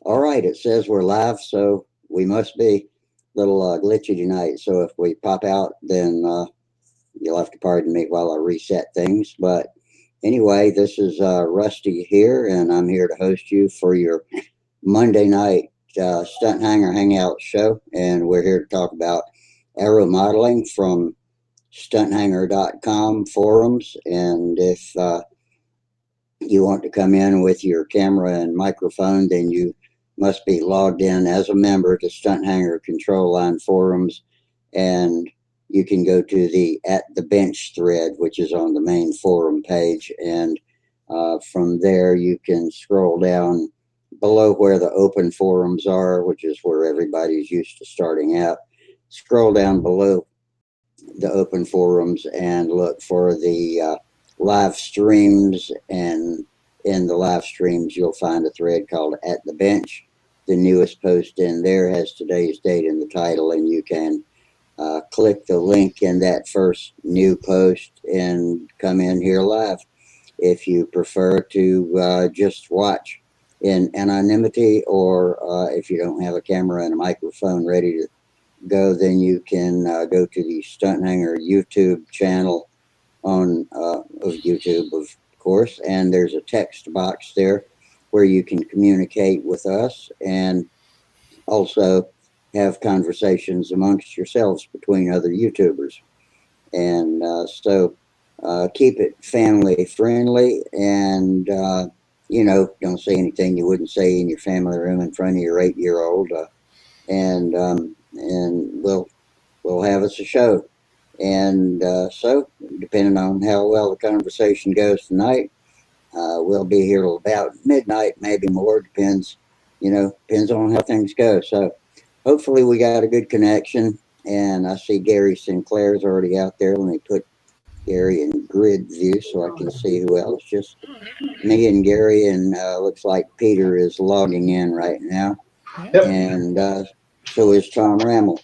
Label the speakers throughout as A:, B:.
A: All right, it says we're live, so we must be a little glitchy tonight. So if we pop out, then you'll have to pardon me while I reset things. But anyway, this is Rusty here, and I'm here to host you for your Monday night Stunt Hangar Hangout show. And we're here to talk about aeromodeling from Stunthangar.com forums. And if you want to come in with your camera and microphone, then you must be logged in as a member to Stunt Hangar Control Line forums, and you can go to the At the Bench thread, which is on the main forum page, and from there you can scroll down below where the open forums are, which is where everybody's used to starting out. Scroll down below the open forums and look for the live streams, and in the live streams you'll find a thread called At the Bench. The newest post in there has today's date in the title, and you can click the link in that first new post and come in here live. If you prefer to just watch in anonymity, or if you don't have a camera and a microphone ready to go, then you can go to the Stunt Hangar YouTube channel on of YouTube, of course, and there's a text box there where you can communicate with us and also have conversations amongst yourselves between other YouTubers. And so keep it family friendly, and don't say anything you wouldn't say in your family room in front of your 8-year-old, and we'll have us a show. And so, depending on how well the conversation goes tonight, we'll be here till about midnight, maybe more. Depends on how things go. So, hopefully, we got a good connection. And I see Gary Sinclair's already out there. Let me put Gary in grid view so I can see who else. Just me and Gary, and looks like Peter is logging in right now.
B: Yep.
A: And so is Tom Rammel.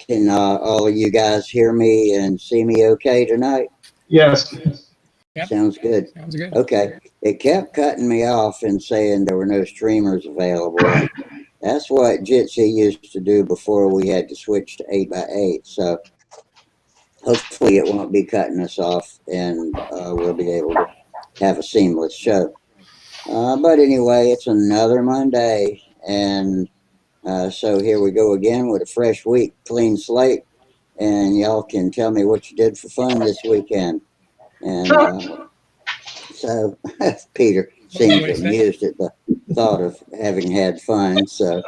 A: Can all of you guys hear me and see me okay tonight?
B: Yes.
C: Yep.
A: Sounds good.
C: Sounds good.
A: Okay. It kept cutting me off and saying there were no streamers available. And that's what Jitsi used to do before we had to switch to 8x8. So hopefully it won't be cutting us off, and we'll be able to have a seamless show. But anyway, it's another Monday, and so here we go again with a fresh week, clean slate, and y'all can tell me what you did for fun this weekend. And so Peter seems amused at the thought of having had fun. So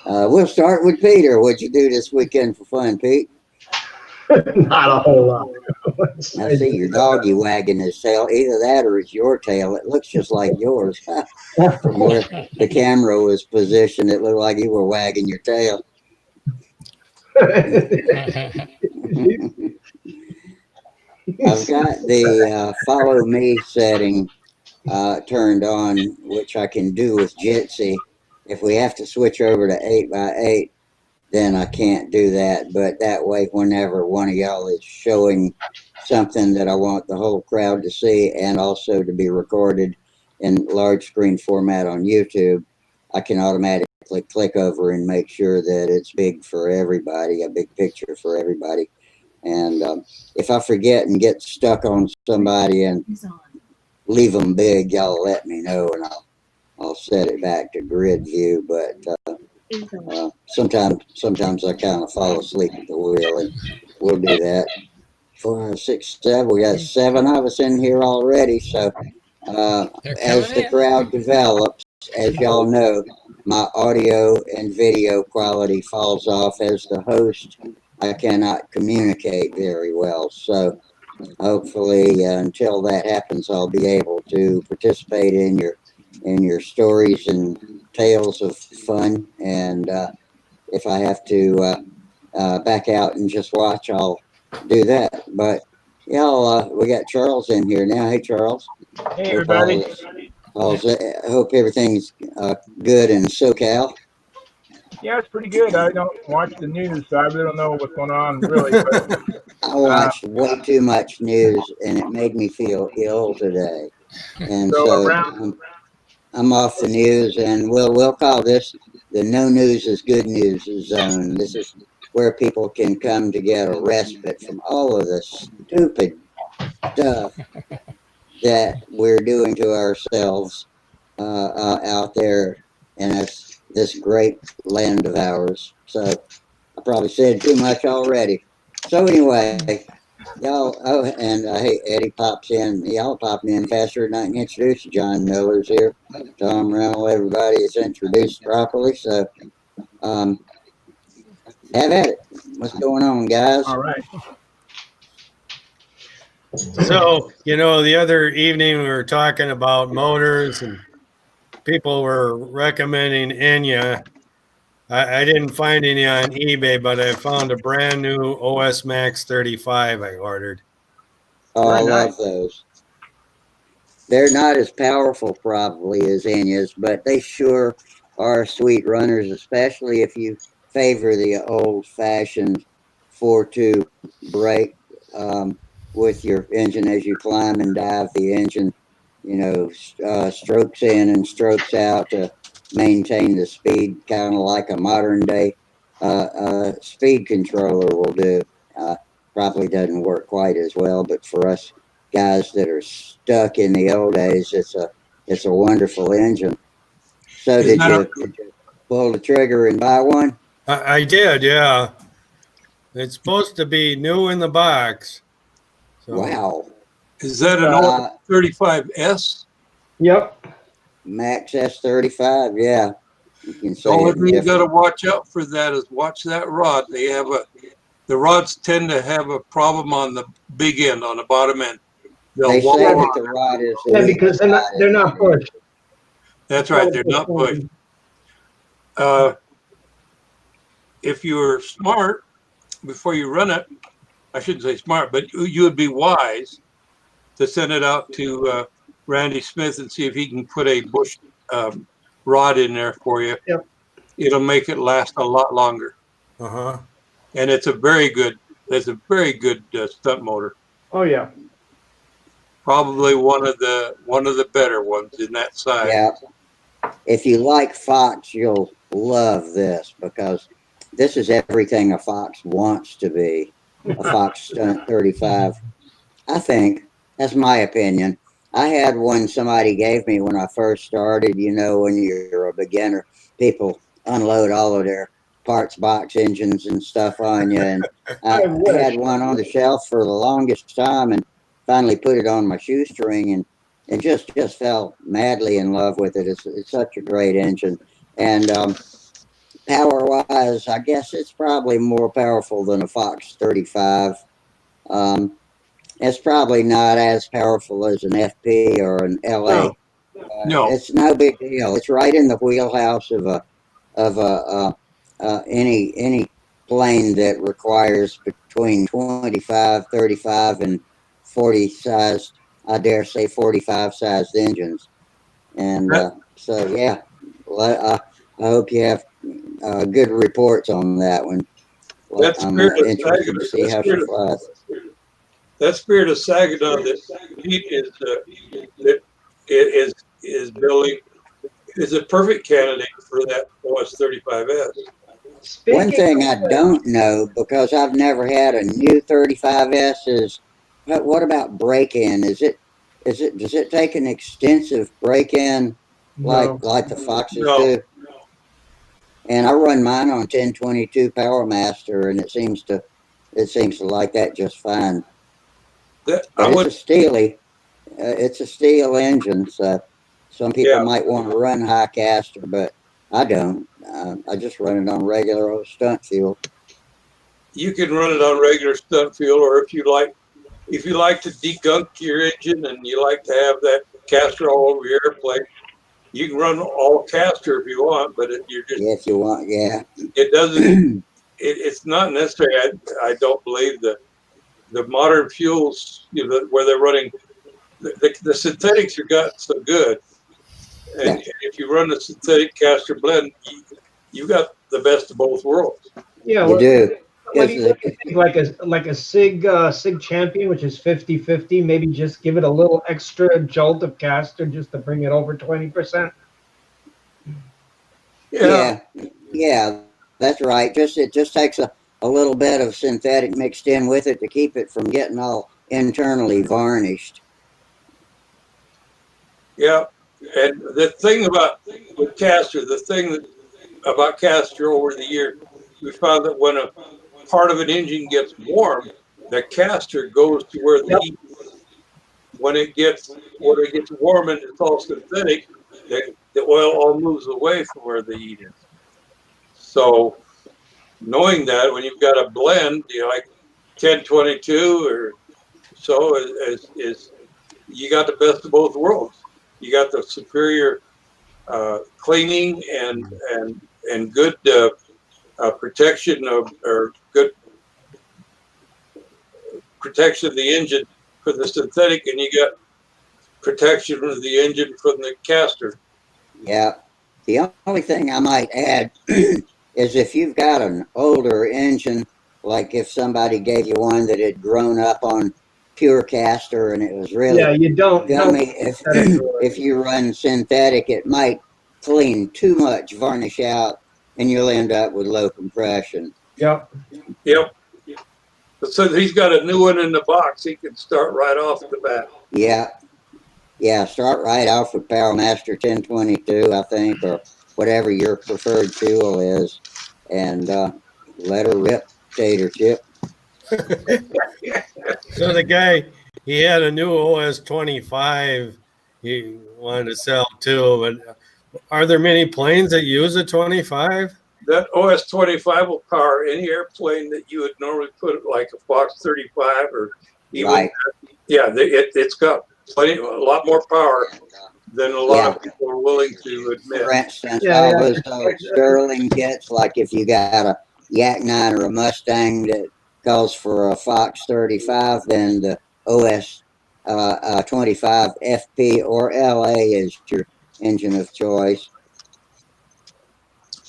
A: we'll start with Peter. What'd you do this weekend for fun, Pete?
B: Not a whole lot.
A: I see your doggy wagging his tail. Either that or it's your tail. It looks just like yours. From where the camera was positioned, it looked like you were wagging your tail. I've got the follow me setting turned on, which I can do with Jitsi. If we have to switch over to 8x8, then I can't do that. But that way, whenever one of y'all is showing something that I want the whole crowd to see, and also to be recorded in large screen format on YouTube, I can automatically click over and make sure that it's big for everybody, a big picture for everybody. And if I forget and get stuck on somebody and leave them big, y'all let me know, and I'll set it back to grid view. But sometimes I kind of fall asleep at the wheel, and we'll do that. 4, 6, 7. We got 7 of us in here already. So as the crowd develops, as y'all know, my audio and video quality falls off. As the host, I cannot communicate very well. So hopefully, until that happens, I'll be able to participate in your stories and tales of fun. And if I have to back out and just watch, I'll do that. But y'all, we got Charles in here now. Hey, Charles.
B: Hey, everybody.
A: Hope everything's good in SoCal.
B: Yeah, it's pretty good. I don't watch the news, so I really don't know what's going on, really. But,
A: I watched way too much news, and it made me feel ill today. And
B: so
A: I'm off the news, and we'll call this the no news is good news zone. This is where people can come to get a respite from all of the stupid stuff that we're doing to ourselves out there in this great land of ours. So I probably said too much already. So anyway, y'all. Oh, and hey, Eddie pops in. Y'all popping in faster than I can introduce you. John Miller's here. Tom Remmel. Everybody is introduced properly. So um, have at it. What's going on, guys?
B: All right.
C: So, the other evening we were talking about motors and people were recommending Enya. I didn't find any on eBay, but I found a brand new OS Max 35 I ordered.
A: Oh, I
B: Very
A: love
B: nice.
A: those. They're not as powerful probably as Enya's, but they sure are sweet runners, especially if you favor the old fashioned 4-2 brake with your engine as you climb and dive the engine, strokes in and strokes out to maintain the speed, kind of like a modern day speed controller will do. Uh, Probably doesn't work quite as well, but for us guys that are stuck in the old days, it's a wonderful engine. So
D: Isn't
A: did you pull the trigger and buy one?
C: I did, yeah. It's supposed to be new in the box. So
A: Wow.
D: is that an
B: Uh,
D: old 35S?
B: Yep.
A: Max S35, yeah. You can
D: The
A: say
D: only
A: it
D: thing you got to
A: different.
D: watch out for that is watch that rod. The rods tend to have a problem on the big end, on the bottom end. They'll
A: They say
D: wobble
A: that
D: on
A: the
D: it.
A: rod is the
B: Yeah,
A: weak
B: because
A: spot
B: they're
A: in
B: not
A: that engine.
B: pushed.
D: That's right. They're not pushed. Uh, if you're smart, before you run it, I shouldn't say smart, but you would be wise to send it out to Randy Smith and see if he can put a bush um, rod in there for you.
B: Yep.
D: It'll make it last a lot longer.
C: uh-huh.
D: And it's a very good stunt motor.
B: Oh yeah.
D: Probably one of the better ones in that size.
A: Yeah. If you like Fox, you'll love this because this is everything a Fox wants to be. A Fox Stunt 35. I think that's my opinion. I had one somebody gave me when I first started. When you're a beginner, people unload all of their parts box engines and stuff on you. And I
B: I
A: had
B: wish.
A: one on the shelf for the longest time and finally put it on my shoestring and just fell madly in love with it. It's such a great engine. And power wise, I guess it's probably more powerful than a Fox 35. Um, it's probably not as powerful as an FP or an LA.
B: No.
D: No,
A: It's no big deal. It's right in the wheelhouse of any plane that requires between 25, 35, and 40 sized. I dare say 45 sized engines. And
D: that
A: so yeah, I hope you have good reports on that one.
D: that
A: I'm
D: spirit of
A: interested to
D: Saginaw,
A: see how she flies.
D: that spirit of Saginaw that Pete that is building is a perfect candidate for that OS 35S.
A: One
B: Speaking
A: thing
B: of
A: I
B: which,
A: don't know because I've never had a new 35S is what about break-in? Does it take an extensive break-in
B: no.
A: like the Foxes
D: No,
A: do? And I run mine on 1022 PowerMaster, and it seems to like that just fine.
D: that I
A: But
D: would.
A: it's a steel engine, so some people
D: Yeah,
A: might want to run high caster, but I don't. I just run it on regular old stunt fuel.
D: you can run it on regular stunt fuel, or if you like to degunk your engine and you like to have that caster all over your airplane, you can run all caster if you want, but
A: Yeah, if you want, yeah.
D: it doesn't. It's not necessary. I don't believe the modern fuels, where they're running the synthetics are gotten so good,
A: Yeah,
D: and if you run a synthetic caster blend, you got the best of both worlds.
B: Yeah.
A: you
B: Well,
A: do.
E: What do you think? Like a Sig Champion, which is 50-50, maybe just give it a little extra jolt of caster just to bring it over 20%.
D: Yeah.
A: Yeah, that's right. It just takes a little bit of synthetic mixed in with it to keep it from getting all internally varnished.
D: Yeah. And the thing about with caster, the thing that about caster over the year, we found that when a part of an engine gets warm, the caster goes to where the heat. When it gets warm and it's all synthetic, the oil all moves away from where the heat is. So knowing that when you've got a blend, you know, like 1022 or so is you got the best of both worlds. You got the superior cleaning and good protection of or good protection of the engine for the synthetic, and you got protection of the engine from the caster.
A: Yeah. The only thing I might add is if you've got an older engine, like if somebody gave you one that had grown up on pure caster and it was really
E: Yeah, you don't
A: gummy, if you run synthetic, it might clean too much, varnish out, and you'll end up with low compression.
E: Yep.
D: Yep. So he's got a new one in the box. He can start right off the bat.
A: Yeah. Yeah, start right off with Powermaster 1022, I think, or whatever your preferred fuel is, and let her rip, tater chip.
C: So the guy, he had a new OS 25 he wanted to sell too, but are there many planes that use a 25?
D: That OS 25 will power any airplane that you would normally put like a Fox 35 or even
A: Right.
D: Yeah, it's got a lot more power than a lot of people are willing to admit.
A: For instance, all those Sterling kits, like if you got a Yak 9 or a Mustang that calls for a Fox 35, then the OS 25 FP or LA is your engine of choice.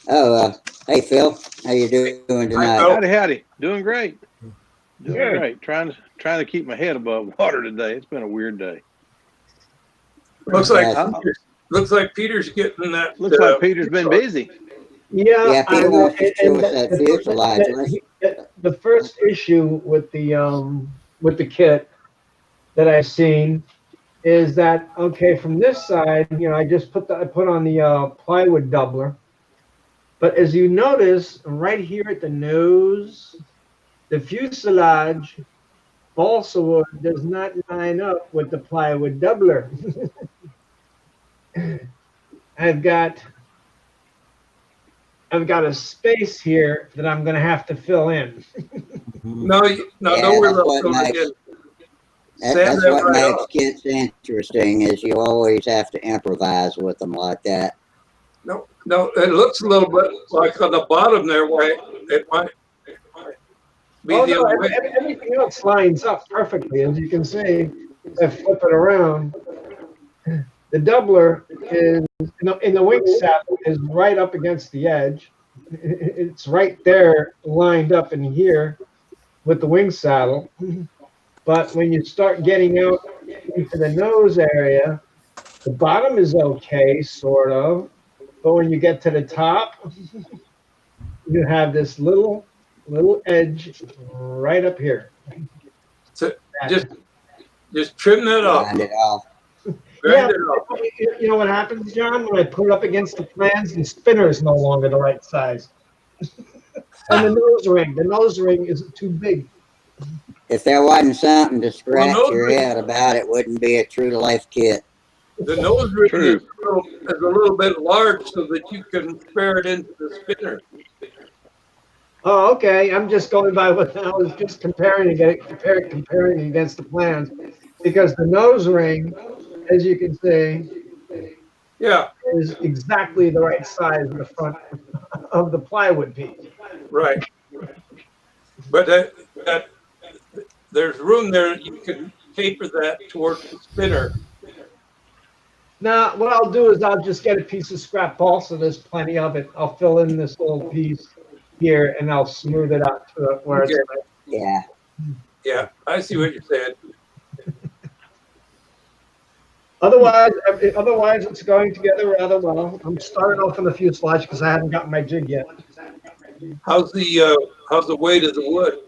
A: Oh, hey Phil, how you doing tonight?
F: Howdy. Doing great. Doing great. Trying to keep my head above water today. It's been a weird day.
D: Looks like Peter's getting that.
F: Looks like Peter's been busy.
E: Yeah,
A: he wants to show us that fuselage.
E: The first issue with the kit that I've seen is that okay from this side, you know, I put on the plywood doubler, but as you notice right here at the nose, the fuselage balsa wood does not line up with the plywood doubler. I've got a space here that I'm going to have to fill in.
D: No, don't worry about it again.
A: That's what makes kits interesting, is you always have to improvise with them like that.
D: No, it looks a little bit like on the bottom there where it might be the other way.
E: Everything else lines up perfectly, as you can see. I flip it around. The doubler is in the wing saddle is right up against the edge. It's right there, lined up in here with the wing saddle. But when you start getting out into the nose area, the bottom is okay, sort of. But when you get to the top, you have this little edge right up here.
D: So just trim that off.
A: Grind it off.
E: Yeah, you know what happens, John? When I put it up against the plans, the spinner is no longer the right size. And the nose ring is too big.
A: If there wasn't something to scratch your head about, it wouldn't be a true-to-life kit.
D: The nose ring is a little bit large so that you can spare it into the spinner.
E: Oh, okay. I'm just going by what I was just comparing against the plans, because the nose ring, as you can see, is exactly the right size in the front of the plywood piece.
D: Right. But there's room there. You can taper that towards the spinner.
E: Now, what I'll do is I'll just get a piece of scrap balsa. There's plenty of it. I'll fill in this little piece here, and I'll smooth it out to where it's
D: Okay.
E: like,
A: Yeah.
D: Yeah, I see what you're saying.
E: otherwise it's going together rather well. I'm starting off in the fuselage because I haven't gotten my jig yet.
D: How's the weight of the wood?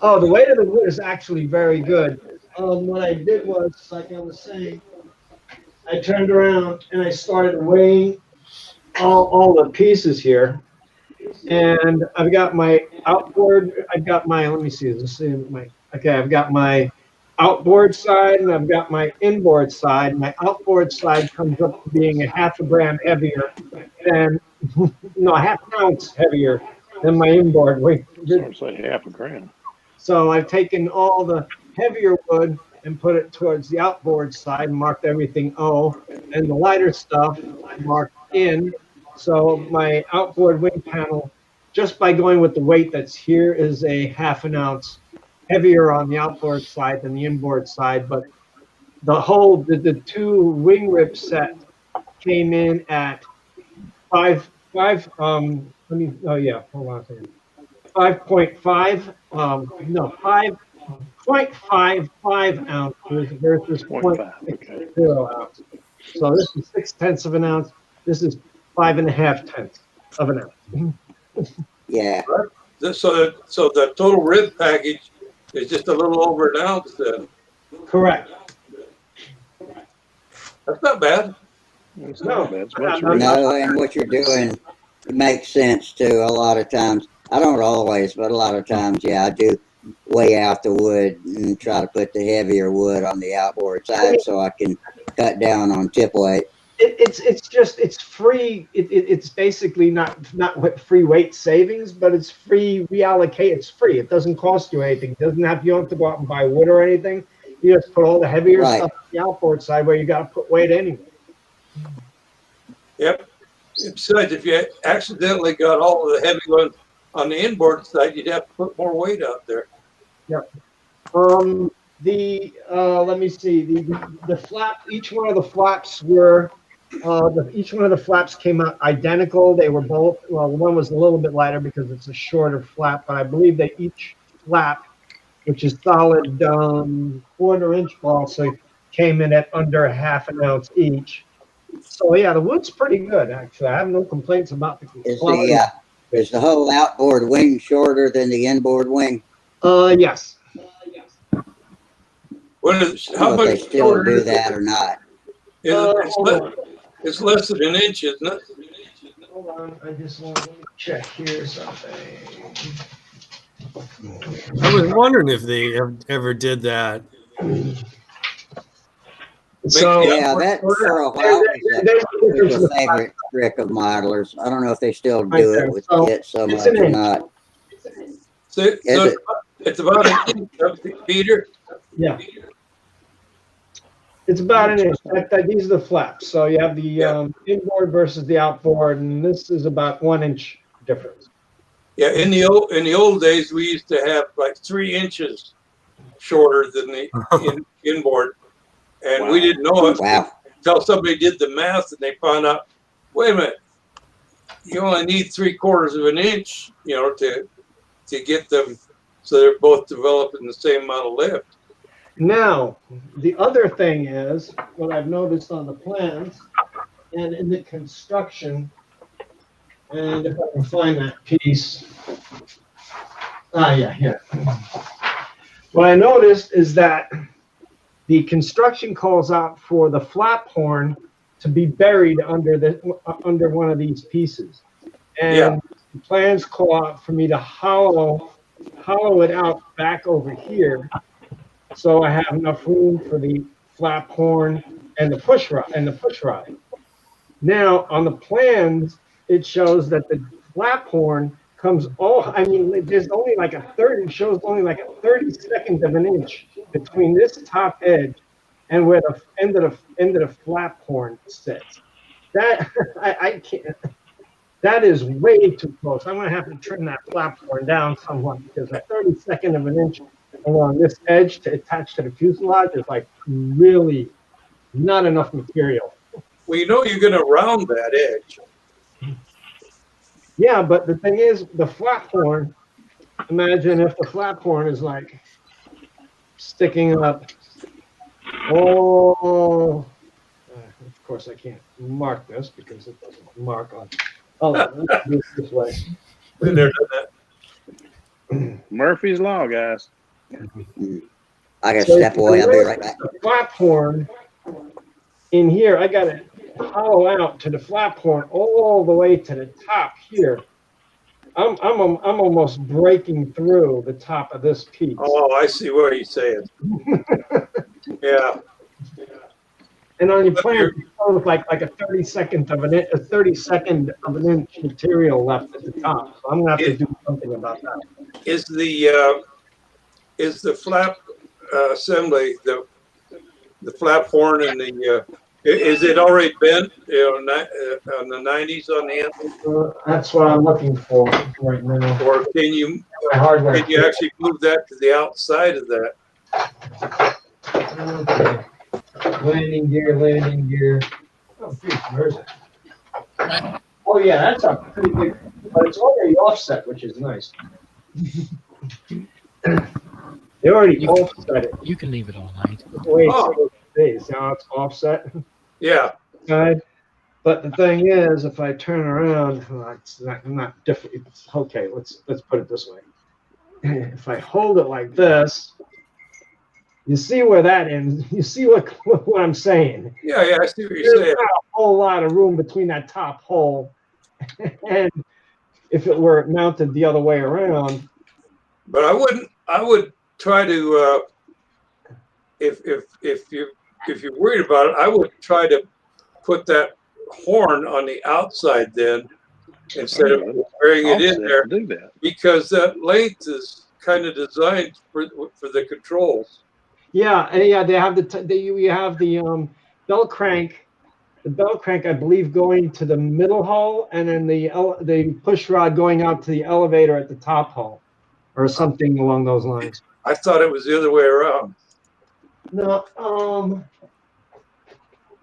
E: Oh, the weight of the wood is actually very good. What I did was, like I was saying, I turned around and I started weighing all the pieces here. And I've got my outboard, let me see, I've got my outboard side and I've got my inboard side. My outboard side comes up to being a half a gram heavier than, no, half an ounce heavier than my inboard weight.
F: Sorry, say half a gram.
E: So I've taken all the heavier wood and put it towards the outboard side, marked everything O, and the lighter stuff marked in. So my outboard wing panel, just by going with the weight that's here, is a half an ounce heavier on the outboard side than the inboard side. But the two wing rib set came in at hold on a second. 5.5, no, 5.55 ounces versus
F: 0.5. Okay.
E: 0.60 ounces. So this is 0.6 of an ounce. This is 5.5 of an ounce.
A: Yeah.
D: So the total rib package is just a little over an ounce then.
E: Correct.
D: That's not bad.
F: It's
E: No.
F: not bad. It's much
E: No,
F: richer.
A: No, and what you're doing makes sense too. A lot of times, I don't always, but a lot of times, yeah, I do weigh out the wood and try to put the heavier wood on the outboard side so I can cut down on tip weight.
E: It's free. It's basically not what free weight savings, but it's free reallocate. It's free. It doesn't cost you anything. You don't have to go out and buy wood or anything. You just put all the heavier
A: Right.
E: stuff on the outboard side where you got to put weight anyway.
D: Yep. Besides, if you accidentally got all of the heavy ones on the inboard side, you'd have to put more weight out there.
E: Yep. Let me see. The flap. Each one of the flaps were. Each one of the flaps came out identical. They were both. Well, one was a little bit lighter because it's a shorter flap, but I believe that each flap, which is solid 1/4 inch ball, so came in at under half an ounce each. So yeah, the wood's pretty good actually. I have no complaints about the quality.
A: Is the whole outboard wing shorter than the inboard wing?
E: Yes.
A: I don't
D: How
A: know if they
D: much
A: still
D: shorter
A: do
D: is it?
A: that or not.
D: It's less than an inch, isn't it?
E: Hold on, I just want to check here something.
C: I was wondering if they ever did that.
E: So
A: Yeah, that for a while was a favorite trick of modelers. I don't know if they still do it with it so much or not.
D: So it's about an inch of the feeder.
E: Yeah. It's about an inch. These are the flaps. So you have the inboard versus the outboard, and this is about 1 inch difference.
D: Yeah, in the old days, we used to have like 3 inches shorter than the inboard, and we didn't know it until somebody did the math and they found out, wait a minute, you only need 3/4 of an inch, to get them so they're both developing the same amount of lift.
E: Now, the other thing is what I've noticed on the plans and in the construction, and if I can find that piece. Yeah. What I noticed is that the construction calls out for the flap horn to be buried under one of these pieces, and the plans call out for me to hollow it out back over here, so I have enough room for the flap horn and the push rod. Now on the plans, it shows that the flap horn comes there's only like it shows only like a 32nd of an inch between this top edge and where the end of the flap horn sits. That I can't. That is way too close. I'm going to have to trim that flap horn down somewhat because a 32nd of an inch along this edge to attach to the fuselage is like really not enough material.
D: Well, you're going to round that edge.
E: Yeah, but the thing is, the flap horn, imagine if the flap horn is like sticking up. Oh, of course I can't mark this because it doesn't mark on. Oh, let's do it this way.
D: Been there, done that.
F: Murphy's Law, guys.
A: I gotta
E: So
A: step away. I'll be right back.
E: the flap horn in here, I got it hollow out to the flap horn all the way to the top here. I'm almost breaking through the top of this piece.
D: Oh, I see what you're saying. Yeah.
E: And on your plan, it's like a 32nd of an inch, a 32nd of an inch material left at the top. So I'm gonna have to do something about that.
D: Is the flap assembly, the flap horn and the is it already bent? On the 90s on the end,
E: That's what I'm looking for right now.
D: or can you
E: My hardware.
D: actually move that to the outside of that?
E: Okay. Landing gear. Oh, geez, where is it? Oh yeah, that's a pretty big, but it's already offset, which is nice. They already offset it.
G: You can leave it all night.
E: Wait, now it's offset.
D: Yeah.
E: Side. But the thing is, if I turn around, well, it's not different. It's, okay, let's put it this way. If I hold it like this, you see where that ends. You see what I'm saying?
D: Yeah, I see what you're
E: There's
D: saying.
E: not a whole lot of room between that top hole, and if it were mounted the other way around.
D: But I would try to if you're worried about it, I would try to put that horn on the outside then instead of burying it in there,
F: Do that.
D: because that length is kind of designed for the controls.
E: Yeah, and yeah, they have you have the bell crank. The bell crank, I believe, going to the middle hull, and then the push rod going out to the elevator at the top hull, or something along those lines.
D: I thought it was the other way around.
E: No,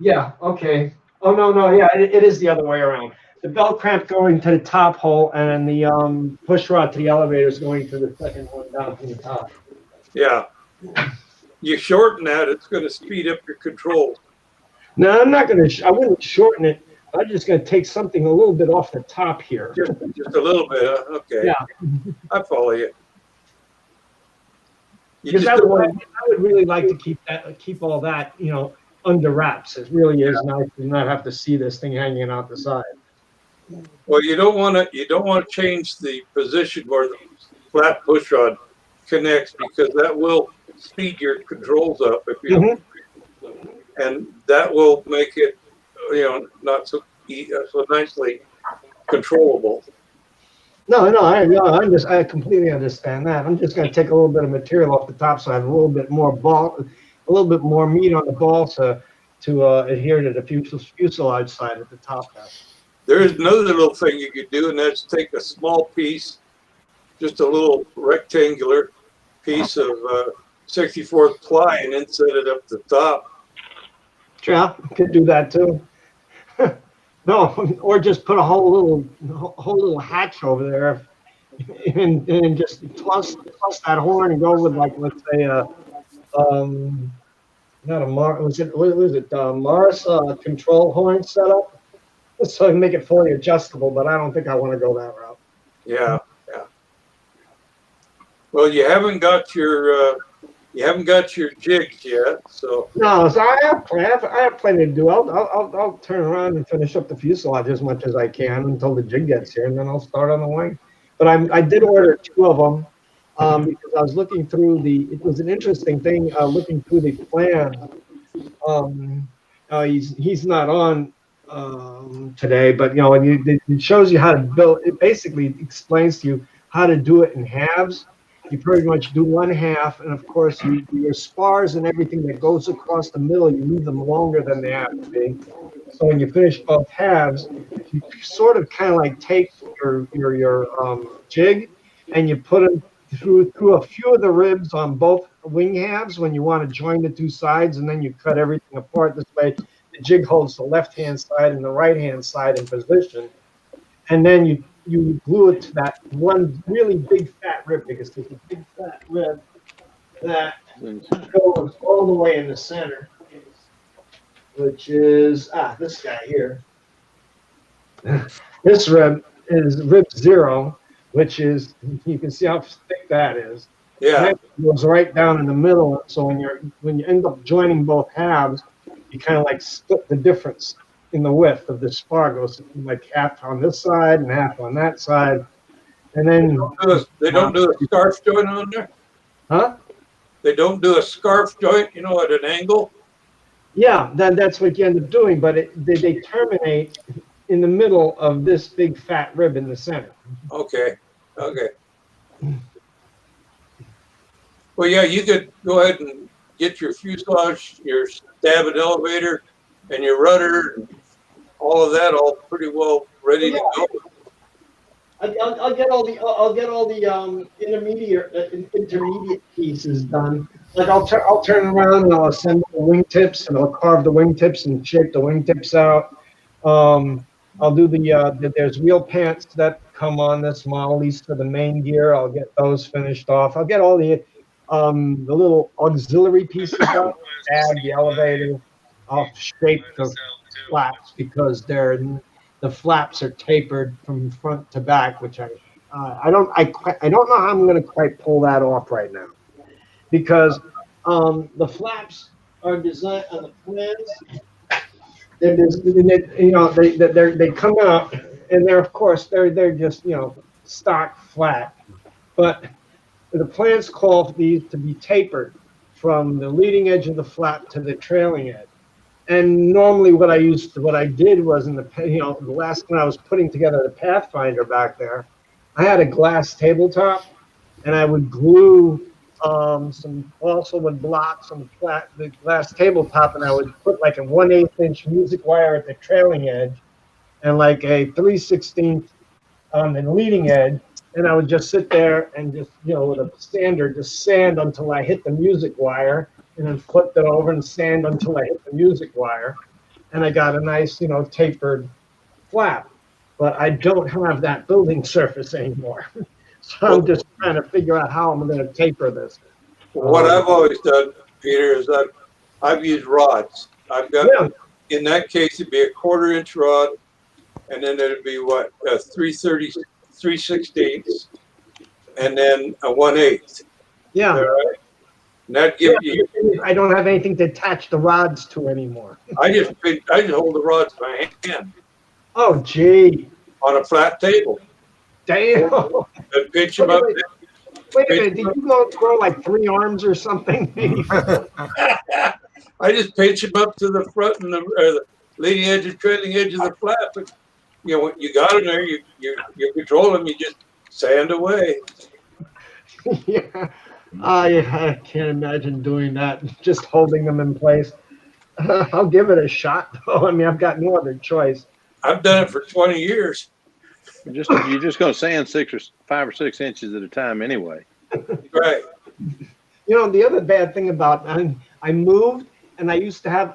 E: yeah, okay. Oh no, yeah, it is the other way around. The bell crank going to the top hull, and then the push rod to the elevator is going to the second one down from the top.
D: Yeah. You shorten that, it's going to speed up your controls.
E: No, I'm not gonna. I wouldn't shorten it. I'm just gonna take something a little bit off the top here.
D: Just a little bit. Okay.
E: Yeah.
D: I follow you.
E: Because I would really like to keep all that, under wraps. It really is nice to not have to see this thing hanging out the side.
D: Well, you don't want to change the position where the flat push rod connects, because that will speed your controls up if you and that will make it not so nicely controllable.
E: No, I completely understand that. I'm just going to take a little bit of material off the top so I have a little bit more meat on the balls to adhere to the fuselage side at the top.
D: There is another little thing you could do, and that's take a small piece, just a little rectangular piece of 64th ply, and then set it up the top.
E: Yeah, could do that too. No, or just put a whole little hatch over there, and just plus that horn and go with, like, let's say not a Morris control horn setup, so I can make it fully adjustable. But I don't think I want to go that route.
D: Yeah. Well, you haven't got your jigs yet, so.
E: No, so I have plenty to do. I'll turn around and finish up the fuselage as much as I can until the jig gets here, and then I'll start on the wing. But I did order 2 of them because I was looking through it was an interesting thing looking through the plan. He's not on today, but it shows you how to build. It basically explains to you how to do it in halves. You pretty much do one half, and of course, your spars and everything that goes across the middle, you leave them longer than they have to be. So when you finish both halves, you sort of kind of like take your jig, and you put it through a few of the ribs on both wing halves when you want to join the 2 sides, and then you cut everything apart. This way, the jig holds the left-hand side and the right-hand side in position, and then you you glue it to that one really big fat rib, because there's a big fat rib that goes all the way in the center, which is this guy here. This rib is rib 0, which is, you can see how thick that is.
D: Yeah.
E: That goes right down in the middle. So when you end up joining both halves, you kind of like split the difference in the width of the spar. Goes like half on this side and half on that side, and then
D: They don't do a scarf joint on there.
E: huh?
D: They don't do a scarf joint, you know, at an angle.
E: Yeah, that's what you end up doing. But they terminate in the middle of this big fat rib in the center.
D: Okay. Okay. Well, yeah, you could go ahead and get your fuselage, your stabbing elevator, and your rudder, and all of that all pretty well ready to go.
E: I'll get all the intermediate pieces done. Like I'll turn around and I'll assemble the wingtips, and I'll carve the wingtips and shape the wingtips out. I'll do there's wheel pants that come on this model, at least for the main gear. I'll get those finished off. I'll get all the little auxiliary pieces out, the elevator. I'll shape the flaps because the flaps are tapered from front to back, which I don't know how I'm going to quite pull that off right now, because the flaps are designed on the plans. They come out, and they're just stock flat, but the plans call for these to be tapered from the leading edge of the flap to the trailing edge. And normally what I did was the last when I was putting together the Pathfinder back there, I had a glass tabletop, and I would glue would block the glass tabletop, and I would put like a 1/8 inch music wire at the trailing edge and like a 3/16 on the leading edge, and I would just sit there and just with a sander just sand until I hit the music wire, and then flip it over and sand until I hit the music wire, and I got a nice tapered flap. But I don't have that building surface anymore. So I'm just trying to figure out how I'm going to taper this.
D: What I've always done, Peter, is I've used rods. I've got, in that case, it'd be a 1/4 inch rod, and then it'd be what, 3/16, and then a 1/8.
E: Yeah.
D: All right? And that gives you.
E: I don't have anything to attach the rods to anymore.
D: I just hold the rods in my hand.
E: Oh, gee.
D: On a flat table.
E: Damn.
D: And pinch them up.
E: Wait a minute, did you grow like 3 arms or something?
D: I just pinch them up to the front and the leading edge and trailing edge of the flap. But, when you got them there, you control them, you just sand away.
E: Yeah. I can't imagine doing that, just holding them in place. I'll give it a shot, though. I mean, I've got no other choice.
D: I've done it for 20 years.
F: You're just going to sand 5 or 6 inches at a time anyway.
D: Right.
E: The other bad thing about I moved, and I used to have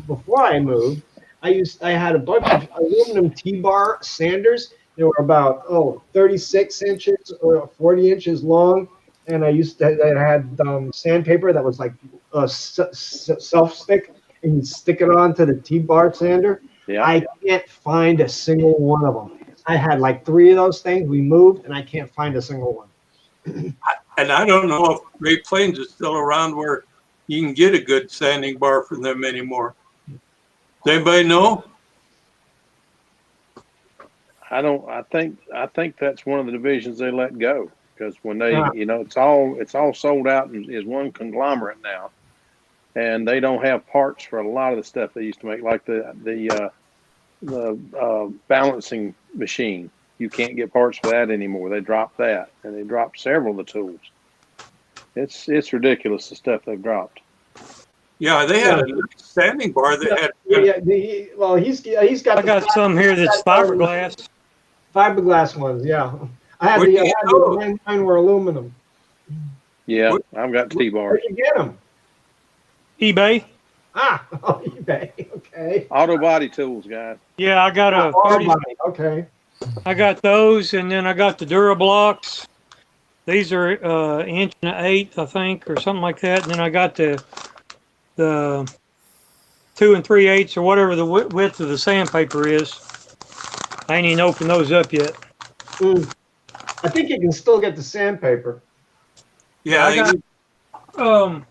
E: before I moved, I had a bunch of aluminum T-bar sanders. They were about 36 inches or 40 inches long, and I had sandpaper that was like self-stick, and you stick it onto the T-bar sander. Yeah. I can't find a single one of them. I had like 3 of those things. We moved, and I can't find a single one.
D: And I don't know if Great Plains is still around where you can get a good sanding bar from them anymore. Does anybody know?
F: I think that's one of the divisions they let go, because when they, it's all sold out and is one conglomerate now, and they don't have parts for a lot of the stuff they used to make, like the balancing machine. You can't get parts for that anymore. They dropped that, and they dropped several of the tools. It's ridiculous, the stuff they've dropped.
D: Yeah, they had a sanding bar that had.
E: He's got.
G: I got some here that's fiberglass.
E: Fiberglass ones, yeah. I had mine were aluminum.
F: Yeah, I've got T-bars.
E: Where'd you get them?
G: eBay.
E: eBay. Okay.
F: Auto body tools, guys.
G: Yeah, I got a 30.
E: Okay.
G: I got those, and then I got the Durablocks. These are 1 1/8", I think, or something like that. And then I got the 2 3/8 or whatever the width of the sandpaper is. I ain't even opened those up yet.
E: I think you can still get the sandpaper.
D: Yeah,
G: I got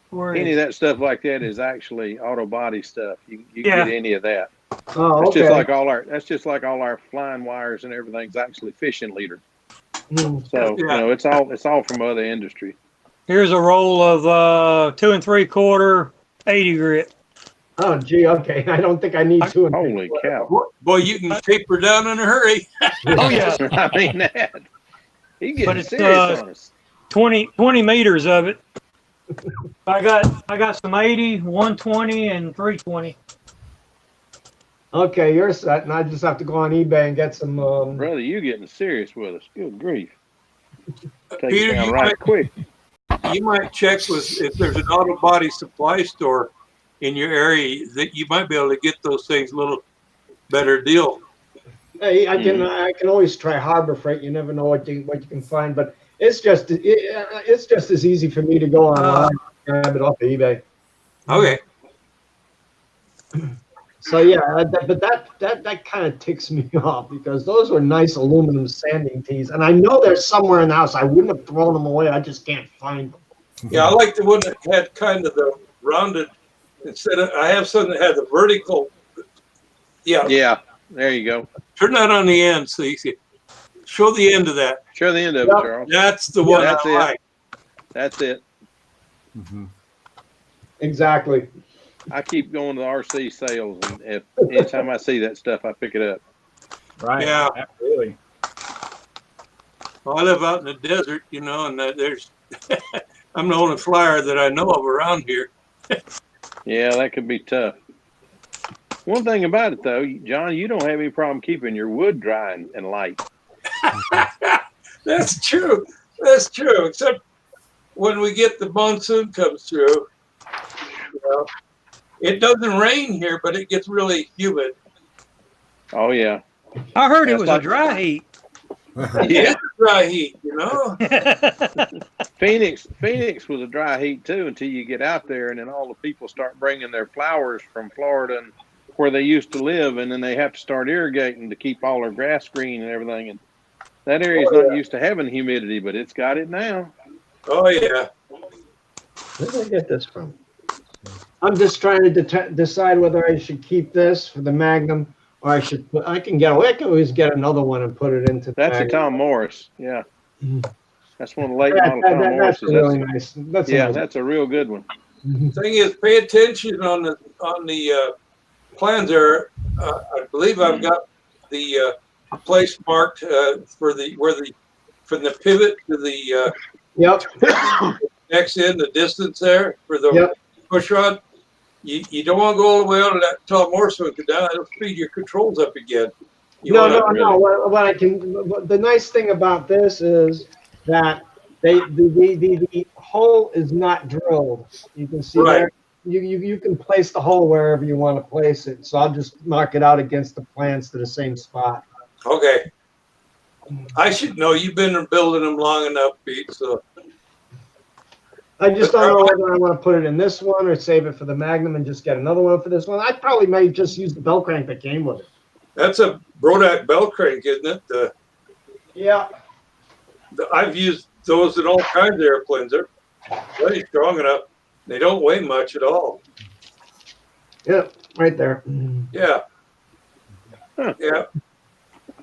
G: where
F: Any
G: is
F: of that stuff like that is actually auto body stuff. You can
G: Yeah.
F: get any of that.
E: Oh,
F: That's
E: okay.
F: just like all our flying wires and everything's actually fishing leader.
E: Mm.
F: So you know it's all from other industry.
G: Here's a roll of 2 3/4 80 grit.
E: Oh, gee, okay. I don't think I need to.
F: Holy cow!
D: boy, you can taper down in a hurry.
G: Oh yeah,
F: I mean that. He
G: but
F: getting
G: it's
F: serious on us.
G: 20 meters of it. I got some 80, 120, and 320.
E: Okay, you're set, and I just have to go on eBay and get some.
F: Brother, you getting serious with us. Good grief. Take
D: Peter,
F: it down
D: you
F: right
D: might-
F: quick.
D: You might check with if there's an auto body supply store in your area that you might be able to get those things a little better deal.
E: Hey, I can always try Harbor Freight. You never know what you can find, but it's just as easy for me to go online and grab it off of eBay.
D: Okay.
E: So yeah, but that kind of ticks me off because those were nice aluminum sanding tees, and I know they're somewhere in the house. I wouldn't have thrown them away. I just can't find them.
D: Yeah, I like the one that had kind of the rounded instead of I have some that had the vertical. Yeah.
F: Yeah, there you go.
D: Turn that on the end so you see. Show the end of that.
F: Show the end of
E: Yep.
F: it, Charles.
D: That's the one
F: That's
D: I
F: it.
D: like.
F: That's it.
E: Exactly.
F: I keep going to the RC sales, and if anytime I see that stuff, I pick it up.
B: Right.
D: Yeah.
B: Absolutely.
D: Well, I live out in the desert, you know, and there's I'm the only flyer that I know of around here.
F: Yeah, that could be tough. One thing about it, though, John, you don't have any problem keeping your wood dry and light.
D: That's true. That's true. Except when we get the monsoon comes through, you know, it doesn't rain here, but it gets really humid.
F: Oh, yeah.
G: I heard it
F: That's
G: was
F: like-
G: a dry heat.
F: Yeah.
D: It's dry heat, you know.
F: Phoenix was a dry heat, too, until you get out there, and then all the people start bringing their flowers from Florida and where they used to live, and then they have to start irrigating to keep all their grass green and everything. And that area is not used to having humidity, but it's got it now.
D: Oh yeah.
E: Where did I get this from? I'm just trying to decide whether I should keep this for the Magnum or I can always get another one and put it into the
F: That's a
E: Magnum.
F: Tom Morris. Yeah. That's one of the late
E: That-
F: model
E: that-
F: Tom
E: that-
F: Morris.
E: That's really nice. That's a nice-
F: That's a real good one.
D: Thing is, pay attention on the plans there. I believe I've got the place marked for from the pivot to the
E: Yep.
D: next end, the distance there for the
E: Yep.
D: push rod. You don't want to go all the way out of that tall Morse one because now it'll speed your controls up again. You
E: No.
D: wanna-
E: The nice thing about this is that the hole is not drilled. You can see
D: Right.
E: there. You can place the hole wherever you want to place it. So I'll just mark it out against the plans to the same spot.
D: Okay. I should know. You've been building them long enough, Pete. So
E: I just don't know whether I want to put it in this one or save it for the Magnum and just get another one for this one. I probably may just use the bell crank that came with it.
D: that's a Brodak bell crank, isn't it?
E: Yeah.
D: I've used those in all kinds of airplanes. They're very strong enough. They don't weigh much at all.
E: Yeah, right there.
D: Yeah.
F: Huh.
D: Yeah.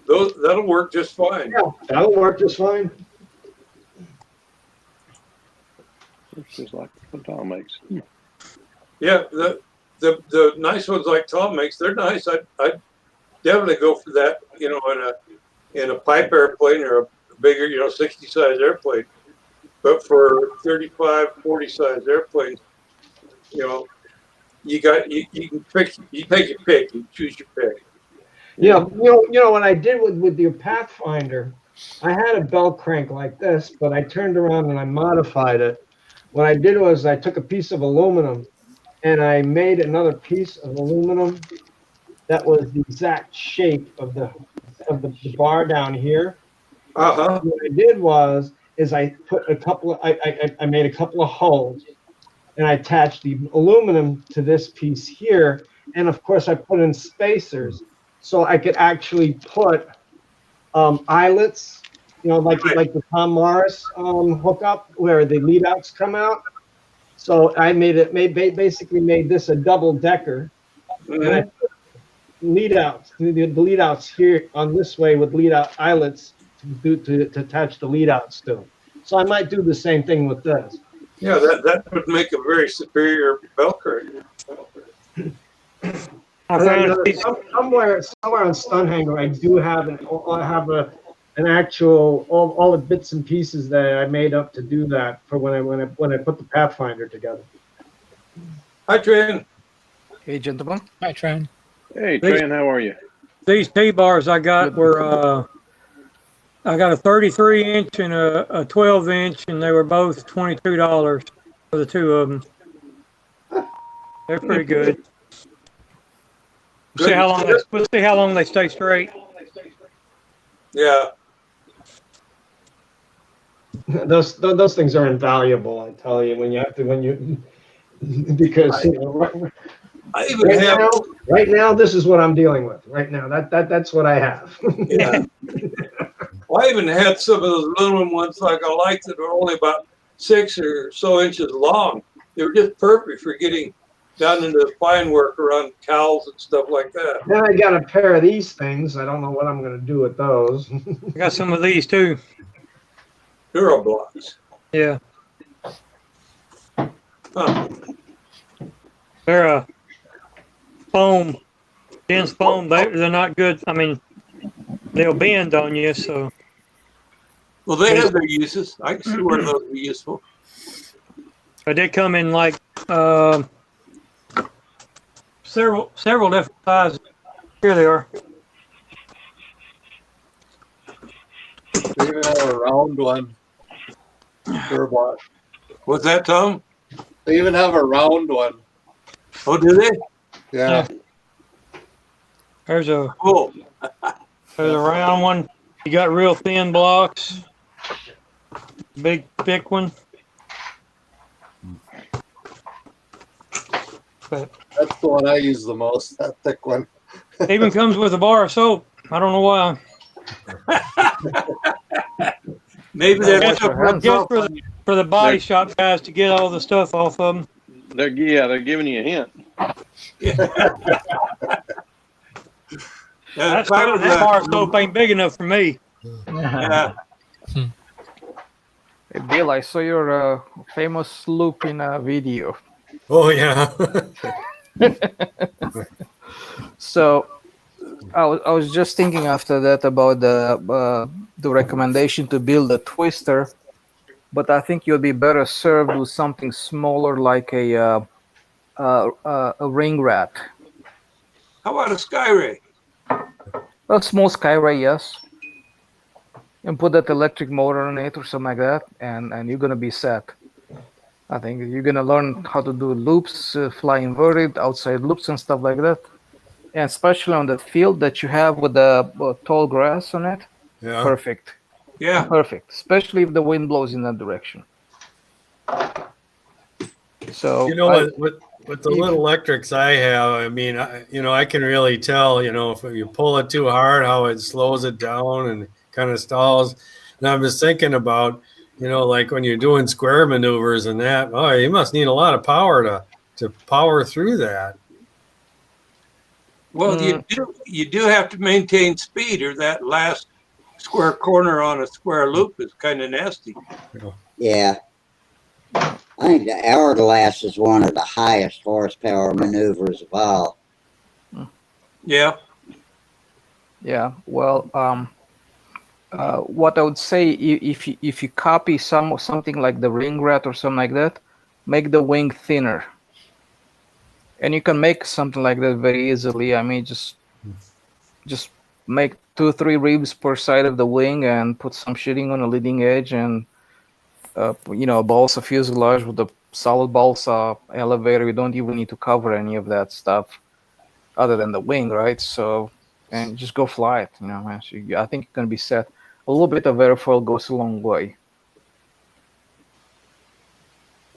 D: That'll work just fine.
E: Yeah, that'll work just fine.
F: It's just like what Tom makes.
D: Yeah. The nice ones like Tom makes, they're nice. I'd definitely go for that, you know, in a pipe airplane or a bigger, you know, 60 size airplane. But for 35, 40 size airplanes, you know, you can pick, you take your pick, you choose your pick.
E: Yeah, you know what I did with the Pathfinder, I had a bell crank like this, but I turned around and I modified it. What I did was I took a piece of aluminum and I made another piece of aluminum that was the exact shape of the bar down here.
D: Uh-huh.
E: What I did was I put a couple of I made a couple of holes, and I attached the aluminum to this piece here, and of course I put in spacers so I could actually put eyelets, like the Tom Morris hookup where the lead outs come out. So I basically made this a double decker, and I put lead outs, the lead outs here on this way with lead out eyelets to attach the lead outs to. So I might do the same thing with this.
D: Yeah, that would make a very superior belt carrier.
G: I found
E: Somewhere on Stunt Hangar, I do have an actual all the bits and pieces that I made up to do that for when I put the Pathfinder together.
D: Hi, Tran.
H: Hey, gentlemen.
I: Hi, Tran.
F: Hey, Tran, how are you?
G: these T-bars I got were I got a 33 inch and a 12 inch, and they were both $22 for the two of them. They're pretty good.
D: Good.
G: We'll see how long they stay straight.
D: Yeah.
E: Those things are invaluable, I tell you, because
D: I even have.
E: right now this is what I'm dealing with. Right now that's what I have.
D: Yeah. Well, I even had some of those aluminum ones like I liked that were only about 6 or so inches long. They were just perfect for getting down into fine work around cowls and stuff like that.
E: Then I got a pair of these things. I don't know what I'm going to do with those.
G: I got some of these too.
D: Duro blocks.
G: Yeah.
D: Huh.
G: They're foam, dense foam. They're not good. I mean, they'll bend on you. So.
D: Well, they have their uses. I can see where those would be useful.
G: But they come in like several different sizes. Here they are.
I: They even have a round one. Turbot.
D: What's that, Tom?
I: They even have a round one.
D: Oh, do they?
I: Yeah.
G: There's a
D: Cool.
G: there's a round one. You got real thin blocks. Big thick one. But
I: That's the one I use the most, that thick one.
G: it even comes with a bar of soap. I don't know why.
D: Maybe that's
G: Just for the body shop guys to get all the stuff off of them.
F: They're giving you a hint.
G: That bar of soap ain't big enough for me.
D: Yeah.
H: Hey, Bill, I saw your famous loop in a video.
C: Oh yeah.
H: So I was just thinking after that about the recommendation to build a twister, but I think you'll be better served with something smaller like a ring rat.
D: How about a Skyray?
H: A small Skyray, yes. And put that electric motor on it or something like that, and you're gonna be set. I think you're gonna learn how to do loops, fly inverted, outside loops and stuff like that. And especially on the field that you have with the tall grass on it,
C: Yeah.
H: perfect.
D: Yeah.
H: Perfect. Especially if the wind blows in that direction. So
C: You know, with the little electrics I have, I mean, I can really tell, if you pull it too hard, how it slows it down and kind of stalls. And I was thinking about, like when you're doing square maneuvers and that, oh, you must need a lot of power to power through that.
D: Well, you do have to maintain speed, or that last square corner on a square loop is kind of nasty.
A: Yeah. I think the hourglass is one of the highest horsepower maneuvers of all.
D: Yeah.
H: yeah, well, what I would say, if you copy something like the ring rat or something like that, make the wing thinner. And you can make something like that very easily. I mean, just make 2-3 ribs per side of the wing and put some sheeting on the leading edge and balsa fuselage with the solid balsa elevator. You don't even need to cover any of that stuff. other than the wing, right? So, and just go fly it, you know, man. So I think you're gonna be set. A little bit of airfoil goes a long way.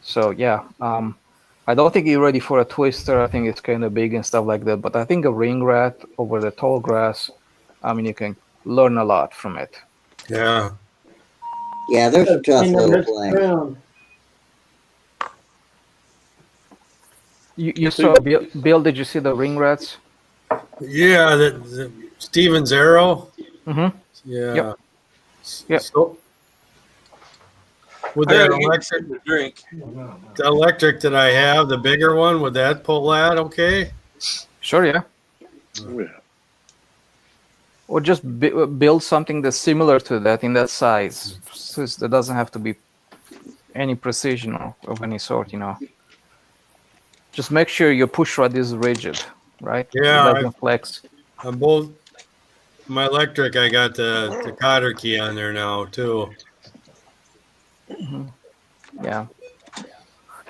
H: So yeah, I don't think you're ready for a twister. I think it's kind of big and stuff like that. But I think a ring rat over the tall grass, I mean, you can learn a lot from it.
C: Yeah.
A: Yeah, there's a tough
E: In the
A: little
E: next
A: plane.
E: round.
H: You saw Bill? Did you see the ring rats?
C: Yeah, the Stevens Arrow.
H: Mm-hmm.
C: Yeah.
H: Yep. Yep.
C: So with
D: I
C: that
D: gotta get
C: electric,
D: something to drink.
C: the electric that I have, the bigger one, would that pull that okay?
H: Sure, yeah.
F: Oh, yeah.
H: Or just build something that's similar to that in that size. So it doesn't have to be any precision of any sort, you know. Just make sure your push rod is rigid, right?
C: Yeah,
H: It doesn't flex.
C: on both my electric, I got the cotter key on there now too.
H: Mm-hmm. Yeah.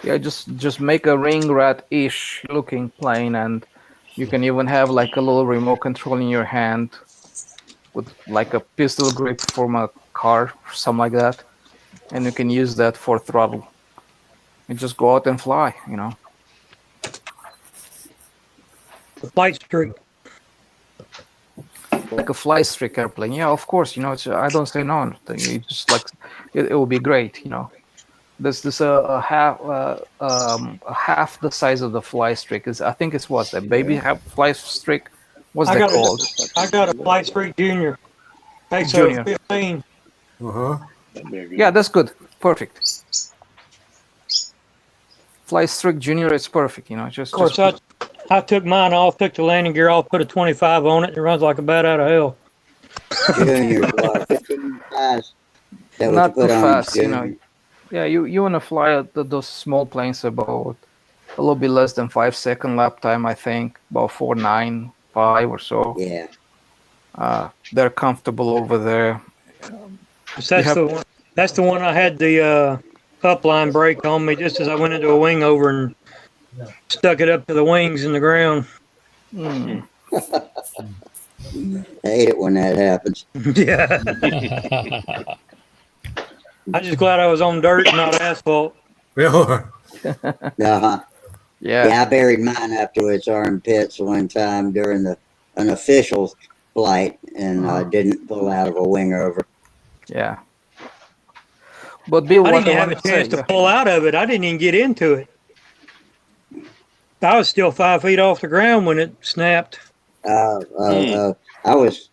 H: Yeah, just make a ring rat-ish looking plane, and you can even have like a little remote control in your hand with like a pistol grip from a car, something like that, and you can use that for throttle and just go out and fly, you know.
G: The flight streak.
H: Like a fly streak airplane. Yeah, of course, you know, I don't say no. You just like it will be great, you know. This a half the size of the fly streak is. I think it's what a baby fly streak. What's that called?
G: I got a flight streak junior. Takes
H: Junior.
G: 15.
C: Uh-huh.
H: Yeah, that's good. Perfect. Fly streak junior is perfect. You know, just.
G: Of course, I took mine off, took the landing gear off, put a 25 on it, and it runs like a bat out of hell.
A: Junior, what, 15 fast? That
H: Not
A: what you
H: too
A: put on
H: fast, you
A: junior?
H: know. Yeah, you want to fly those small planes about a little bit less than 5-second lap time, I think, about 4.95 or so.
A: Yeah.
H: They're comfortable over there.
G: That's the one I had the upline brake on me just as I went into a wing over and stuck it up to the wings in the ground.
H: Mm.
A: I hate it when that happens.
G: Yeah. I'm just glad I was on dirt, not asphalt.
C: Yeah.
A: Uh-huh. Yeah, I buried mine up to its armpits one time during an official flight, and didn't pull out of a wing over.
H: Yeah. But Bill,
G: I
H: what
G: didn't
H: I
G: have a
H: want to
G: chance
H: say,
G: to pull out of it. I didn't even get into it. I was still 5 feet off the ground when it snapped.
A: I was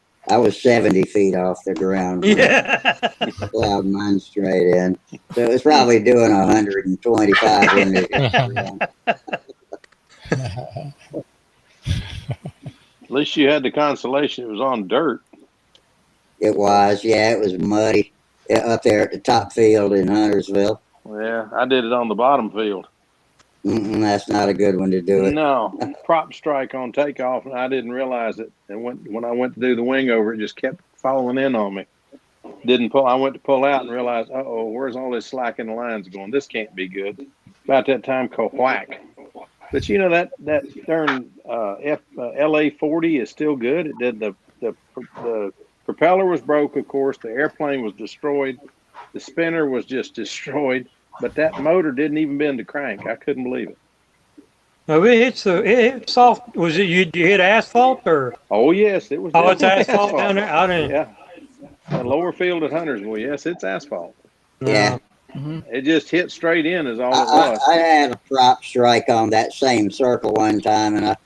A: 70 feet off the ground.
G: Yeah.
A: Plowed mine straight in. So it was probably doing 125 when it hit the ground.
F: At least you had the consolation it was on dirt.
A: It was, yeah, it was muddy up there at the top field in Huntersville.
F: Yeah, I did it on the bottom field.
A: That's not a good one to do it.
F: No, prop strike on takeoff, and I didn't realize it. And when I went to do the wing over, it just kept falling in on me. Didn't pull. I went to pull out and realized, where's all this slack in the lines going? This can't be good. About that time, whack. But you know that darn LA 40 is still good. It did the propeller was broke, of course. The airplane was destroyed. The spinner was just destroyed. But that motor didn't even bend to crank. I couldn't believe it.
G: No, it's soft. Was it you hit asphalt or?
F: Oh yes, it was.
G: Oh, it's asphalt down there. I didn't.
F: Yeah, the lower field at Huntersville. Yes, it's asphalt.
A: Yeah.
H: Mm-hmm.
F: It just hit straight in, is all it was.
A: I had a prop strike on that same circle one time, and I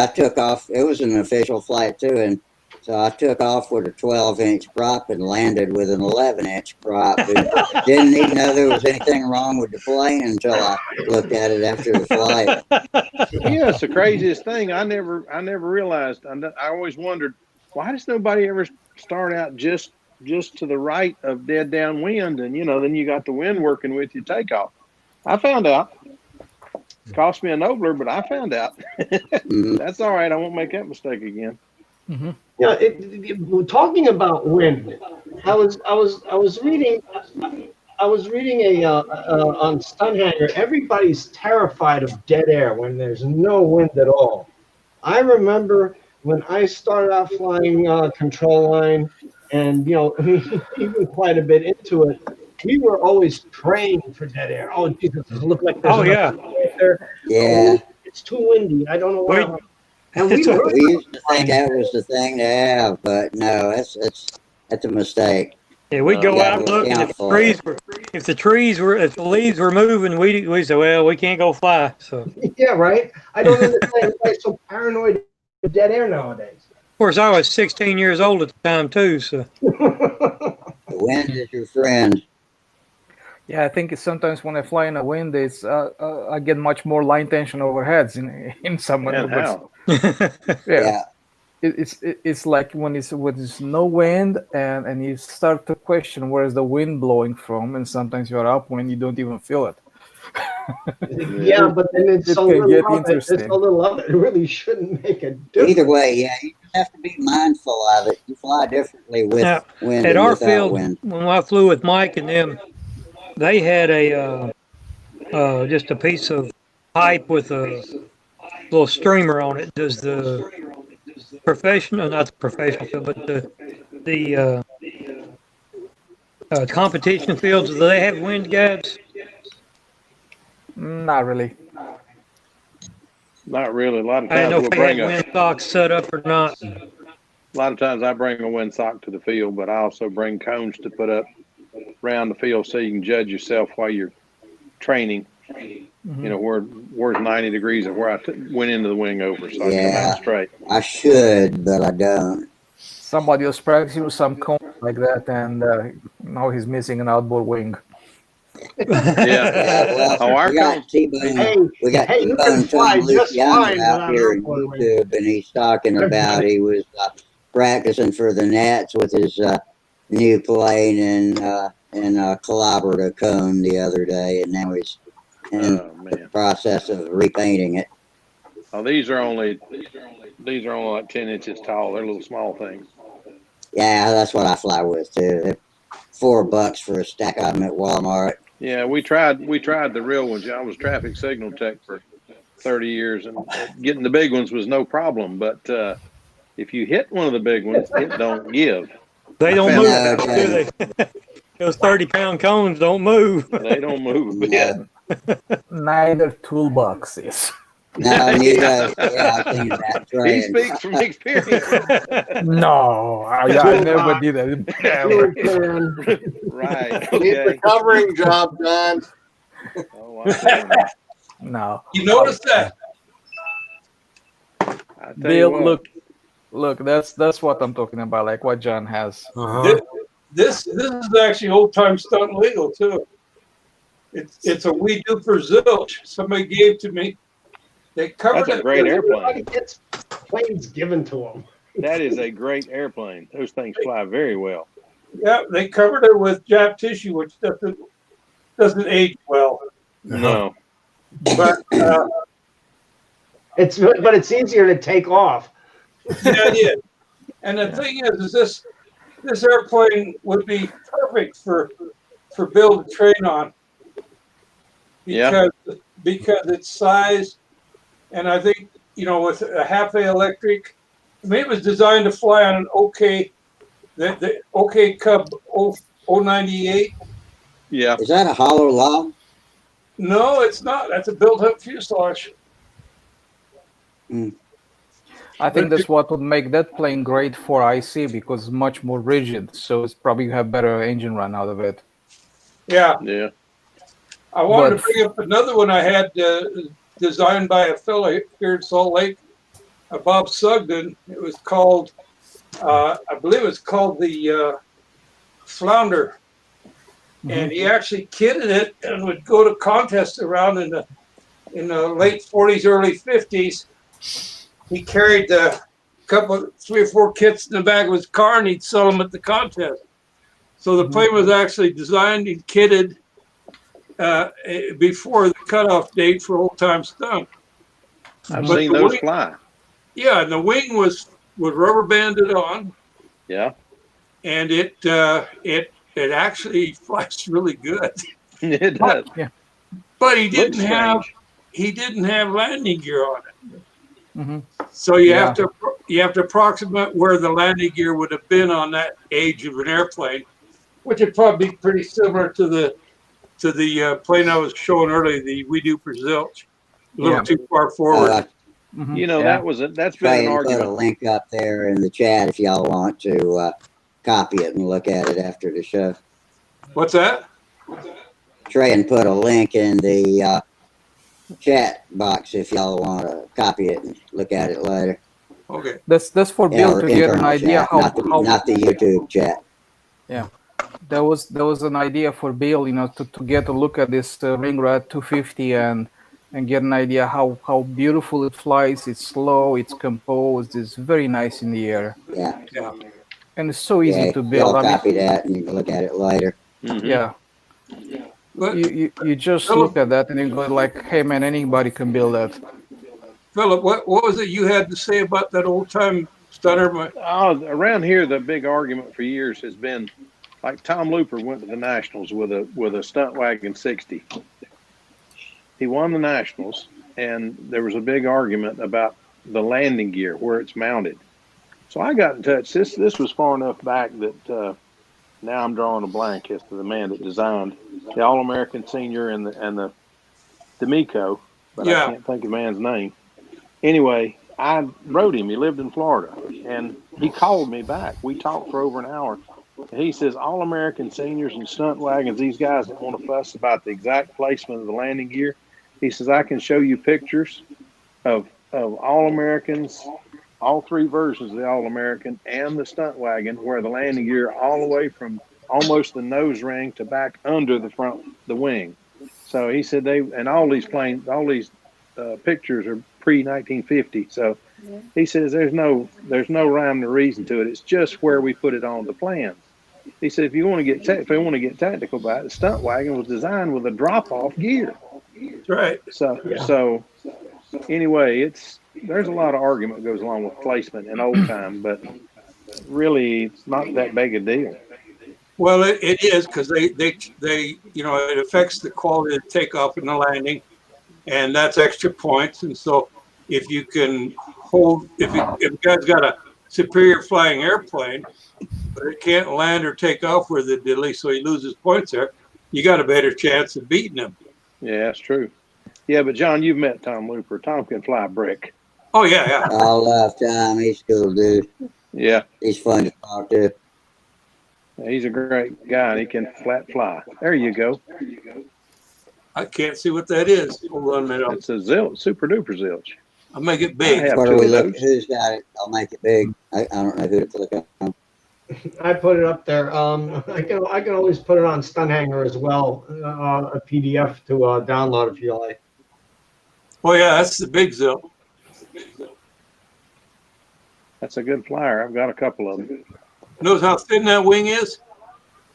A: took off. It was an official flight too, and so I took off with a 12-inch prop and landed with an 11-inch prop. Didn't even know there was anything wrong with the plane until I looked at it after the flight.
F: Yeah, it's the craziest thing. I never realized. I always wondered, why does nobody ever start out just to the right of dead downwind, and then you got the wind working with you takeoff. I found out. It cost me a nobler, but I found out. That's all right. I won't make that mistake again.
H: Mm-hmm.
E: Yeah, talking about wind, I was reading on Stunt Hangar. Everybody's terrified of dead air when there's no wind at all. I remember when I started out flying control line, and even quite a bit into it, we were always praying for dead air. Oh Jesus, does it look like there's
G: Oh
E: enough
G: yeah,
E: air there?
A: Yeah.
E: Oh, it's too windy. I don't know
G: we
E: why. And we learned
A: We used to think that was the thing to have, but no, that's a mistake.
G: yeah we
A: You
G: go
A: got
G: out
A: to
G: looking.
A: account for it.
G: If the leaves were moving, we say, well, we can't go fly. So of
E: yeah, right. I don't understand. Everybody's so paranoid of dead air nowadays.
G: course, I was 16 years old at the time too. So
A: The wind is your friend.
H: Yeah, I think it's sometimes when I fly in a wind, it's I get much more line tension overheads in some
F: And
H: maneuvers.
F: how?
H: Yeah,
A: Yeah.
H: it's like when it's no wind and you start to question where is the wind blowing from, and sometimes you're up when you don't even feel it.
E: Yeah, but then it's
H: It
E: so
H: can
E: little
H: get
E: of it. There's so
H: interesting.
E: little of it. It really shouldn't make a
A: Either
E: difference.
A: way, yeah, you just have to be mindful of it. You fly differently with
G: now,
A: wind
G: at
A: and
G: our
A: without
G: field,
A: wind.
G: when I flew with Mike and them, they had a just a piece of pipe with a little streamer on it. Does the professional, not the professional field, but the competition fields, do they have wind guides?
H: Not really.
F: Not really. A lot of
G: I didn't
F: times
G: know
F: we'll
G: if they had
F: bring a
G: wind socks set up or not.
F: lot of times I bring a windsock to the field, but I also bring cones to put up around the field so you can judge yourself while you're training.
H: Mhm.
F: You know, where's 90 degrees and where I went into the wing over, so I come
A: Yeah.
F: out straight.
A: I should, but I don't.
H: Somebody was practicing with some cone like that, and now he's missing an outboard wing.
F: Yeah.
A: Yeah, well,
F: Oh, our
A: we got
F: cones.
A: T-Bone.
E: Hey,
A: We got
E: hey, you can
A: T-Bone
E: fly
A: Tom
E: just
A: Luciano
E: fine
A: out
E: without
A: here
E: an
A: in
E: outboard wing.
A: YouTube, and he's talking about he was practicing for the Nats with his new plane and collaborative cone the other day, and now he's in
F: Oh
A: the
F: man.
A: process of repainting it.
F: Oh, these are only like 10 inches tall. They're little small things.
A: Yeah, that's what I fly with too. They're $4 for a stack of them at Walmart.
F: Yeah, we tried the real ones. I was traffic signal tech for 30 years, and getting the big ones was no problem. But if you hit one of the big ones, it don't give.
G: They
F: I
G: don't
F: found
G: move,
F: that
A: No,
F: out
A: it
F: pretty
G: do
F: quick.
G: they? Those 30-pound cones don't move.
F: They don't move a bit.
A: no,
H: Neither toolboxes.
A: no, neither.
F: Yeah.
A: Yeah, I've seen that
F: He
A: trade.
F: speaks from experience.
H: No, I never did that. Never.
F: Right.
I: Need the
F: Okay.
I: covering job done.
F: Oh, I'm telling you.
H: No.
D: You notice that?
F: I tell you
H: Bill,
F: what.
H: look. That's what I'm talking about. Like what John has.
C: Uh-huh.
J: This is actually old time stunt legal too. It's a we do for zilch. Somebody gave to me. They covered
F: That's a
J: it.
F: great
E: Everybody
F: airplane.
E: gets planes given to them.
F: That is a great airplane. Those things fly very well.
J: Yeah, they covered it with Jap tissue, which doesn't age well.
F: No.
J: But
E: But it's easier to take off.
J: yeah, it is. And the thing is this airplane would be perfect for Bill to train on because its size, and I think with a half A electric. I mean, it was designed to fly on an the OK Cub 098.
F: Yeah.
A: Is that a hollow log?
J: No, it's not. That's a built-up fuselage.
H: I think that's what would make that plane great for IC because it's much more rigid. So it's probably have better engine run out of it.
J: Yeah.
F: Yeah.
J: I wanted to bring up another one I had designed by a fellow here in Salt Lake, Bob Sugden. It was called, I believe it was called the Flounder. And he actually kitted it and would go to contests around in the late 40s, early 50s. He carried three or four kits in the back of his car, and he'd sell them at the contest. So the plane was actually designed and kitted before the cutoff date for old time stunt.
F: I've seen those fly.
J: Yeah, and the wing was rubber banded on.
F: Yeah.
J: And it actually flies really good.
F: It does.
H: Yeah.
J: But he didn't have landing gear on it.
D: So you
H: Yeah.
D: have to approximate where the landing gear would have been on that age of an airplane, which would probably be pretty similar to the plane I was showing earlier, the We Do for Zilch. A little
H: Yeah.
D: too far forward.
F: You know,
H: Yeah.
F: that's
A: Try
F: been an
A: and put a
F: argument.
A: link up there in the chat if y'all want to copy it and look at it after the show.
D: What's that?
A: Try and put a link in the chat box if y'all want to copy it and look at it later.
D: Okay.
H: That's for
A: In
H: Bill
A: our
H: to get an
A: internal
H: idea
A: chat, not the YouTube chat.
H: Yeah, there was an idea for Bill, to get a look at this Ringrat 250 and get an idea how beautiful it flies. It's slow, it's composed, it's very nice in the air.
A: Yeah.
D: Yeah.
H: And it's so easy
A: Yeah,
H: to build.
A: y'all copy that and you can look at it later.
H: Yeah.
D: But
H: You just look at that and you go like, hey man, anybody can build that.
D: Philip, what was it you had to say about that old time stunner?
F: Around here, the big argument for years has been, like Tom Looper went to the Nationals with a Stunt Wagon 60. He won the Nationals, and there was a big argument about the landing gear, where it's mounted. So I got in touch. This was far enough back that now I'm drawing a blank as to the man that designed the All-American Senior and the D'Amico, but I can't think of the man's name. Anyway, I wrote him. He lived in Florida, and he called me back. We talked for over an hour. And he says, All-American Seniors and Stunt Wagons, these guys don't want to fuss about the exact placement of the landing gear. He says, I can show you pictures of All-Americans, all three versions of the All-American and the Stunt Wagon, where the landing gear all the way from almost the nose ring to back under the wing. So he said all these pictures are pre-1950. So he says there's no rhyme or reason to it. It's just where we put it on the plans. He said if they want to get technical about it, the Stunt Wagon was designed with a drop-off gear.
D: That's right.
F: So anyway, there's a lot of argument goes along with placement in old time, but really it's not that big a deal.
D: Well, it is because they it affects the quality of the takeoff and the landing, and that's extra points. And so if you can if a guy's got a superior flying airplane, but it can't land or take off with it diddly, so he loses points there, you got a better chance of beating him.
F: Yeah, that's true. Yeah, but John, you've met Tom Looper. Tom can fly a brick.
D: Oh yeah.
A: I love Tom. He's cool, dude.
F: Yeah.
A: He's fun to talk to.
F: He's a great guy, and he can flat fly. There you go.
D: I can't see what that is. Hold on a minute.
F: It's a zilch, super duper zilch.
D: I'll make it big.
A: What do we look? Who's got it? I'll make it big. I don't know who to click on.
E: I put it up there. I can always put it on Stunthangar as well, a PDF to download if you like.
D: Oh yeah, that's the big zilch.
F: That's a good flyer. I've got a couple of them.
D: Knows how thin that wing is?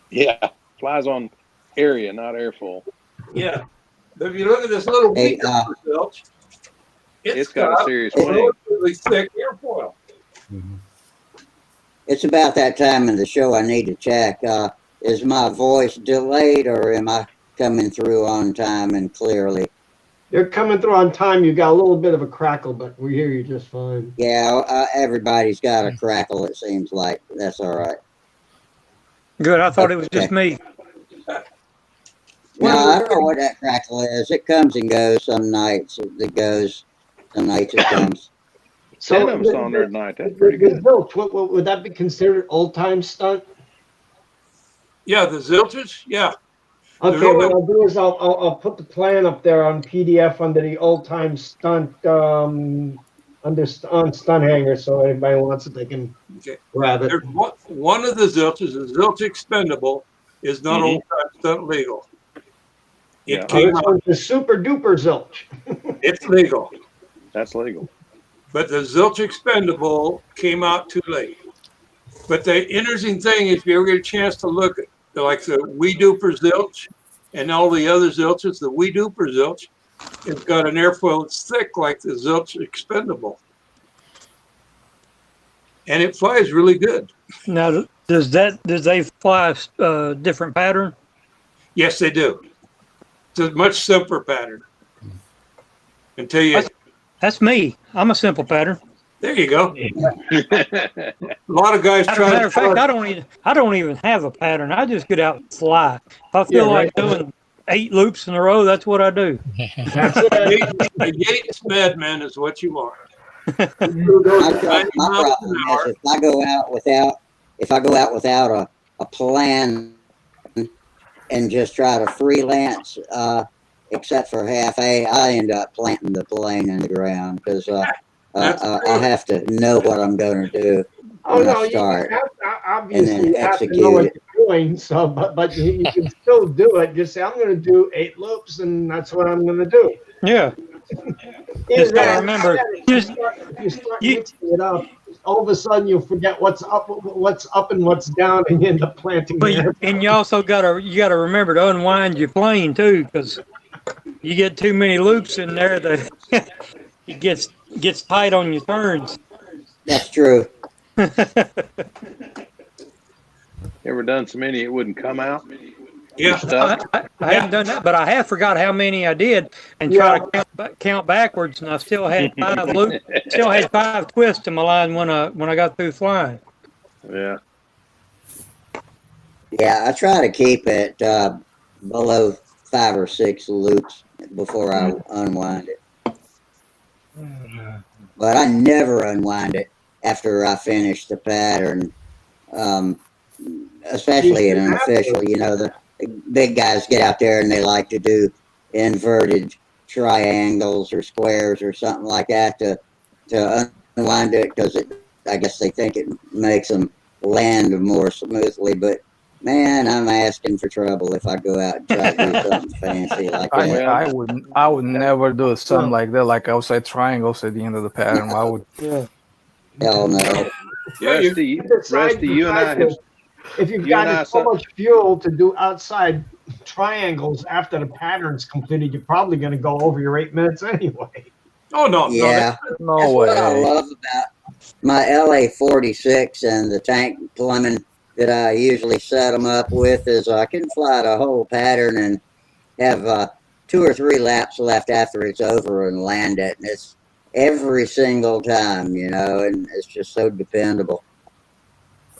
F: Yeah, flies on area, not airfoil.
D: Yeah. But if you look at this little
A: Hey,
D: zilch,
F: it's got a serious wing.
D: Relatively thick airfoil.
A: It's about that time in the show I need to check. Is my voice delayed or am I coming through on time and clearly?
E: You're coming through on time. You got a little bit of a crackle, but we hear you just fine.
A: Yeah, everybody's got a crackle, it seems like. That's all right.
G: Good. I thought it was just me.
A: No, I don't know what that crackle is. It comes and goes. Some nights it goes, some nights it comes.
F: Some of them on there at night. That's pretty good.
E: What would that be considered old-time stunt?
D: Yeah, the zilches? Yeah.
E: Okay, what I'll do is I'll put the plan up there on PDF under the old-time stunt on Stunthangar, so anybody wants it, they can grab it.
D: There's one of the zilches, the zilch expendable, is not old-time stunt legal. It came out.
E: The super duper zilch.
D: It's legal.
F: That's legal.
D: But the zilch expendable came out too late. But the interesting thing, if you ever get a chance to look at like the We Duper zilch and all the other zilches, the We Duper zilch, it's got an airfoil that's thick like the zilch expendable. And it flies really good.
G: Now, does they fly a different pattern?
D: Yes, they do. It's a much simpler pattern. Until you
G: That's me. I'm a simple pattern.
D: There you go. A lot of guys
G: As a
D: try
G: matter
D: to
G: of fact, I don't even have a pattern. I just get out and fly. If I feel like doing 8 loops in a row, that's what I do.
E: That's it.
D: a Yates madman is what you are.
A: My problem is if I go out without a plan and just try to freelance, except for half I end up planting the plane in the ground because I have to know what I'm going to do when I start,
E: obviously you have to know what you're doing. So, but you can still do it. Just say, I'm going to do 8 loops, and that's what I'm going to do.
G: Yeah. Just gotta remember,
E: if you start mixing it up, all of a sudden you'll forget what's up and what's down, and you end up planting the
G: and you also gotta remember to unwind your plane too, because you get too many loops in there that it gets tight on your turns.
A: That's true.
F: Ever done so many it wouldn't come out?
D: Yeah.
G: I haven't done that, but I have forgot how many I did and try to count backwards, and I still had 5 loops, still had 5 twists in my line when I got through flying.
F: Yeah.
A: Yeah, I try to keep it below 5 or 6 loops before I unwind it. But I never unwind it after I finish the pattern, especially in an unofficial. You know, the big guys get out there and they like to do inverted triangles or squares or something like that to unwind it because I guess they think it makes them land more smoothly. But man, I'm asking for trouble if I go out and try to do something fancy like that.
H: I would never do something like that, like outside triangles at the end of the pattern. I would.
G: Yeah.
A: Hell no.
F: Rusty, you and I have.
E: If you've got so much fuel to do outside triangles after the pattern's completed, you're probably going to go over your 8 minutes anyway.
D: Oh no!
A: Yeah,
H: no
A: that's
H: way.
A: What I love about my LA-46 and the tank plumbing that I usually set them up with is I can fly the whole pattern and have 2 or 3 laps left after it's over and land it, and it's every single time, you know, and it's just so dependable.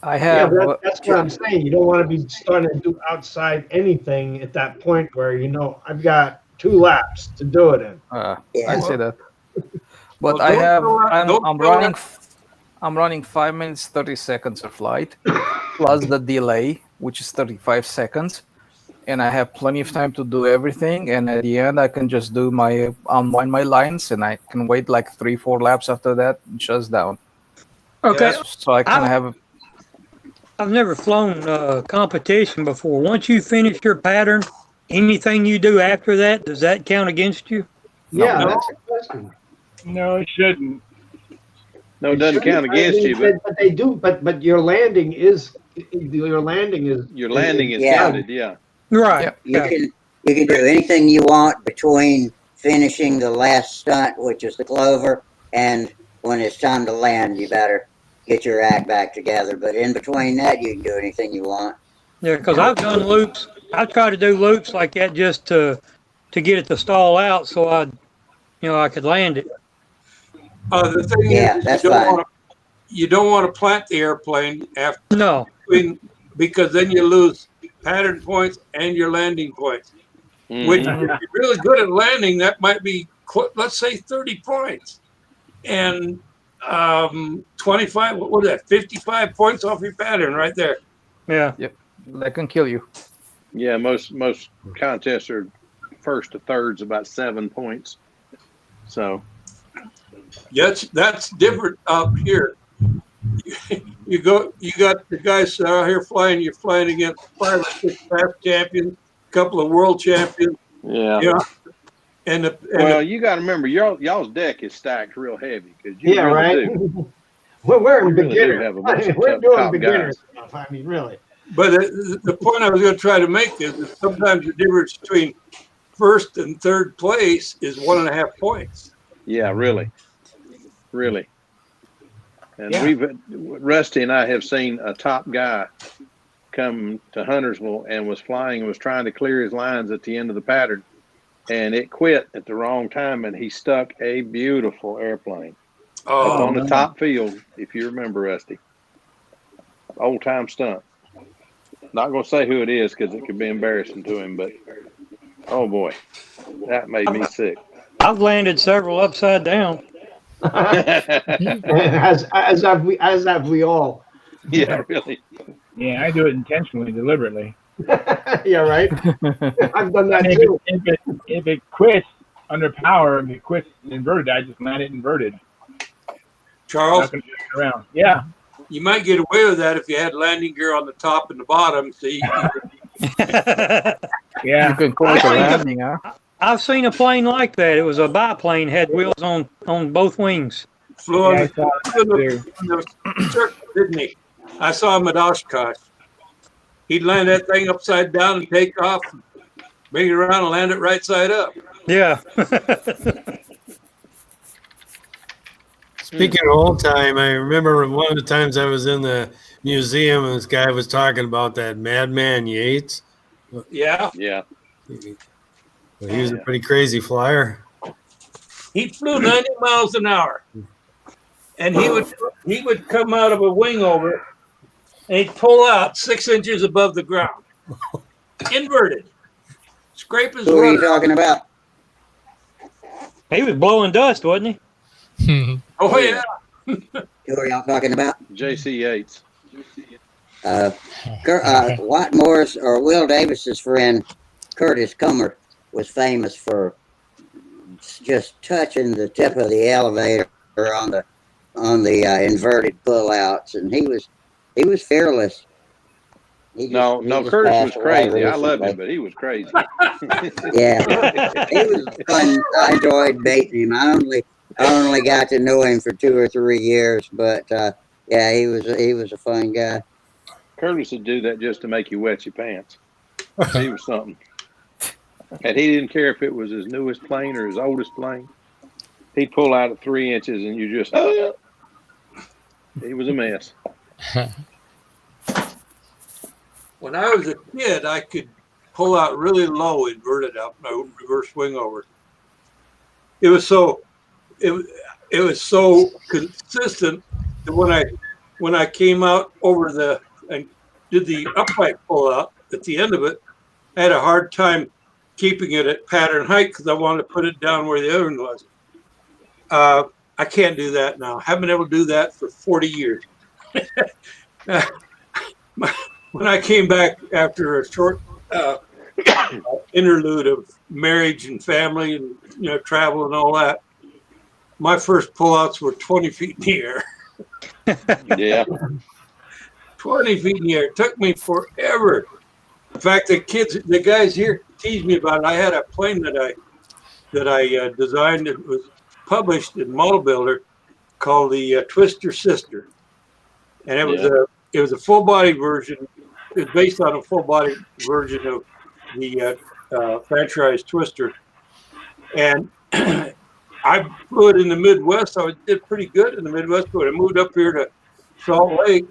H: I have.
E: That's what I'm saying. You don't want to be starting to do outside anything at that point where I've got 2 laps to do it in.
H: I see that. But I have. I'm running 5 minutes 30 seconds of flight, plus the delay, which is 35 seconds, and I have plenty of time to do everything. And at the end, I can just do unwind my lines, and I can wait like 3-4 laps after that and shuts down.
G: Okay.
H: So I can have.
G: I've never flown competition before. Once you finish your pattern, anything you do after that, does that count against you?
E: Yeah.
B: No, it shouldn't.
F: No, it doesn't count against you,
E: but they do. But your landing is
F: counted. Yeah.
G: Right.
A: You can do anything you want between finishing the last stunt, which is the clover, and when it's time to land, you better get your act back together. But in between that, you can do anything you want.
G: Yeah, because I've done loops. I try to do loops like that just to get it to stall out, so I could land it.
D: The thing is, you don't want to plant the airplane after because then you lose pattern points and your landing points. Which, if you're really good at landing, that might be, let's say, 30 points, and 25. What was that? 55 points off your pattern right there.
G: Yeah.
H: Yep. That can kill you.
F: Yeah, most contests are first to thirds, about 7 points. So.
D: Yes, that's different up here. You got the guys out here flying. You're flying against 5 or 6 past champions, a couple of world champions.
F: Yeah.
D: You know, and
F: you got to remember, y'all's deck is stacked real heavy because you really do.
E: We're in beginner.
F: We're
E: doing beginner stuff. I mean, really.
D: But the point I was going to try to make is that sometimes the difference between first and third place is 1.5 points.
F: Yeah, really. And Rusty and I have seen a top guy come to Huntersville and was flying and was trying to clear his lines at the end of the pattern. and it quit at the wrong time, and he stuck a beautiful airplane up
D: Oh,
F: on the top field, if you remember, Rusty. Old time stunt. Not going to say who it is because it could be embarrassing to him, but oh boy, that made me sick.
G: I've landed several upside down.
E: as have we all.
F: Yeah, really.
B: Yeah, I do it intentionally, deliberately.
E: Yeah, right. I've done that
B: And
E: too.
B: if it quits under power, if it quits inverted, I just land it inverted.
D: Charles,
B: Not gonna mess around. Yeah.
D: you might get away with that if you had landing gear on the top and the bottom. So you
B: Yeah.
H: You can call it a landing, huh?
G: I've seen a plane like that. It was a biplane, had wheels on both wings.
D: flew
B: Yeah,
D: on
B: I saw that too.
D: the circuit, didn't he? I saw him at Oshkosh. He'd land that thing upside down and take off, bring it around and land it right side up.
G: Yeah.
C: Speaking of old time, I remember one of the times I was in the museum and this guy was talking about that Madman Yates.
D: Yeah.
F: Yeah.
C: He was a pretty crazy flyer.
D: He flew 90 miles an hour, and he would come out of a wing over, and he'd pull out 6 inches above the ground, inverted, scrape his
A: Who are you
D: rudder.
A: talking about?
G: He was blowing dust, wasn't he?
D: Oh yeah.
A: Who are y'all talking about?
F: J.C. Yates.
A: Watt Morris or Will Davis's friend Curtis Comer was famous for just touching the tip of the elevator on the inverted pullouts, and he was fearless.
F: No, Curtis was crazy. I loved him, but he was crazy.
A: Yeah, he was fun. I enjoyed baiting him. I only got to know him for 2 or 3 years, but yeah, he was a fun guy.
F: Curtis would do that just to make you wet your pants. He was something. And he didn't care if it was his newest plane or his oldest plane. He'd pull out at 3 inches and you just, he was a mess.
D: When I was a kid, I could pull out really low, inverted out my reverse swing over. It was so consistent that when I came out over and did the upright pull out at the end of it, I had a hard time keeping it at pattern height because I wanted to put it down where the other one was. I can't do that now. I haven't been able to do that for 40 years. When I came back after a short interlude of marriage and family and travel and all that, my first pullouts were 20 feet in the air.
F: Yeah.
D: 20 feet in the air. It took me forever. In fact, the guys here tease me about it. I had a plane that I designed. It was published in Model Builder called the Twister Sister, and it was a full body version. It was based on a full body version of the franchise Twister, and I flew it in the Midwest. I did pretty good in the Midwest, but I moved up here to Salt Lake.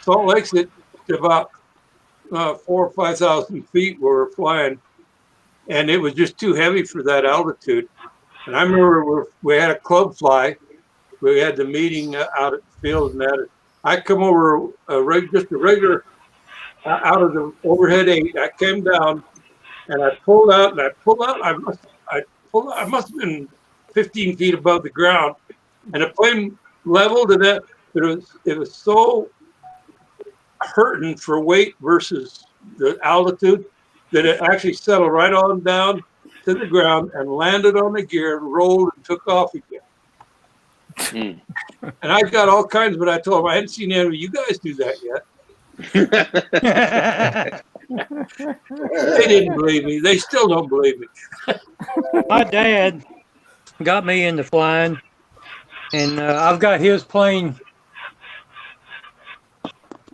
D: Salt Lake's at about 4,000 or 5,000 feet where we're flying, and it was just too heavy for that altitude. And I remember we had a club fly. We had the meeting out at the field, and that I come over just a regular out of the overhead 8. I came down, and I pulled out, I must have been 15 feet above the ground, and the plane leveled to that. But it was so hurting for weight versus the altitude that it actually settled right on down to the ground and landed on the gear and rolled and took off again. And I got all kinds, but I told them I hadn't seen any of you guys do that yet. They didn't believe me. They still don't believe me.
G: My dad got me into flying, and I've got his plane.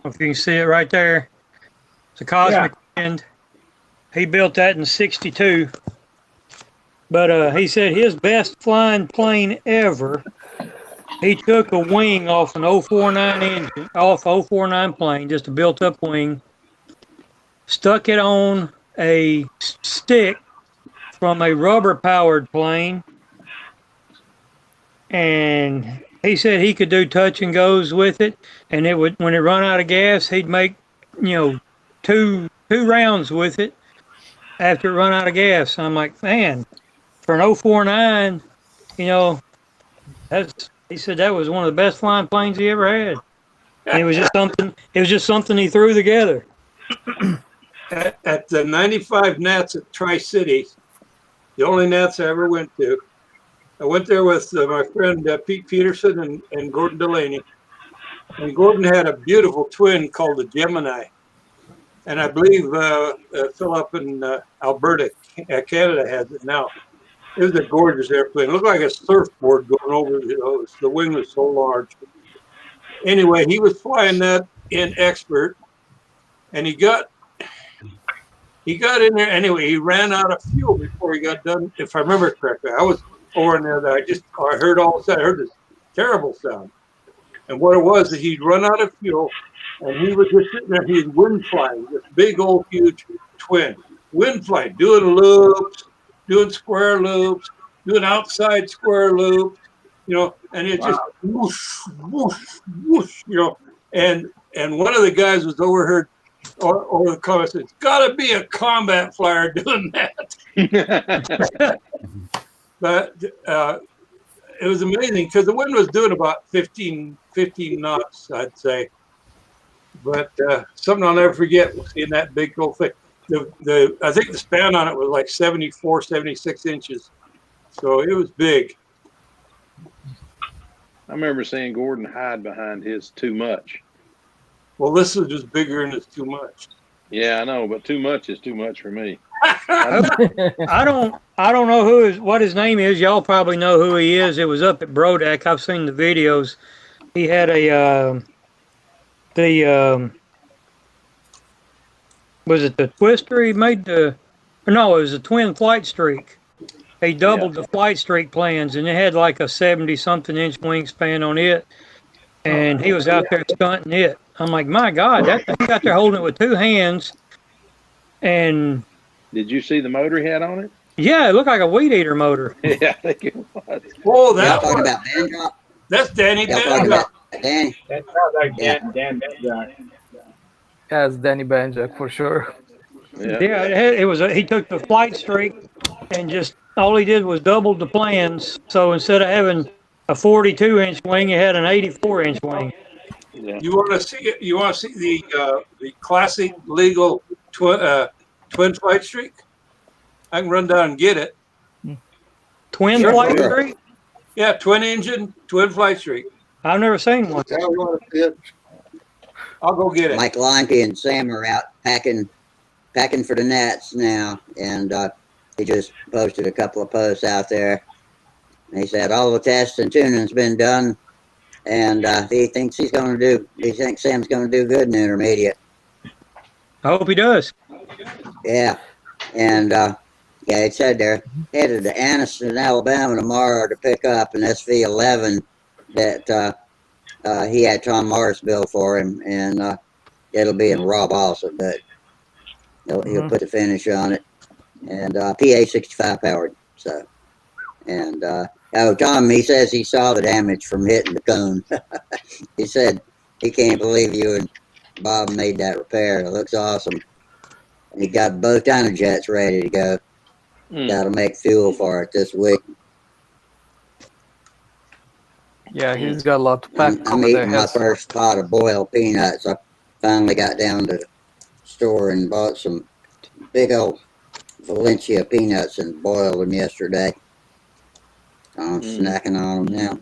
G: If you can see it right there, it's a Cosmic Wind. He built that in '62. But he said his best flying plane ever, he took a wing off an 049 engine, off 049 plane, just a built-up wing, stuck it on a stick from a rubber powered plane, and he said he could do touch and goes with it, and it would, when it run out of gas, he'd make, two rounds with it after it run out of gas. I'm like, man, for an 049, he said that was one of the best flying planes he ever had. And it was just something he threw together.
D: At the 95 Nats at Tri-City, the only Nats I ever went to, I went there with my friend Pete Peterson and Gordon Delaney. And Gordon had a beautiful twin called the Gemini. And I believe Phil up in Alberta, Canada, has it now. It was a gorgeous airplane. It looked like a surfboard going over. The wing was so large. Anyway, he was flying that in expert, and he got in there. Anyway, he ran out of fuel before he got done, if I remember correctly. I was over in there that I heard all of a sudden, I heard this terrible sound. And what it was that he'd run out of fuel, and he was just sitting there, he was wind flying, this big old huge twin. Wind flying, doing loops, doing square loops, doing outside square loops, and it just whoosh, whoosh, whoosh, and one of the guys was overheard over the comment said, it's gotta be a combat flyer doing that. But it was amazing because the wind was doing about 15 knots, I'd say. But something I'll never forget was seeing that big old thing. I think the span on it was like 74, 76 inches. So it was big.
F: I remember seeing Gordon hide behind his Too Much.
D: Well, this is just bigger and it's too much.
F: Yeah, I know, but too much is too much for me.
G: I don't know what his name is. Y'all probably know who he is. It was up at Brodak. I've seen the videos. He had was it the Twister? He made it was a twin flight streak. He doubled the flight streak plans, and it had like a 70-something inch wingspan on it. And he was out there stunting it. I'm like, my God, that thing out there holding it with two hands. And
F: did you see the motor he had on it?
G: Yeah, it looked like a weed eater motor.
F: Yeah, I think it was.
D: Oh,
A: talking about Banjock?
D: That's Danny
A: Banjock.
D: Danny.
B: That sounds like Dan Banjock.
H: Yeah, it's Danny Banjock for sure.
G: Yeah, it was. He took the flight streak and just all he did was doubled the plans. So instead of having a 42-inch wing, he had an 84-inch wing.
D: Yeah. You want to see it? You want to see the classic legal twin flight streak? I can run down and get it.
G: Twin flight streak?
D: Yeah, twin engine, twin flight streak.
G: I've never seen one.
D: I'll go get it.
A: Mike Lonke and Sam are out packing for the Nats now, and he just posted a couple of posts out there. And he said all the tests and tuning's been done, and he thinks Sam's going to do good in the intermediate.
G: I hope he does.
A: Yeah, and it said they're headed to Anniston, Alabama tomorrow to pick up an SV11 that he had Tom Morris build for him, and it'll be in Rob also, but he'll put the finish on it, and PA 65 powered. So, and Tom, he says he saw the damage from hitting the cone. He said he can't believe you and Bob made that repair. It looks awesome. He got both jets ready to go. Got to make fuel for it this week.
H: Yeah, he's got a lot to pack.
A: I'm eating my first pot of boiled peanuts. I finally got down to the store and bought some big old Valencia peanuts and boiled them yesterday. I'm snacking on them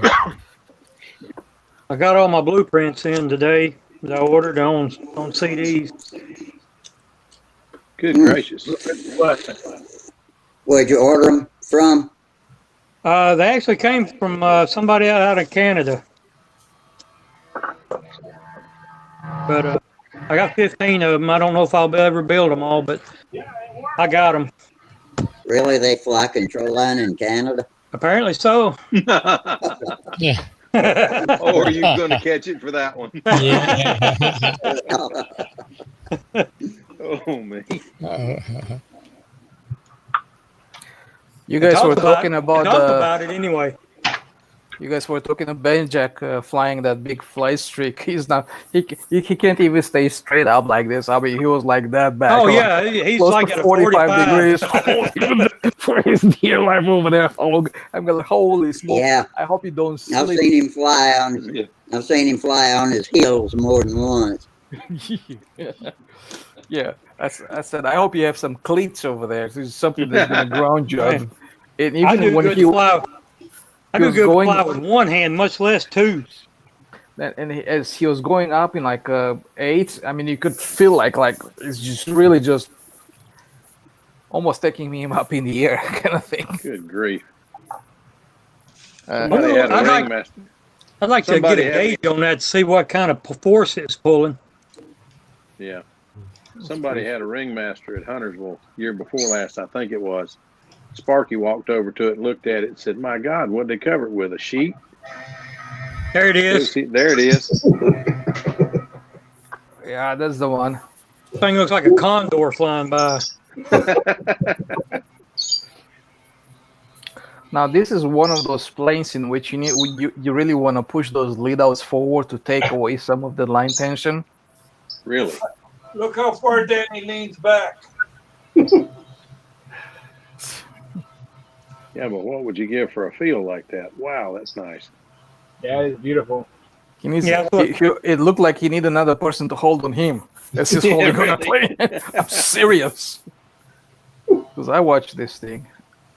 A: now.
G: I got all my blueprints in today that I ordered on CDs.
F: Good gracious.
A: Where'd you order them from?
G: They actually came from somebody out of Canada. But I got 15 of them. I don't know if I'll ever build them all, but I got them.
A: Really? They fly control line in Canada?
G: Apparently so.
K: Yeah.
F: Or are you going to catch it for that one?
K: Yeah.
F: Oh me.
H: You guys were talking
G: talk
H: about
G: about it anyway.
H: you guys were talking about Benjack flying that big fly streak. He's not. He can't even stay straight up like this. I mean, he was like that back.
G: Oh
H: like,
G: yeah, he's
H: close
G: like
H: to
G: at a
H: 45
G: 45
H: degrees. For his dear life over there. Oh, I'm gonna holy smoke.
A: Yeah,
H: I hope you don't
A: I've
H: slip.
A: seen him fly on.
F: Yeah.
A: I've seen him fly on his heels more than once.
H: Yeah, I said I hope you have some cleats over there. There's something that's gonna ground you.
G: Right.
H: And
G: I
H: even
G: do
H: when
G: good
H: he
G: fly. I
H: he
G: do
H: was
G: good
H: going
G: fly with one hand, much less two.
H: as he was going up in like 8, I mean, you could feel like it's just really just almost taking him up in the air kind of thing.
F: Good grief.
H: Uh,
F: Somebody had a
G: I'd like-
F: ringmaster.
G: I'd like
F: Somebody
G: to get a
F: had-
G: gauge on that to see what kind of force it's pulling.
F: Yeah. Somebody had a ringmaster at Huntersville year before last, I think it was. Sparky walked over to it, looked at it, and said, "My God, what did they cover it with? A sheet?"
G: There it is.
F: There it is.
H: yeah, that's the one.
G: Thing looks like a condor flying by.
H: Now this is one of those planes in which you really want to push those lead outs forward to take away some of the line tension.
F: Really?
J: Look how far Danny leans back.
F: Yeah, but what would you give for a field like that? Wow, that's nice.
B: Yeah, it's beautiful.
H: He needs.
G: Yeah,
H: It looked like he needed another person to hold on him as he's holding on a plane. I'm serious. Because I watched this thing.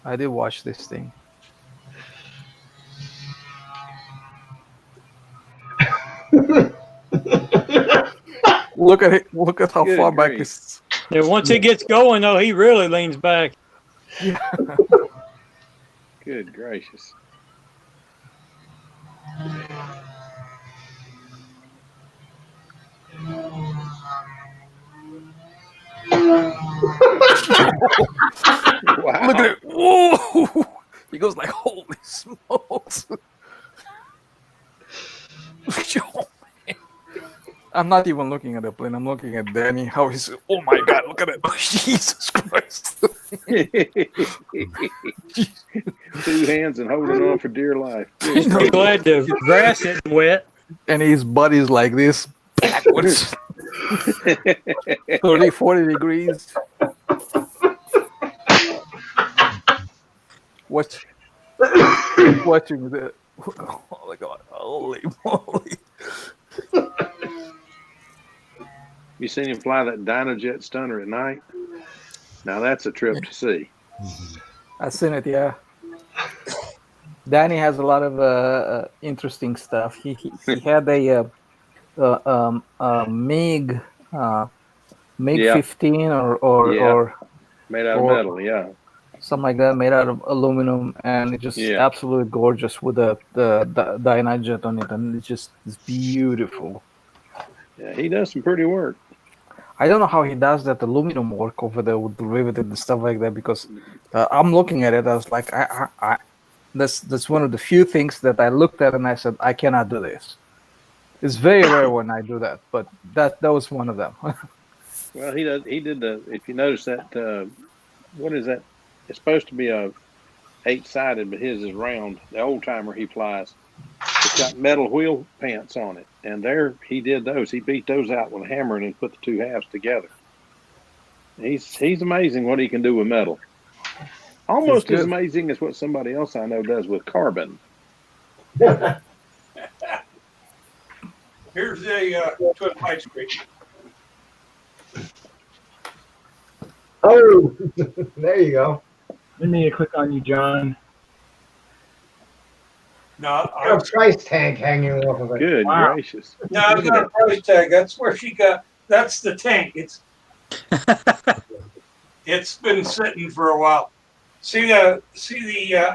H: I did watch this thing. Look at it. Look at how
F: Good
H: far back
F: grief.
H: this.
G: Yeah, once he gets going, though, he really leans back.
F: Good gracious. Wow.
H: Look at it. Whoa! He goes like, holy smokes. Oh, man. I'm not even looking at the plane. I'm looking at Danny. How he's, oh my God, look at it. Jesus Christ.
F: 2 hands and holding on for dear life.
G: He's glad the grass isn't wet.
H: And his body's like this, backwards. 30, 40 degrees. Watching the, oh my God, holy moly.
F: You seen him fly that Dynajet stunner at night? Now that's a trip to see.
H: I've seen it, yeah. Danny has a lot of interesting stuff. He had a MiG
F: Yeah.
H: 15 or
F: Yeah.
H: or
F: Made out of
H: Or-
F: metal, yeah.
H: something like that, made out of aluminum, and it's just
F: Yeah.
H: absolutely gorgeous with the Dynajet on it, and it's beautiful.
F: Yeah, he does some pretty work.
H: I don't know how he does that aluminum work over there with the riveted and stuff like that, because I'm looking at it. I was like, that's one of the few things that I looked at and I said, I cannot do this. It's very rare when I do that, but that was one of them.
F: Well, he did the. If you notice that, what is that? It's supposed to be a 8-sided, but his is round. The old timer he flies. It's got metal wheel pants on it, and there he did those. He beat those out with a hammer and then put the 2 halves together. He's amazing what he can do with metal. Almost
H: He's
F: as
H: good.
F: amazing as what somebody else I know does with carbon.
J: Here's a twin pipe screech.
E: Oh, there you go.
B: Let me click on you, John.
J: No,
E: Got a price tag hanging off of it.
F: Good
B: Wow.
F: gracious.
J: no, it's not a price tag. That's where she got. That's the tank. It's been sitting for a while. See the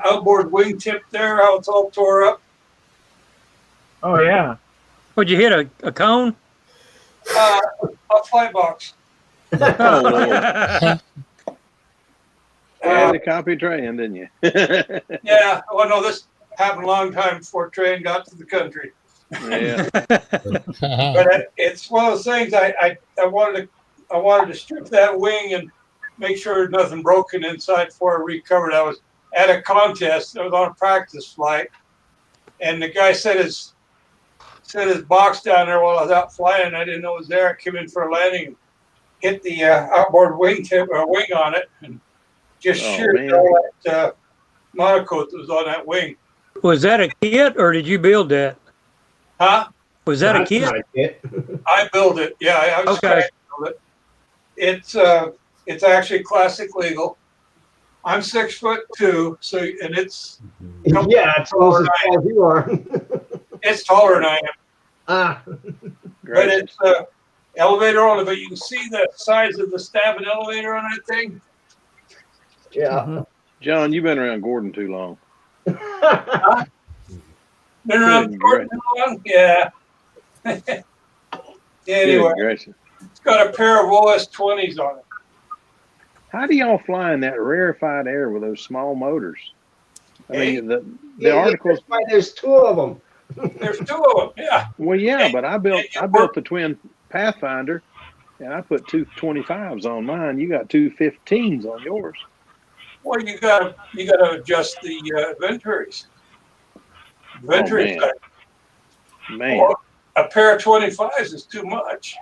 J: outboard wingtip there? How it's all tore up.
B: Oh yeah.
G: Would you hit a cone?
J: A flight box.
F: Oh, Lord. And a copy train, didn't you?
J: Yeah. Well, no, this happened a long time before train got to the country.
F: Yeah.
J: But it's one of those things I wanted to I wanted to strip that wing and make sure there's nothing broken inside before I recovered. I was at a contest. I was on a practice flight, and the guy set his box down there while I was out flying. I didn't know it was there. I came in for a landing, hit the outboard wing tip or wing on it, and just sheared all that monocoat that was on that wing.
G: Was that a kit or did you build that?
J: Huh?
G: Was that a kit?
E: Not a kit.
J: I built it. Yeah, I was
G: Okay.
J: build it. It's actually classic legal. I'm 6'2", so and it's
E: Yeah, it's almost as tall as you are.
J: it's taller than I am.
E: Ah,
J: But it's elevator on it. But you can see the size of the stabbing elevator on that thing.
E: yeah.
F: John, you've been around Gordon too long.
J: Been around Gordon too long? Yeah. Anyway, it's got a pair of OS 20s on it.
F: How do y'all fly in that rarefied air with those small motors? I mean, the articles.
E: That's why there's two of them.
J: There's two of them. Yeah.
F: Well, yeah, but I built the twin Pathfinder, and I put two 25s on mine. You got two 15s on yours.
J: Well, you gotta adjust the ventures. Ventures.
F: Man.
J: Or a pair of 25s is too much.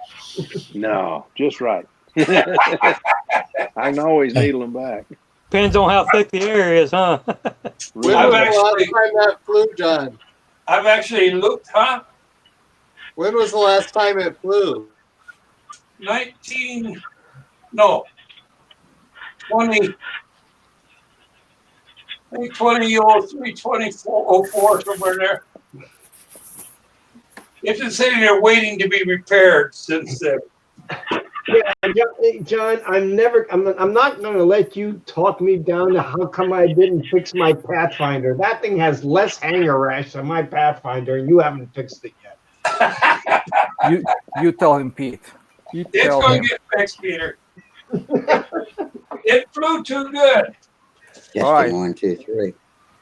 F: No, just right. I can always needle them back.
G: Depends on how thick the air is, huh?
I: When was the last time that flew, John?
J: I've actually looked, huh?
I: When was the last time it flew?
J: 20, I think 2003, 2004, somewhere there. It's been sitting there waiting to be repaired since then.
E: Yeah, John, I'm not going to let you talk me down to how come I didn't fix my Pathfinder. That thing has less hanger rash than my Pathfinder, and you haven't fixed it yet.
H: You tell him, Pete.
J: It's going to get fixed, Peter. It flew too good.
A: Just
H: All right.
A: 1, 2, 3.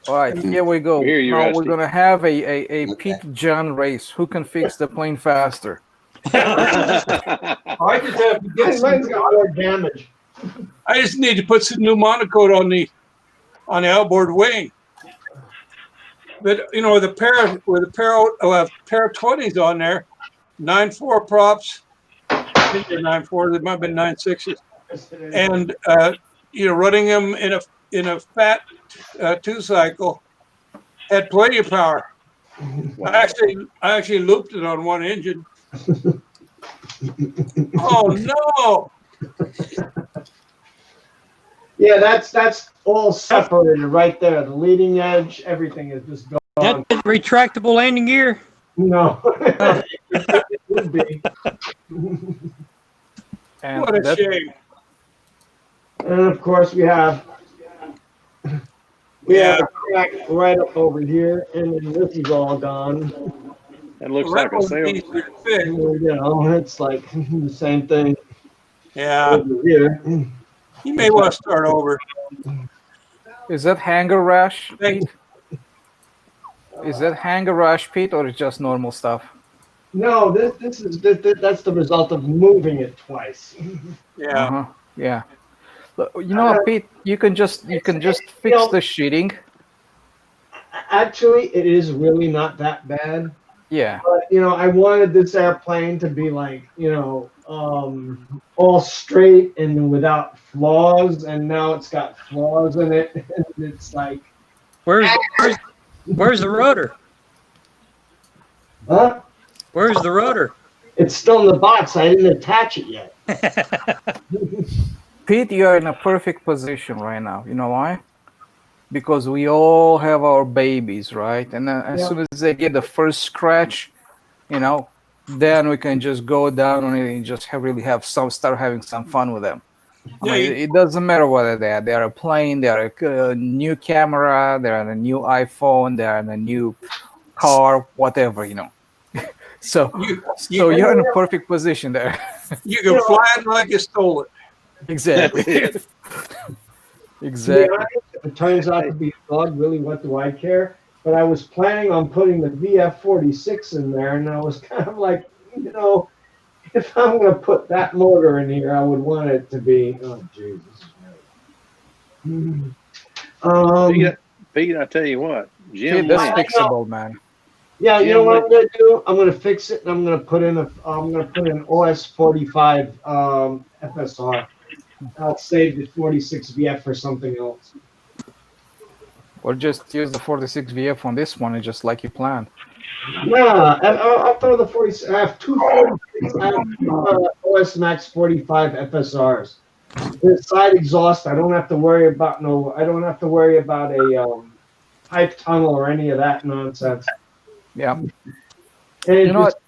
H: All right, here we go.
F: Here you,
H: now
F: Rusty.
H: we're going to have a
A: Okay.
H: Pete John race. Who can fix the plane faster?
J: I just have to get
E: Mine's got more damage.
J: I just need to put some new monocoat on the outboard wing. But you know, with a pair of 20s on there, 9.4 props. I think they're 9.4. They might have been 9.6s. And running them in a fat 2-cycle had plenty of power. I actually looped it on one engine. Oh no!
E: Yeah, that's all separated right there. The leading edge, everything is just gone.
G: That retractable landing gear?
E: No, it would be.
H: And
J: What a shame.
E: And of course, we have a crack right up over here, and then this is all gone.
F: It looks like a sail.
E: It's like the same thing.
J: Yeah.
E: Over here.
J: You may want to start over.
H: Is that hanger rash, Pete? Is that hanger rash, Pete, or is just normal stuff?
E: No, that's the result of moving it twice.
J: Yeah.
H: Yeah. Look, you know what, Pete? You can just fix the sheeting.
E: Actually, it is really not that bad.
H: Yeah.
E: But, I wanted this airplane to be like, all straight and without flaws, and now it's got flaws in it. And it's like,
G: Where's the rudder?
E: huh?
G: Where's the rudder?
E: It's still in the box. I didn't attach it yet.
H: Pete, you're in a perfect position right now. You know why? Because we all have our babies, right? And then as soon as they get the first scratch, then we can just go down on it and just start having some fun with them. It doesn't matter whether they are a plane, they are a new camera, they are a new iPhone, they are in a new car, whatever, So you're in a perfect position there.
J: You can fly it like you stole it.
H: Exactly.
E: Exactly. If it turns out to be a dog, really, what do I care? But I was planning on putting the VF-46 in there, and I was kind of like, if I'm going to put that motor in here, I would want it to be. Oh Jesus!
F: Pete, I tell you what,
H: See,
F: Jim
H: that's
F: Lynch.
H: fixable, man.
E: Yeah, you know
F: Jim
E: what I'm
F: Lynch.
E: going to do? I'm going to fix it, and I'm going to put in an OS 45 FSR. I'll save the 46 VF for something else.
H: Or just use the 46 VF on this one, and just like you planned.
E: Nah, and I'll throw the 40. I have two 46. I have OS Max 45 FSRs. The side exhaust. I don't have to worry about I don't have to worry about a pipe tunnel or any of that nonsense.
H: Yeah.
E: And
H: You know what?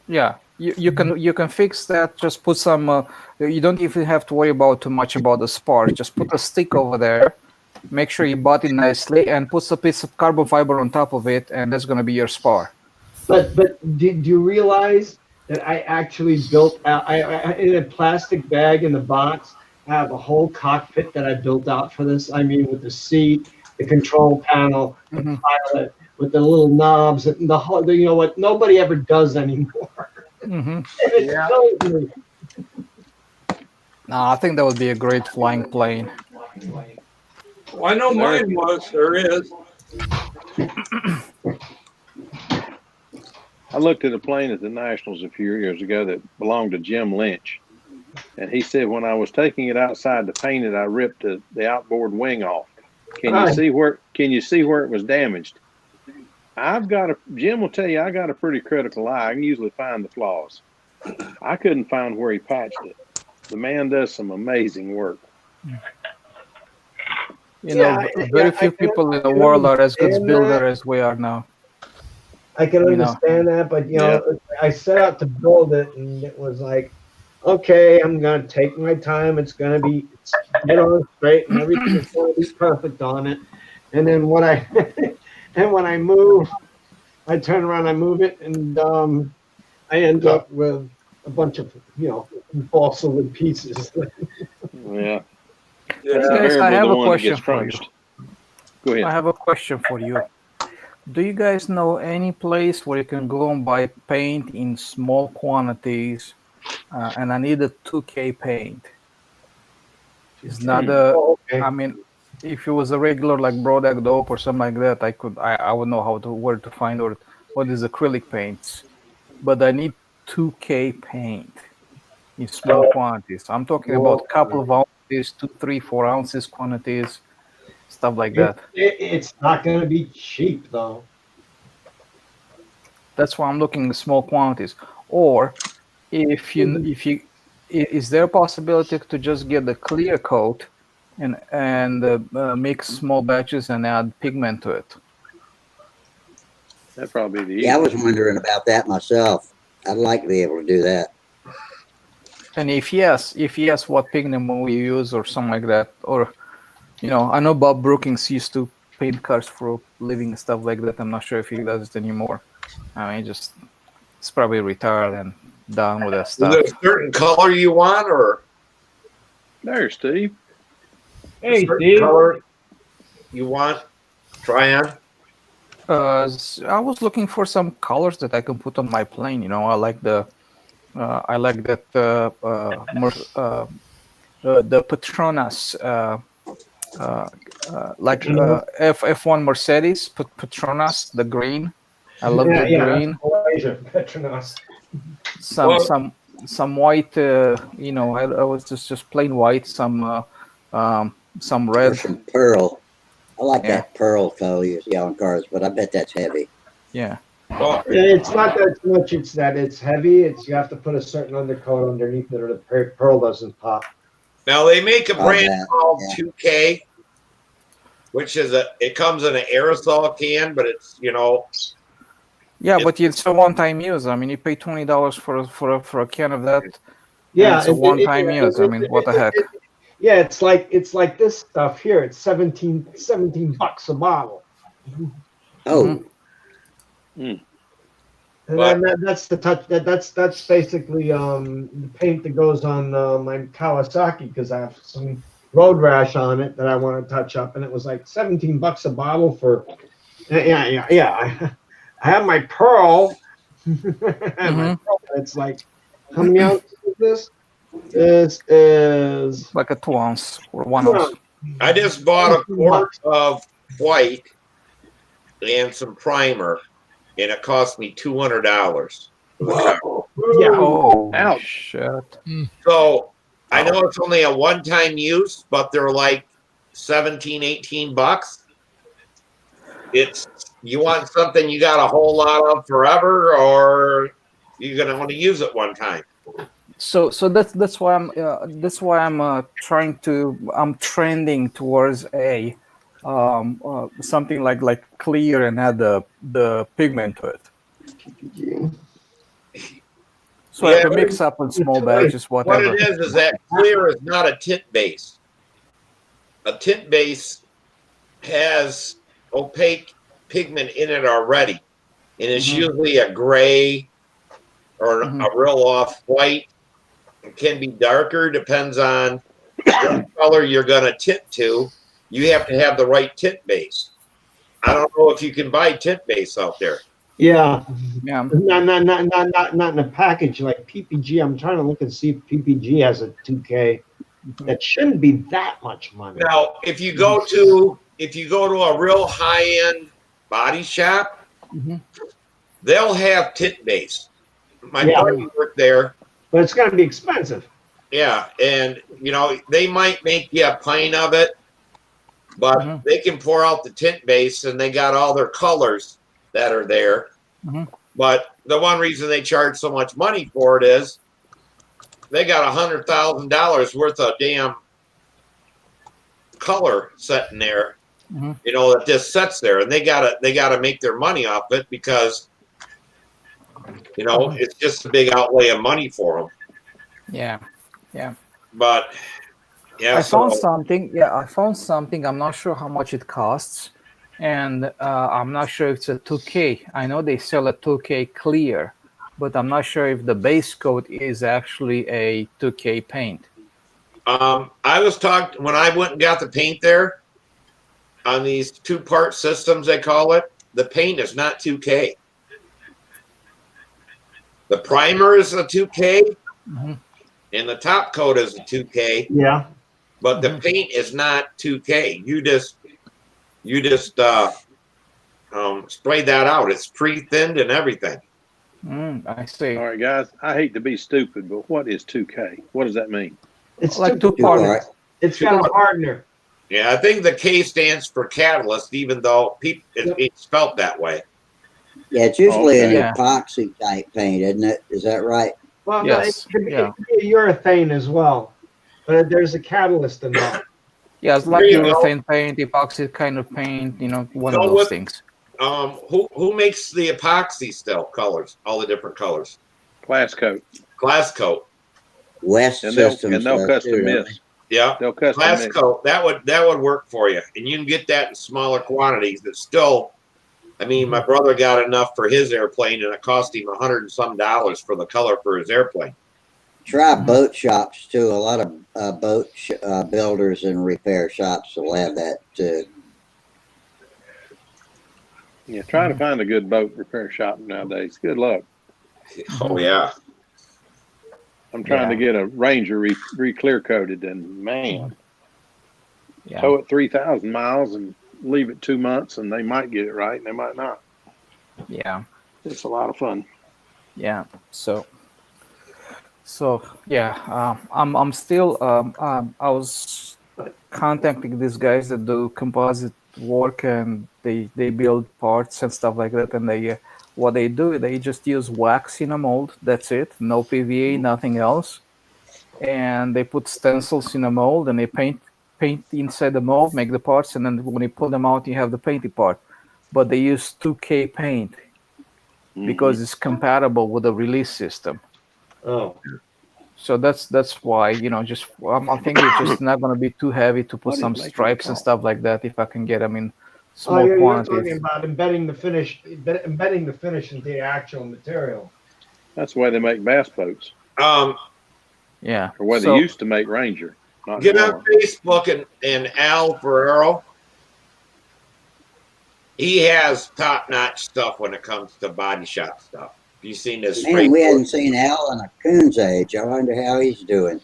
H: Yeah, you can fix that. Just put some. You don't even have to worry about too much about the spars. Just put a stick over there. Make sure you butt it nicely, and put a piece of carbon fiber on top of it, and that's gonna be your spar.
E: But did you realize that I actually built out? I in a plastic bag in the box. I have a whole cockpit that I built out for this. I mean, with the seat, the control panel, the pilot, with the little knobs, and the whole. You know what? Nobody ever does anymore.
I: Yeah.
H: No, I think that would be a great flying plane.
J: Well, I know mine was, or is.
F: I looked at a plane at the Nationals a few years ago that belonged to Jim Lynch. And he said when I was taking it outside to paint it, I ripped the outboard wing off. Can you see where it was damaged? Jim will tell you I got a pretty critical eye. I can usually find the flaws. I couldn't find where he patched it. The man does some amazing work.
H: Very few people in the world are as good builder as we are now.
E: I can understand that, but I set out to build it, and it was like, okay, I'm gonna take my time. It's gonna be get on straight, and everything's gonna be perfect on it. And then when I move, I turn around, I move it, and I end up with a bunch of balsa wood pieces.
F: Yeah.
H: Guys, I have a question for you.
F: Go ahead.
H: I have a question for you. Do you guys know any place where you can go and buy paint in small quantities? And I need a 2K paint. It's not I mean, if it was a regular like Brodak Dope or something like that, I would know where to find what is acrylic paints. But I need 2K paint in small quantities. I'm talking about a couple of ounces, 2, 3, 4 ounces quantities, stuff like that.
E: It's not going to be cheap though.
H: That's why I'm looking at small quantities. Or if you is there a possibility to just get the clear coat and mix small batches and add pigment to it?
F: That'd probably be the
A: easiest. Yeah, I was wondering about that myself. I'd like to be able to do that.
H: And if yes, what pigment will you use or something like that? Or, I know Bob Brookings used to paint cars for a living and stuff like that. I'm not sure if he does it anymore. I mean, it's probably retired and done with that stuff.
I: Is there a certain color you want, or?
F: There's Steve.
B: Hey, Steve.
I: Color you want? Try on.
H: I was looking for some colors that I can put on my plane. I like the Petronas, like F1 Mercedes, Petronas, the green. I love the green.
E: Petronas.
H: Some white. I was just plain white. Some red.
A: Some pearl. I like that pearl color you see on cars, but I bet that's heavy.
H: Yeah.
E: Well, it's not that much. It's that it's heavy. You have to put a certain undercoat underneath it, or the pearl doesn't pop.
I: Now they make a brand called 2K, which is it comes in an aerosol can, but it's
H: Yeah, but it's a one-time use. I mean, you pay $20 for a can of that.
E: Yeah,
H: it's a one-time use. I mean, what the heck?
E: Yeah, it's like this stuff here. It's $17 a bottle.
A: Oh.
E: And then that's the touch. That's basically the paint that goes on my Kawasaki, because I have some road rash on it that I want to touch up, and it was like $17 a bottle for. Yeah. I have my pearl. And my pearl, it's like How many ounces is this? This is
H: Like a 2 ounce or 1
E: 2
H: ounce.
E: ounce.
I: I just bought a quart of white and some primer, and it cost me $200.
E: Yeah.
H: Oh,
F: Ouch.
H: shit.
I: So I know it's only a one-time use, but they're like 17, 18 bucks. It's you want something you got a whole lot of forever, or you're gonna want to use it one time.
H: So that's why I'm trending towards a something like clear and add the pigment to it. So I can mix up in small batches, whatever.
I: What it is that clear is not a tint base. A tint base has opaque pigment in it already, and it's usually a gray or a real off white. It can be darker, depends on what color you're going to tint to. You have to have the right tint base. I don't know if you can buy tint base out there.
E: Yeah.
H: Yeah.
E: Not in a package like PPG. I'm trying to look and see if PPG has a 2K. That shouldn't be that much money.
I: Now, if you go to a real high end body shop, they'll have tint base. My buddy worked there,
E: but it's going to be expensive.
I: Yeah, and you know they might make you a pint of it, but they can pour out the tint base, and they got all their colors that are there. But the one reason they charge so much money for it is they got $100,000 worth of damn color sitting there. You know that just sits there, and they gotta make their money off it because you know it's just a big outlay of money for them.
H: Yeah. Yeah.
I: But yeah,
H: I found something. Yeah, I found something. I'm not sure how much it costs, and I'm not sure if it's a 2K. I know they sell a 2K clear, but I'm not sure if the base coat is actually a 2K paint.
I: I was talking when I went and got the paint there on these 2-part systems, they call it. The paint is not 2K. The primer is a 2K, and the top coat is a 2K.
E: Yeah.
I: But the paint is not 2K. You just spray that out. It's pre-thinned and everything.
H: I see.
F: All right, guys. I hate to be stupid, but what is 2K? What does that mean?
E: It's
H: like
E: 2-part. It's got a hardener.
I: Yeah, I think the K stands for catalyst, even though it's spelled that way.
A: Yeah, it's usually an epoxy type paint, isn't it? Is that right?
E: Well, it could be urethane as well, but there's a catalyst involved.
H: Yeah, it's like urethane paint, epoxy kind of paint, you know, one of those things.
I: Who makes the epoxy still colors, all the different colors?
F: Glass coat.
I: Glass coat.
A: West Systems.
F: And they'll custom mix.
I: Yeah,
F: they'll custom
I: glass
F: mix.
I: coat. That would work for you, and you can get that in smaller quantities. It's still, I mean, my brother got enough for his airplane, and it cost him $100 and some for the color for his airplane.
A: Try boat shops too. A lot of boat builders and repair shops will have that too.
F: Yeah, try to find a good boat repair shop nowadays. Good luck.
I: Oh yeah.
F: I'm trying to get a Ranger re-clear coated, and man, tow it 3,000 miles and leave it 2 months, and they might get it right, and they might not.
H: Yeah,
F: it's a lot of fun.
H: Yeah, so yeah, I'm still I was contacting these guys that do composite work, and they build parts and stuff like that, and they what they do, they just use wax in a mold. That's it. No PVA, nothing else. And they put stencils in a mold, and they paint inside the mold, make the parts, and then when you pull them out, you have the painted part. But they use 2K paint because it's compatible with the release system.
E: Oh.
H: So that's why, you know, just I think it's just not going to be too heavy to put some stripes and stuff like that if I can get them in small quantities.
E: You're talking about embedding the finish into the actual material.
F: That's the way they make bass boats.
H: Yeah.
F: Or where they used to make Ranger.
I: Get on Facebook and Al Ferrero. He has top-notch stuff when it comes to body shop stuff. If You seen his spray?
A: Man, we hadn't seen Al in a coon's age. I wonder how he's doing.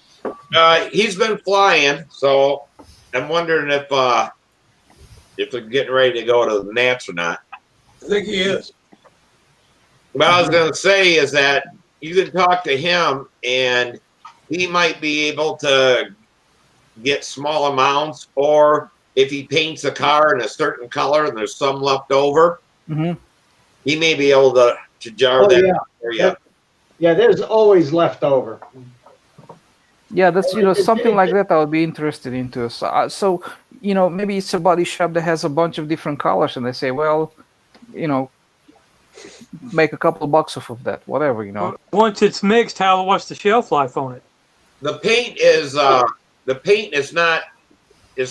I: He's been flying, so I'm wondering if they're getting ready to go to the Nats or not.
J: I think he is.
I: What I was going to say is that you can talk to him, and he might be able to get small amounts, or if he paints a car in a certain color and there's some left over, he may be able to jar that up for you.
E: Yeah, there's always leftover.
H: Yeah, that's something like that I would be interested into. So maybe it's a body shop that has a bunch of different colors, and they say, well, make a couple bucks off of that, whatever.
G: Once it's mixed, what's the shelf life on it?
I: The paint is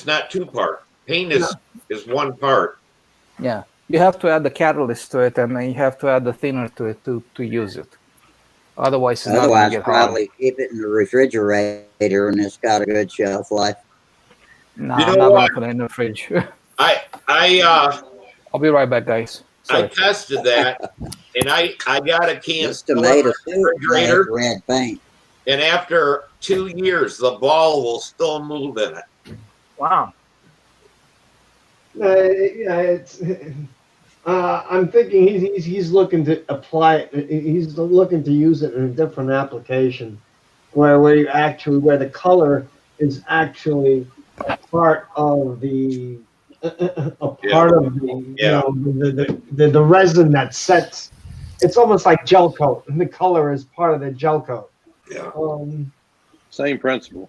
I: not two-part. Paint is one part.
H: Yeah, you have to add the catalyst to it, and then you have to add the thinner to it to use it. Otherwise, it's not going to get
A: probably
H: hard.
A: keep it in the refrigerator, and it's got a good shelf life.
H: No, I'm not going to put it in the fridge. I'll be right back, guys. Sorry.
I: I tested that, and I got a can
A: This tomato soup
I: refrigerator,
A: red paint.
I: and after 2 years, the ball will still move in it.
G: Wow.
E: I'm thinking he's looking to apply it. He's looking to use it in a different application, where the color is actually a part of the the resin that sets. It's almost like gel coat, and the color is part of the gel coat.
I: Yeah.
F: Same principle.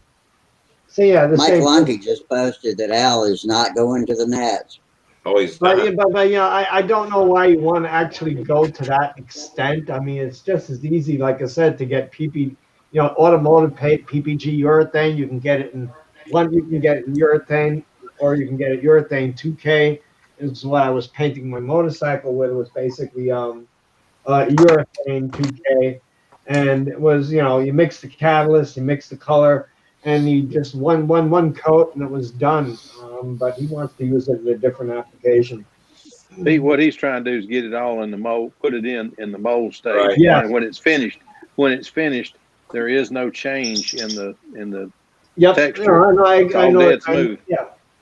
E: So yeah,
A: Mike Lundy just posted that Al is not going to the Nats.
I: Oh, he's
E: but I don't know why you want to actually go to that extent. I mean, it's just as easy, like I said, to get automotive paint, PPG urethane. You can get it in urethane, or you can get it urethane 2K. This is what I was painting my motorcycle with. It was basically urethane 2K, and it was you mix the catalyst, you mix the color, and you just one coat, and it was done. But he wants to use it in a different application.
F: What he's trying to do is get it all in the mold, put it in the mold stage.
I: Right.
E: Yeah.
F: And when it's finished, there is no change in the
E: Yep.
F: texture.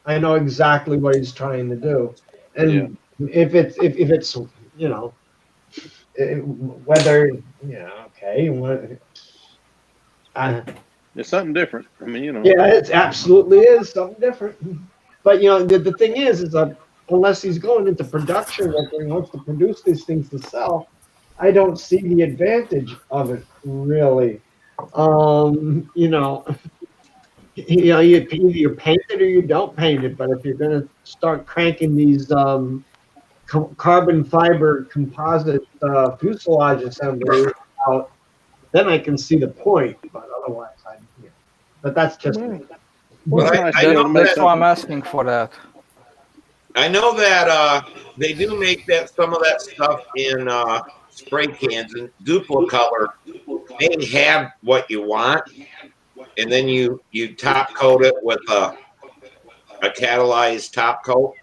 E: I know exactly what he's trying to do, and if it's whether
F: it's something different. I mean,
E: Yeah, it absolutely is something different. But the thing is that unless he's going into production, like he wants to produce these things to sell, I don't see the advantage of it really. You either you paint it or you don't paint it. But if you're going to start cranking these carbon fiber composite fuselage assemblies out, then I can see the point. But otherwise, but that's just me.
H: That's why I'm asking for that.
I: I know that they do make some of that stuff in spray cans, and Duplicolor may have what you want, and then you top coat it with a catalyzed top coat.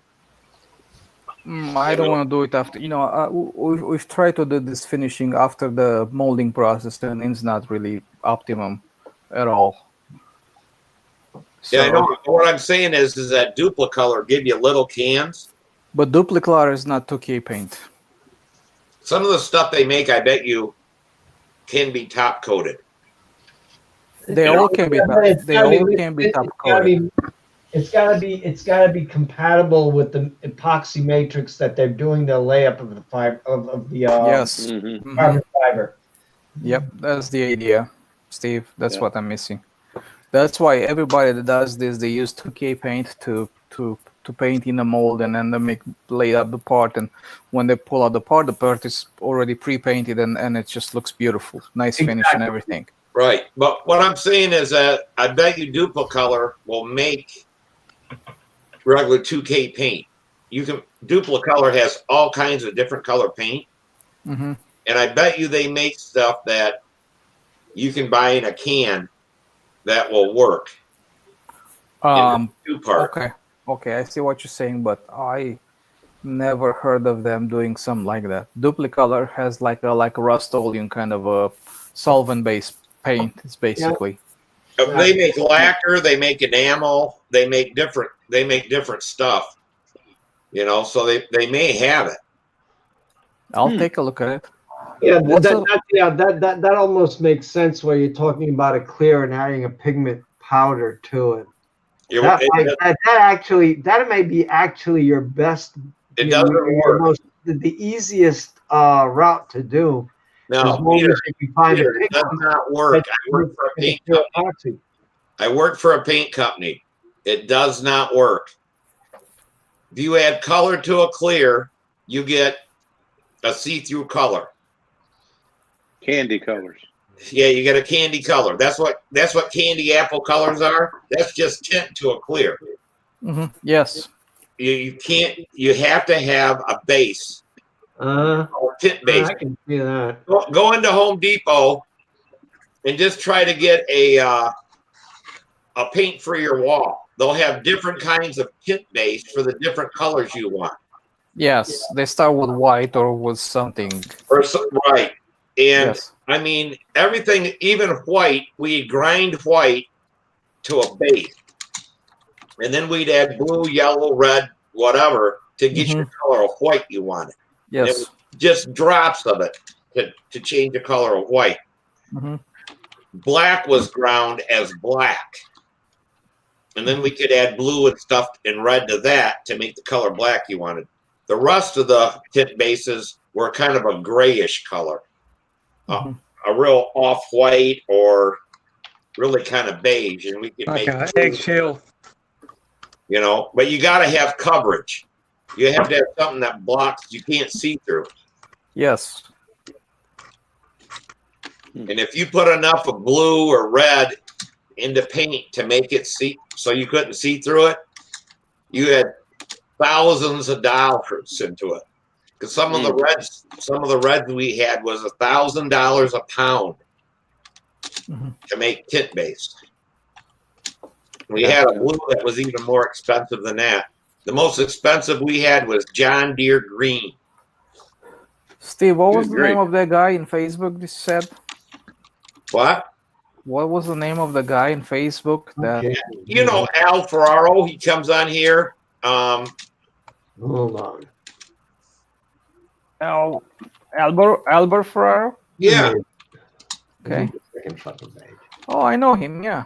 H: I don't want to do it after. We've tried to do this finishing after the molding process, and it's not really optimum at all.
I: Yeah, I know. What I'm saying is that Duplicolor give you little cans.
H: But Duplicolor is not 2K paint.
I: Some of the stuff they make, I bet you, can be top coated.
H: They all can be. They all can be top coated.
E: It's gotta be compatible with the epoxy matrix that they're doing the layup of the fiber of the
H: yes
E: carbon fiber.
H: Yep, that's the idea, Steve. That's what I'm missing. That's why everybody that does this, they use 2K paint to paint in a mold, and then they lay up the part. And when they pull out the part is already pre-painted, and it just looks beautiful, nice finish and everything.
I: Right, but what I'm saying is that I bet you Duplicolor will make regular 2K paint. Duplicolor has all kinds of different color paint, and I bet you they make stuff that you can buy in a can that will work.
H: Two-part. Okay, I see what you're saying, but never heard of them doing something like that. Duplicolor has like a Rust-Oleum kind of a solvent-based paint. It's basically.
I: They make lacquer, they make enamel, they make different stuff. You know, so they may have it.
H: I'll take a look at it.
E: Yeah,
H: Also-
E: that almost makes sense where you're talking about a clear and adding a pigment powder to it. That may be actually your best.
I: It doesn't work.
E: The easiest route to do.
I: No, Peter, it does not work. I work for a paint company. I work for a paint company. It does not work. If you add color to a clear, you get a see-through color.
F: Candy colors.
I: Yeah, you get a candy color. That's what candy apple colors are. That's just tint to a clear.
H: Yes.
I: You can't. You have to have a base. Or tint base.
E: I can see that.
I: Go into Home Depot and just try to get a paint for your wall. They'll have different kinds of tint base for the different colors you want.
H: Yes, they start with white or with something.
I: Right. And
H: yes.
I: I mean, everything, even white, we'd grind white to a base. And then we'd add blue, yellow, red, whatever to get your color of white you wanted.
H: Yes.
I: And it was just drops of it to change the color of white. Black was ground as black. And then we could add blue and stuff and red to that to make the color black you wanted. The rest of the tint bases were kind of a grayish color. A real off-white or really kind of beige. And we could make
G: eggshell.
I: You know, but you got to have coverage. You have to have something that blocks, you can't see through.
H: Yes.
I: And if you put enough of blue or red into paint to make it see, so you couldn't see through it, you had thousands of dollars into it. Because some of the reds we had was $1,000 a pound to make tint base. We had a blue that was even more expensive than that. The most expensive we had was John Deere Green.
H: Steve, what was the name of that guy in Facebook you said?
I: What?
H: What was the name of the guy in Facebook? That
I: You know Al Ferraro, he comes on here.
E: Hold on.
H: Albert Ferraro?
I: Yeah.
H: Okay. Oh, I know him, yeah.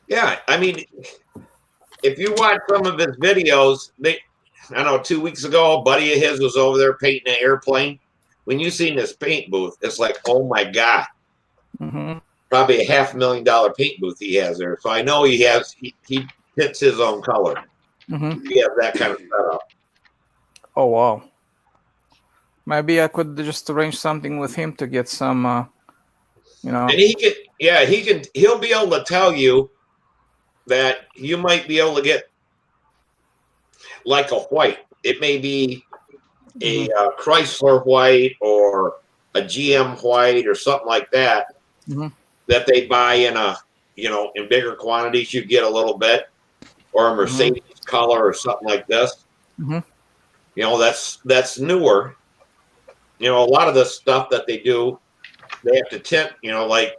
I: Yeah, I mean, if you watch some of his videos, I don't know, 2 weeks ago, a buddy of his was over there painting an airplane. When you seen this paint booth, it's like, oh my God. Probably a $500,000 paint booth he has there. So I know he pits his own color. He has that kind of setup.
H: Oh, wow. Maybe I could just arrange something with him to get some, you know.
I: And he'll be able to tell you that you might be able to get like a white. It may be a Chrysler white or a GM white or something like that that they buy in bigger quantities. You get a little bit, or a Mercedes color or something like this. You know, that's newer. You know, a lot of the stuff that they do, they have to tint. You know, like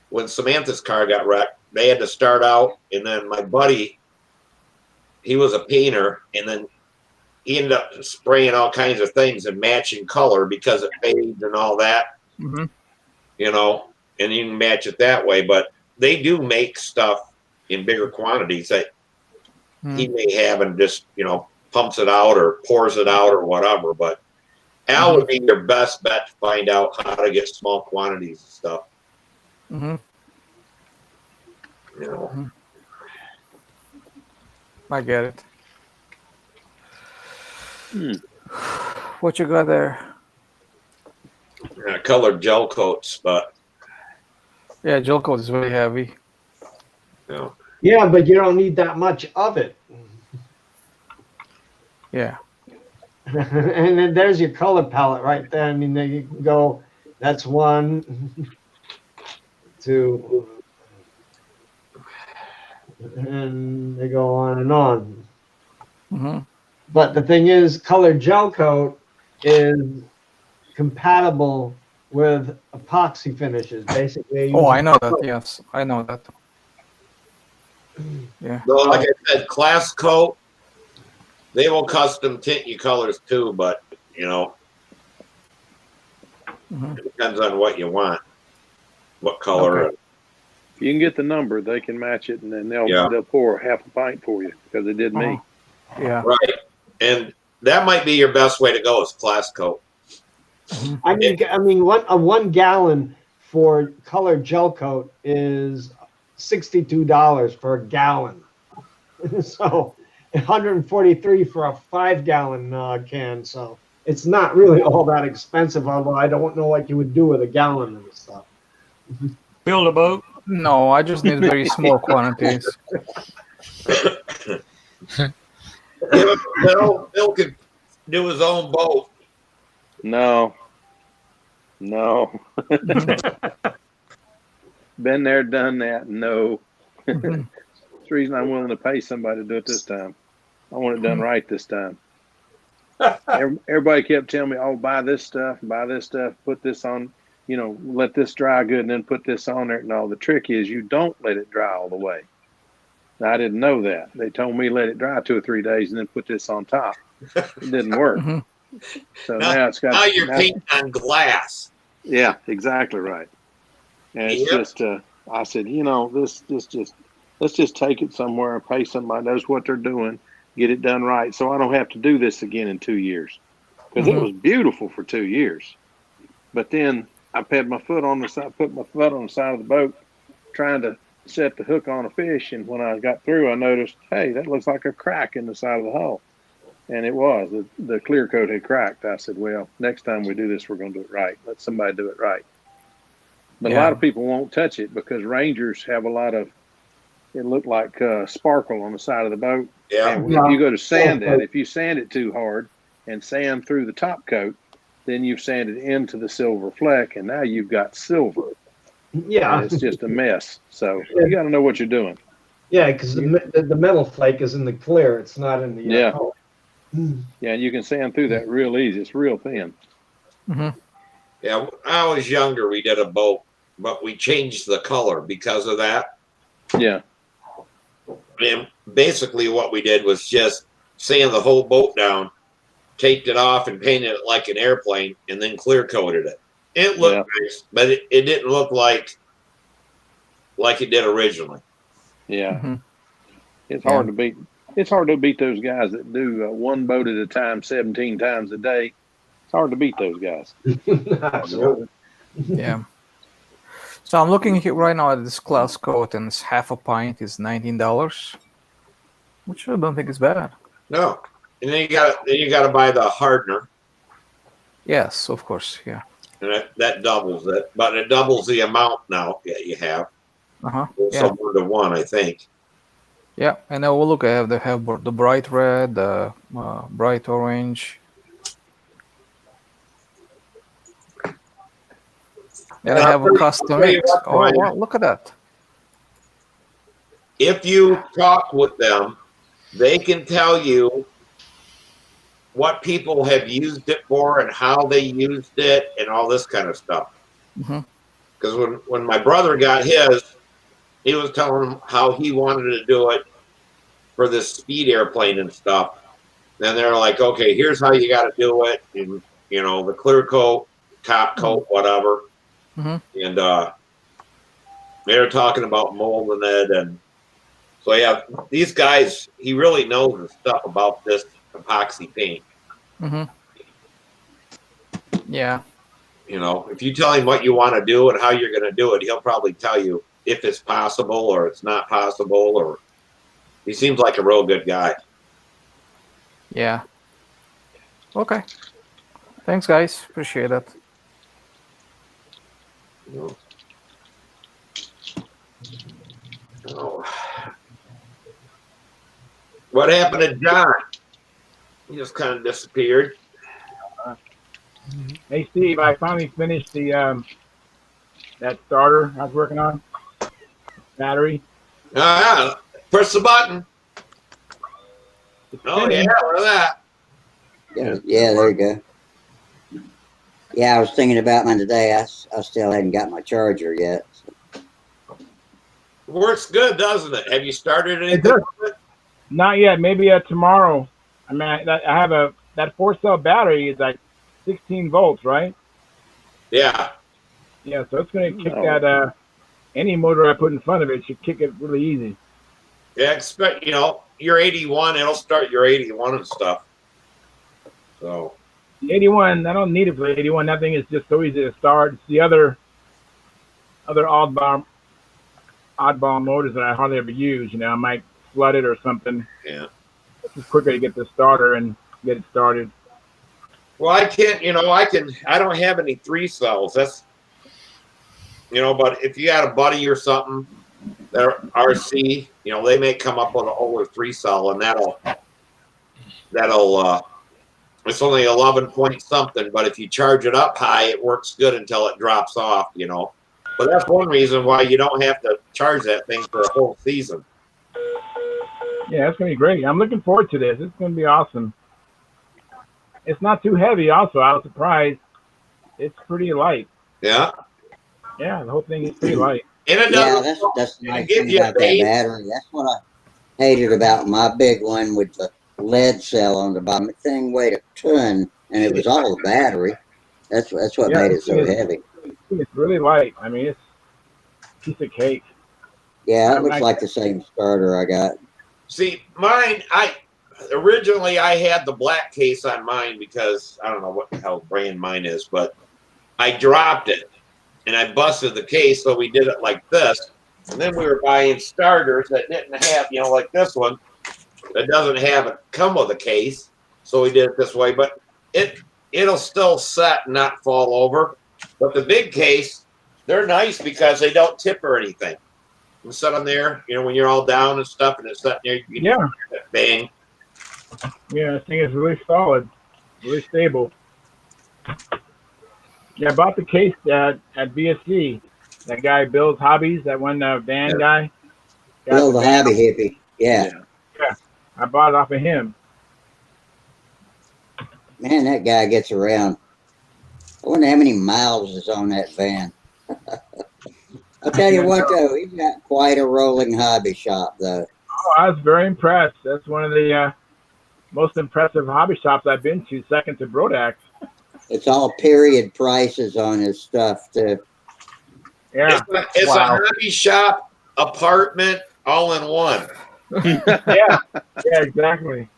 I: when Samantha's car got wrecked, they had to start out, and then my buddy, he was a painter, and then he ended up spraying all kinds of things and matching color because it fades and all that. You know, and you can match it that way. But they do make stuff in bigger quantities that he may have and just, you know, pumps it out or pours it out or whatever. But Al would be your best bet to find out how to get small quantities of stuff. You know.
H: I get it. What you got there?
I: Colored gel coats, but
H: yeah, gel coat is very heavy.
I: Yeah.
E: Yeah, but you don't need that much of it.
H: Yeah.
E: And then there's your color palette right there. I mean, there you can go. That's 1, 2, and they go on and on. But the thing is, color gel coat is compatible with epoxy finishes. Basically,
H: Oh, I know that. Yes, I know that. Yeah.
I: So, like I said, class coat, they will custom tint you colors too, but you know, it depends on what you want, what color.
H: Okay.
F: If you can get the number, they can match it, and then
I: Yeah.
F: they'll pour half a pint for you because they did me.
H: Yeah.
I: Right. And that might be your best way to go is class coat.
E: I mean, a 1 gallon for color gel coat is $62 for a gallon. So 143 for a 5-gallon can. So it's not really all that expensive. Although I don't know what you would do with a gallon of this stuff.
G: Build a boat.
H: No, I just need very small quantities.
I: Bill could do his own boat.
F: No. Been there, done that. No. That's the reason I'm willing to pay somebody to do it this time. I want it done right this time. Everybody kept telling me, "Oh, buy this stuff, put this on, let this dry good, and then put this on there." No, the trick is you don't let it dry all the way. Now, I didn't know that. They told me let it dry 2 or 3 days and then put this on top. It didn't work. So now it's got.
I: Now you're painting on glass.
F: Yeah, exactly right. And it's just, I said, let's just take it somewhere and pay somebody who knows what they're doing, get it done right, so I don't have to do this again in 2 years. Because it was beautiful for 2 years. But then I put my foot on the side of the boat, trying to set the hook on a fish, and when I got through, I noticed, hey, that looks like a crack in the side of the hull. And it was. The clear coat had cracked. I said, well, next time we do this, we're going to do it right. Let somebody do it right. But a lot of people won't touch it because Rangers have a lot of, it looked like sparkle on the side of the boat.
I: Yeah.
F: And if you go to sand that, if you sand it too hard and sand through the top coat, then you've sanded into the silver fleck, and now you've got silver.
E: Yeah.
F: And it's just a mess. So you got to know what you're doing.
E: Yeah, because the metal flake is in the clear. It's not in the
F: Yeah, and you can sand through that real easy. It's real thin.
I: Yeah, when I was younger, we did a boat, but we changed the color because of that.
F: Yeah.
I: And basically what we did was just sand the whole boat down, taped it off, and painted it like an airplane, and then clear coated it. It looked nice, but it didn't look like it did originally.
F: Yeah. It's hard to beat. It's hard to beat those guys that do one boat at a time 17 times a day. It's hard to beat those guys.
E: Absolutely.
H: Yeah. So I'm looking here right now at this class coat, and it's half a pint is $19, which I don't think is bad.
I: No, and then you got to buy the hardener.
H: Yes, of course. Yeah.
I: And that doubles it, but it doubles the amount now that you have. So 1 to 1, I think.
H: Yeah, and now look, I have the bright red, the bright orange. And I have a custom mix. Oh, wow, look at that.
I: If you talk with them, they can tell you what people have used it for and how they used it and all this kind of stuff. Because when my brother got his, he was telling him how he wanted to do it for this speed airplane and stuff. And they're like, okay, here's how you got to do it. And, the clear coat, top coat, whatever. And they were talking about molding it. And so, yeah, these guys, he really knows the stuff about this epoxy paint.
H: Yeah.
I: If you tell him what you want to do and how you're going to do it, he'll probably tell you if it's possible or it's not possible, or he seems like a real good guy.
H: Yeah. Okay. Thanks, guys. Appreciate it.
I: What happened to John? He just kind of disappeared.
B: Hey, Steve, I finally finished the that starter I was working on. Battery.
I: Press the button.
B: It's
I: Oh yeah,
B: spinning.
I: look at that.
A: Yeah, there you go. Yeah, I was thinking about mine today. I still hadn't got my charger yet.
I: Works good, doesn't it? Have you started
B: It
I: anything
B: does.
I: with it?
B: Not yet. Maybe tomorrow. I mean, I have that 4-cell battery is like 16 volts, right?
I: Yeah.
B: Yeah, so it's going to kick
F: No.
B: that. Any motor I put in front of it should kick it really easy.
I: Yeah, expect you're 81, it'll start your 81 and stuff. So
B: 81, I don't need it for 81. That thing is just so easy to start. It's the other oddball motors that I hardly ever use. I might flood it or something.
I: yeah.
B: It's just quicker to get the starter and get it started.
I: Well, I can't, I don't have any 3-cells. That's, but if you got a buddy or something, they're RC, they may come up with an older 3-cell, and that'll it's only 11 point something, but if you charge it up high, it works good until it drops off, But that's one reason why you don't have to charge that thing for a whole season.
B: Yeah, it's going to be great. I'm looking forward to this. It's going to be awesome. It's not too heavy also. I was surprised. It's pretty light.
I: Yeah.
B: Yeah, the whole thing is pretty light.
I: And it
A: Yeah,
I: doesn't
A: that's the nice
I: give
A: thing
I: you
A: about that
I: base.
A: battery. That's what I hated about my big one with the lead cell on the bottom. The thing weighed a ton, and it was all the battery. That's what
B: Yeah,
A: made it so heavy.
B: It's really light. I mean, it's a piece of cake.
A: Yeah, it looks like the same starter I got.
I: See, mine, originally I had the black case on mine because I don't know what the hell brand mine is, but I dropped it and I busted the case, so we did it like this. And then we were buying starters that didn't have, like this one, that doesn't come with a case. So we did it this way, but it'll still set and not fall over. But the big case, they're nice because they don't tip or anything. You set them there, when you're all down and stuff, and it's sitting there, you can bang.
B: Yeah, this thing is really solid, really stable. Yeah, I bought the case at VSC. That guy Bill's Hobbies, that one van guy.
A: Bill the hobby hippie. Yeah.
B: Yeah, I bought it off of him.
A: Man, that guy gets around. I wonder how many miles is on that van. I'll tell you what, though, he's got quite a rolling hobby shop, though.
B: Oh, I was very impressed. That's one of the most impressive hobby shops I've been to, second to Brodax.
A: It's all period prices on his stuff, too.
B: Yeah.
I: It's a hobby shop, apartment, all in one.
B: Yeah, exactly.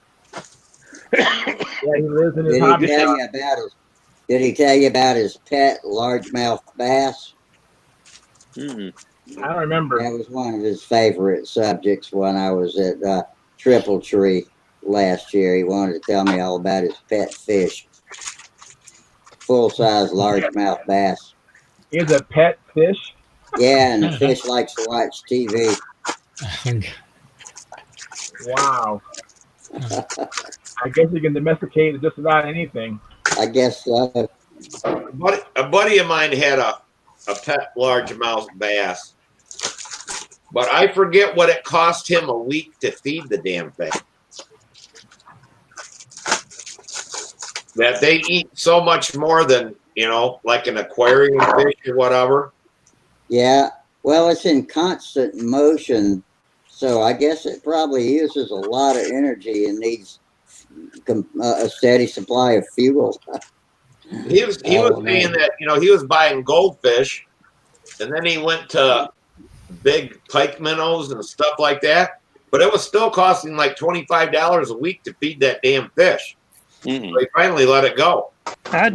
B: Yeah, he lives in his hobby shop.
A: Did he tell you about his pet largemouth bass?
B: I don't remember.
A: That was one of his favorite subjects when I was at Triple Tree last year. He wanted to tell me all about his pet fish. Full-size largemouth bass.
B: He has a pet fish?
A: Yeah, and the fish likes to watch TV.
B: Wow. I guess you can domesticate just about anything.
A: I guess so.
I: A buddy of mine had a pet largemouth bass, but I forget what it cost him a week to feed the damn thing. That they eat so much more than, like an aquarium fish or whatever.
A: Yeah, well, it's in constant motion, so I guess it probably uses a lot of energy and needs a steady supply of fuel.
I: He was saying that, he was buying goldfish, and then he went to big pike minnows and stuff like that, but it was still costing like $25 a week to feed that damn fish. So he finally let it go.
G: I'd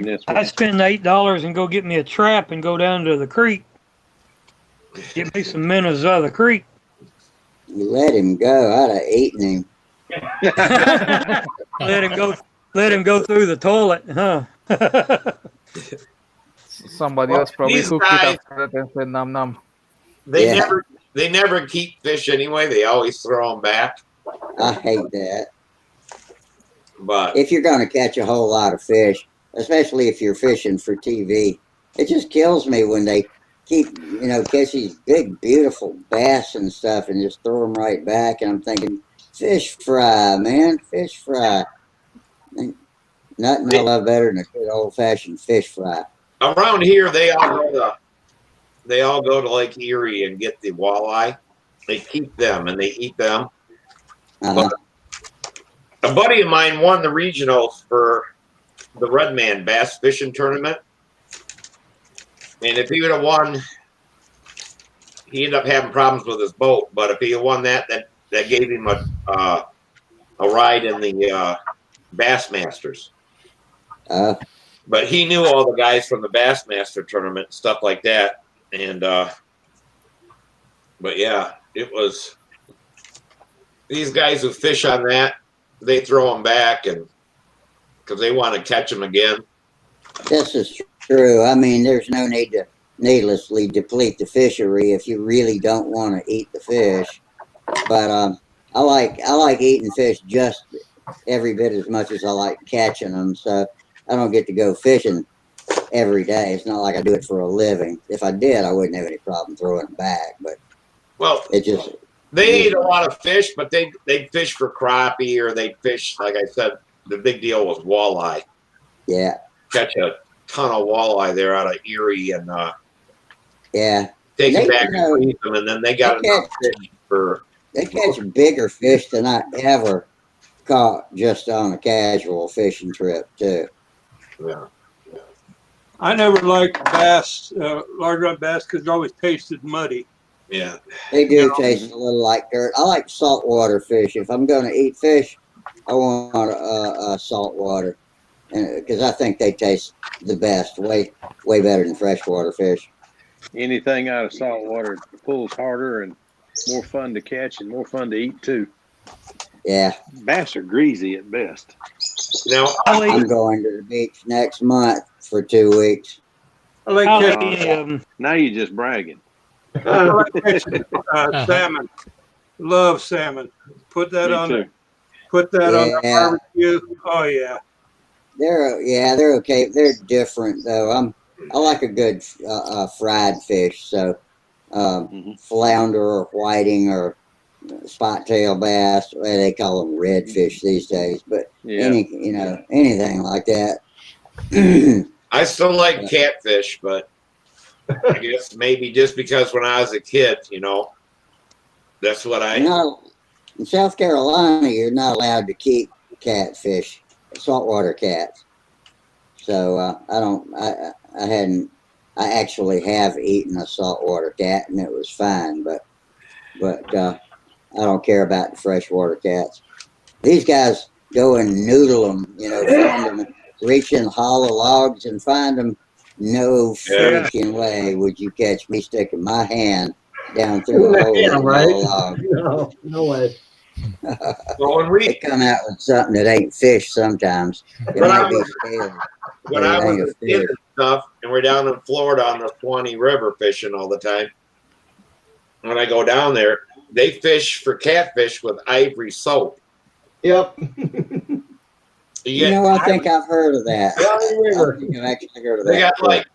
G: spend $8 and go get me a trap and go down to the creek. Get me some minnows out of the creek.
A: You let him go. I'd have eaten him.
G: Let him go through the toilet, huh?
H: Somebody else probably hooked it after that and said nom nom.
I: They never keep fish anyway. They always throw them back.
A: I hate that.
I: But
A: if you're going to catch a whole lot of fish, especially if you're fishing for TV, it just kills me when they keep, catch these big, beautiful bass and stuff and just throw them right back. And I'm thinking, Fish fry, man. Fish fry. Ain't nothing I love better than a good old fashioned fish fry.
I: Around here, they all go to Lake Erie and get the walleye. They keep them and they eat them.
A: Uh-huh.
I: A buddy of mine won the regionals for the Redman Bass Fishing Tournament. And if he would have won, he ended up having problems with his boat. But if he had won that gave him a ride in the Bassmasters. But he knew all the guys from the Bassmaster tournament, stuff like that. And but yeah, it was these guys who fish on that, they throw them back and because they want to catch them again.
A: This is true. I mean, there's no need to needlessly deplete the fishery if you really don't want to eat the fish. But I like eating fish just every bit as much as I like catching them. So I don't get to go fishing every day. It's not like I do it for a living. If I did, I wouldn't have any problem throwing them back. But
I: they eat a lot of fish, but they'd fish for crappie or they'd fish, like I said, the big deal was walleye.
A: Yeah.
I: Catch a ton of walleye there out of Erie and
A: yeah.
I: Take it back and freeze them, and then they got enough fish for.
A: They catch bigger fish than I ever caught just on a casual fishing trip too.
I: Yeah.
J: I never liked bass, largemouth bass, because it always tasted muddy.
I: Yeah.
A: They do taste a little like dirt. I like saltwater fish. If I'm going to eat fish, I want saltwater, because I think they taste the best, way better than freshwater fish.
F: Anything out of saltwater pulls harder and more fun to catch and more fun to eat too.
A: Yeah.
F: Bass are greasy at best.
I: Now
A: I'm going to the beach next month for 2 weeks.
J: I like catching.
F: Now you're just bragging.
J: I like catching salmon. Love salmon. Put that on the barbecue. Oh yeah.
A: They're okay. They're different though. I like a good fried fish. So flounder or whiting or spot tail bass. Well, they call them redfish these days. But anything like that.
I: I still like catfish, but I guess maybe just because when I was a kid, that's what I.
A: In South Carolina, you're not allowed to keep catfish, saltwater cats. So I actually have eaten a saltwater cat and it was fine, but I don't care about the freshwater cats. These guys go and noodle them, find them, reach in hollow logs and find them. No freaking way would you catch me sticking my hand down through a hole in a log.
E: No way.
I: Well,
A: they come out with something that ain't fish sometimes. It might be scaly.
I: When I was a kid and stuff, and we're down in Florida on the Swanee River fishing all the time, when I go down there, they fish for catfish with ivory soap.
E: Yep.
A: I think I've heard of that. I think I've actually heard of that.
I: They got like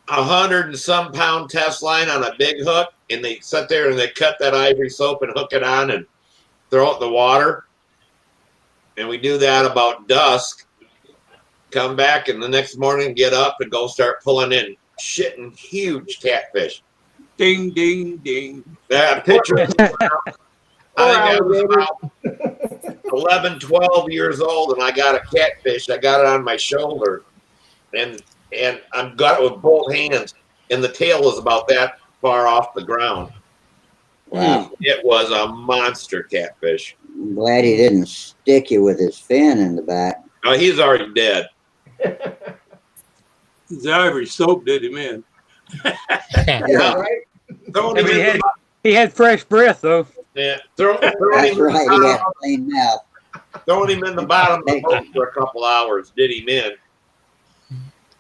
I: 100 and some pound test line on a big hook, and they sit there and they cut that ivory soap and hook it on and throw it in the water. And we do that about dusk. Come back and the next morning get up and go start pulling in shitting huge catfish.
J: Ding, ding, ding.
I: That picture. I was about 11, 12 years old, and I got a catfish. I got it on my shoulder, and I've got it with both hands, and the tail is about that far off the ground.
A: Wow.
I: It was a monster catfish.
A: I'm glad he didn't stick you with his fin in the back.
I: Oh, he's already dead.
J: His ivory soap did him in.
A: Yeah.
E: Right?
G: He had fresh breath though.
I: Yeah, throwing him
A: He had a clean mouth.
I: Throwing him in the bottom of the boat for a couple hours did him in.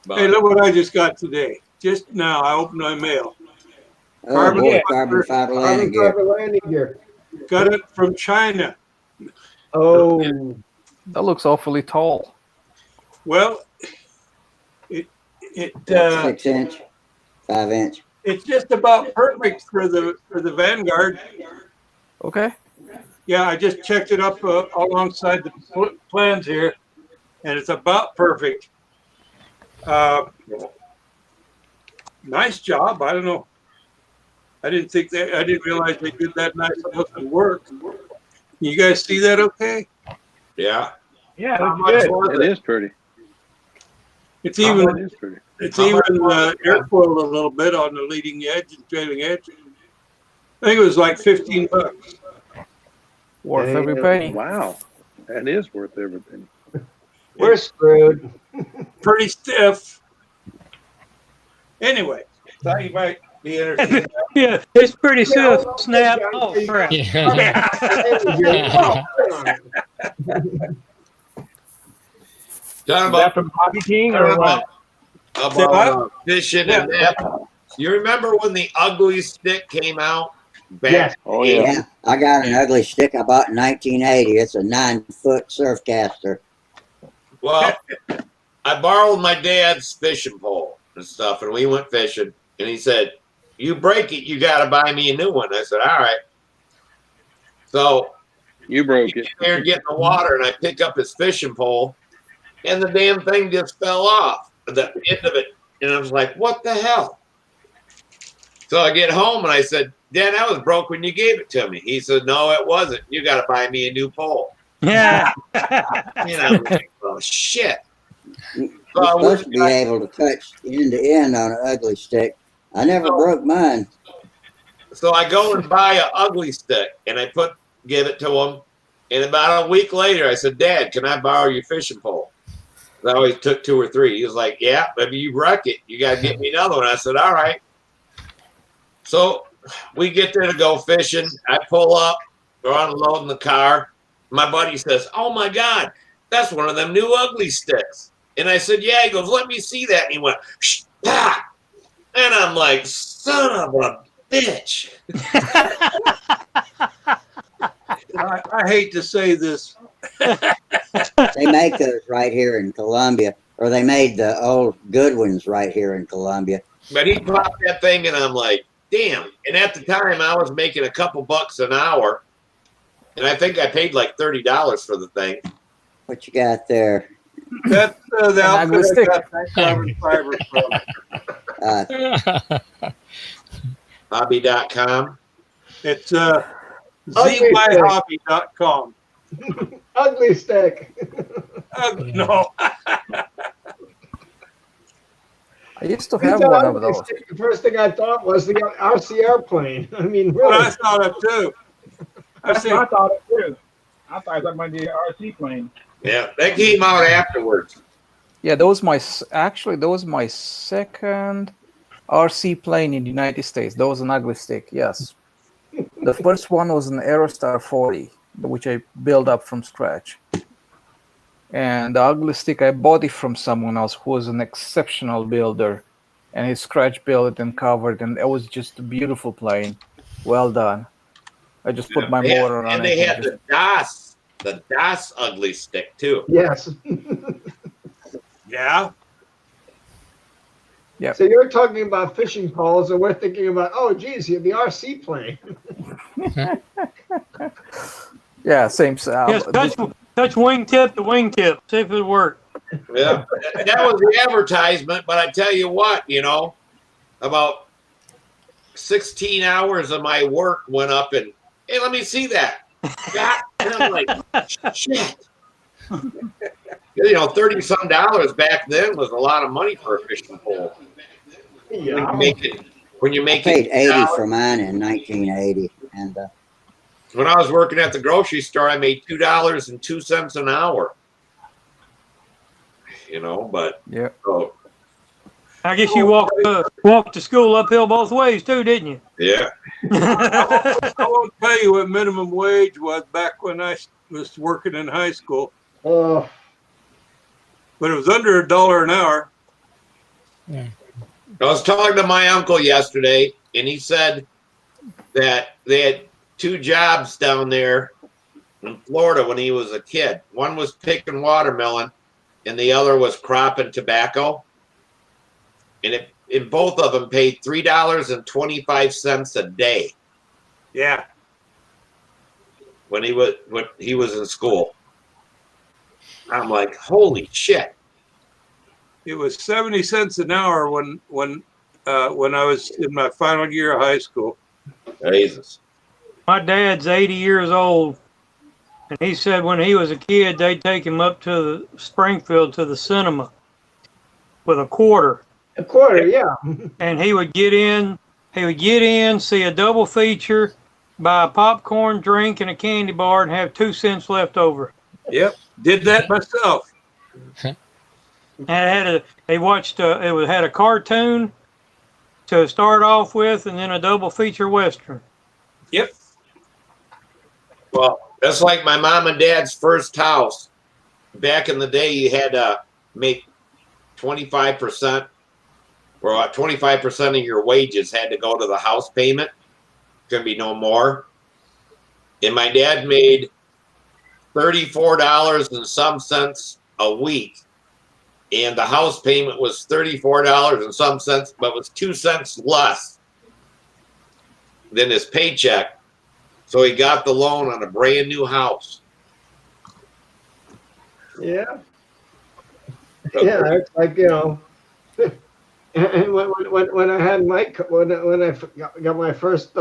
I: But,
J: Hey, look what I just got today. Just now, I opened my mail.
A: Carbon fiber landing gear.
J: Got it from China.
E: Oh,
H: that looks awfully tall.
J: Well, it
A: 6 inch, 5 inch.
J: It's just about perfect for the Vanguard.
H: Okay.
J: Yeah, I just checked it up alongside the plans here, and it's about perfect. Nice job. I don't know. I didn't realize they did that nice looking work. You guys see that okay?
I: Yeah.
B: Yeah,
I: How
B: that's
I: much
B: good.
I: was
F: It is pretty.
J: It's
I: How
J: even
I: much-
F: It is pretty.
J: it's
I: how
J: even
I: much was it?
J: airfoiled a little bit on the leading edge and trailing edge. I think it was like $15.
H: Worth
E: Damn.
H: every penny.
F: Wow. That is worth every penny.
E: We're screwed.
J: Pretty stiff. Anyway, thought you might be interested.
G: Yeah, it's pretty
E: Yeah,
G: stiff. Snap. Oh, crap.
K: Yeah.
I: Talking
B: Is that
I: about,
B: from Hockey King
I: talking
B: or what?
I: about fishing
J: Yeah.
I: and that. You remember when the ugly stick came out back?
E: Yes.
F: Oh, yeah.
A: Yeah, I got an ugly stick I bought in 1980. It's a 9-foot surf caster.
I: Well, I borrowed my dad's fishing pole and stuff, and we went fishing. And he said, "You break it, you got to buy me a new one." I said, "All right." So
F: You broke it.
I: there and get in the water, and I pick up his fishing pole, and the damn thing just fell off the end of it. And I was like, "What the hell?" So I get home and I said, "Dad, that was broke when you gave it to me." He said, "No, it wasn't. You got to buy me a new pole."
G: Yeah.
I: And I'm like, "Oh shit!"
A: You're
I: So I
A: supposed to
I: went
A: be able to touch end to end on an ugly stick. I never broke mine.
I: So I go and buy an ugly stick, and I give it to him. And about a week later, I said, "Dad, can I borrow your fishing pole?" I always took 2 or 3. He was like, "Yeah, maybe you wreck it. You got to get me another one." I said, "All right." So we get there to go fishing. I pull up. We're unloading the car. My buddy says, "Oh my God, that's one of them new ugly sticks." And I said, "Yeah." He goes, "Let me see that." And he went, "Shh, ah." And I'm like, "Son of a bitch."
J: I hate to say this.
A: They make those right here in Columbia, or they made the old good ones right here in Columbia.
I: But he popped that thing, and I'm like, damn. And at the time, I was making a couple bucks an hour. And I think I paid like $30 for the thing.
A: What you got there?
J: That's the
H: ugly
J: outfit I
H: stick.
J: got that carbon fiber from.
I: Hobby.com.
J: It's
E: Ugly
J: zyhobby.com.
E: Ugly stick.
J: No.
H: I used to
E: It's
H: have
E: an
H: one of
E: ugly
H: those.
E: stick. The first thing I thought was the RC airplane. I mean,
J: Well,
E: really.
J: I thought it too. I
B: That's
J: said,
B: what I thought it too. I thought that might be an RC plane.
I: Yeah, that came out afterwards.
H: Yeah, that was my second RC plane in the United States. That was an ugly stick, yes. The first one was an Aerostar 40, which I built up from scratch. And the ugly stick, I bought it from someone else who was an exceptional builder. And he scratch built it and covered, and it was just a beautiful plane. Well done. I just put my motor on
I: and
H: it.
I: they had
H: just...
I: the DOS ugly stick too.
E: Yes.
J: yeah.
H: Yeah.
E: So you're talking about fishing poles, and we're thinking about, oh, geez, the RC plane.
H: Yeah, same.
G: Yes, touch wingtip to wingtip. See if it works.
I: Yeah, that was the advertisement. But I tell you what, about 16 hours of my work went up, and hey, let me see that. And I'm like, shit. 30-some dollars back then was a lot of money for a fishing pole.
E: Yeah.
I: When you
A: I
I: make
A: paid
I: it
A: 80 for mine in 1980, and
I: when I was working at the grocery store, I made $2.02 an hour. But
H: yeah.
I: So,
G: I guess you walked to school uphill both ways too, didn't you?
I: yeah.
J: I won't tell you what minimum wage was back when I was working in high school,
E: Oh,
J: but it was under $1 an hour.
K: Yeah.
I: I was talking to my uncle yesterday, and he said that they had 2 jobs down there in Florida when he was a kid. One was picking watermelon, and the other was cropping tobacco. And both of them paid $3.25 a day.
J: Yeah.
I: when he was in school. I'm like, holy shit.
J: It was 70 cents an hour when I was in my final year of high school.
I: Jesus.
G: My dad's 80 years old, and he said when he was a kid, they'd take him up to Springfield to the cinema with a quarter.
E: A quarter, yeah.
G: And he would get in, see a double feature, buy a popcorn, drink, and a candy bar, and have 2 cents left over.
J: Yep, did that myself.
G: And it had a cartoon to start off with, and then a double feature western.
J: Yep.
I: Well, that's like my mom and dad's first house. Back in the day, you had to make 25%, or 25% of your wages had to go to the house payment. Going to be no more. And my dad made $34 and some cents a week. And the house payment was $34 and some cents, but was 2 cents less than his paycheck. So he got the loan on a brand new house.
E: Yeah. Yeah, it's like, you know, and when I had when I got my first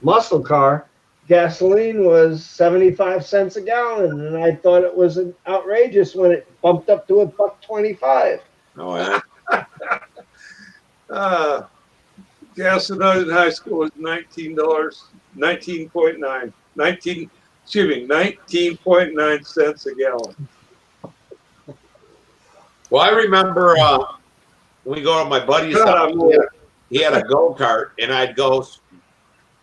E: muscle car, gasoline was 75 cents a gallon, and I thought it was outrageous when it bumped up to $1.25.
I: Oh yeah.
J: Gas when I was in high school was $19.9 cents a gallon.
I: Well, I remember when we go to my buddy's house, he had a go-kart, and I'd go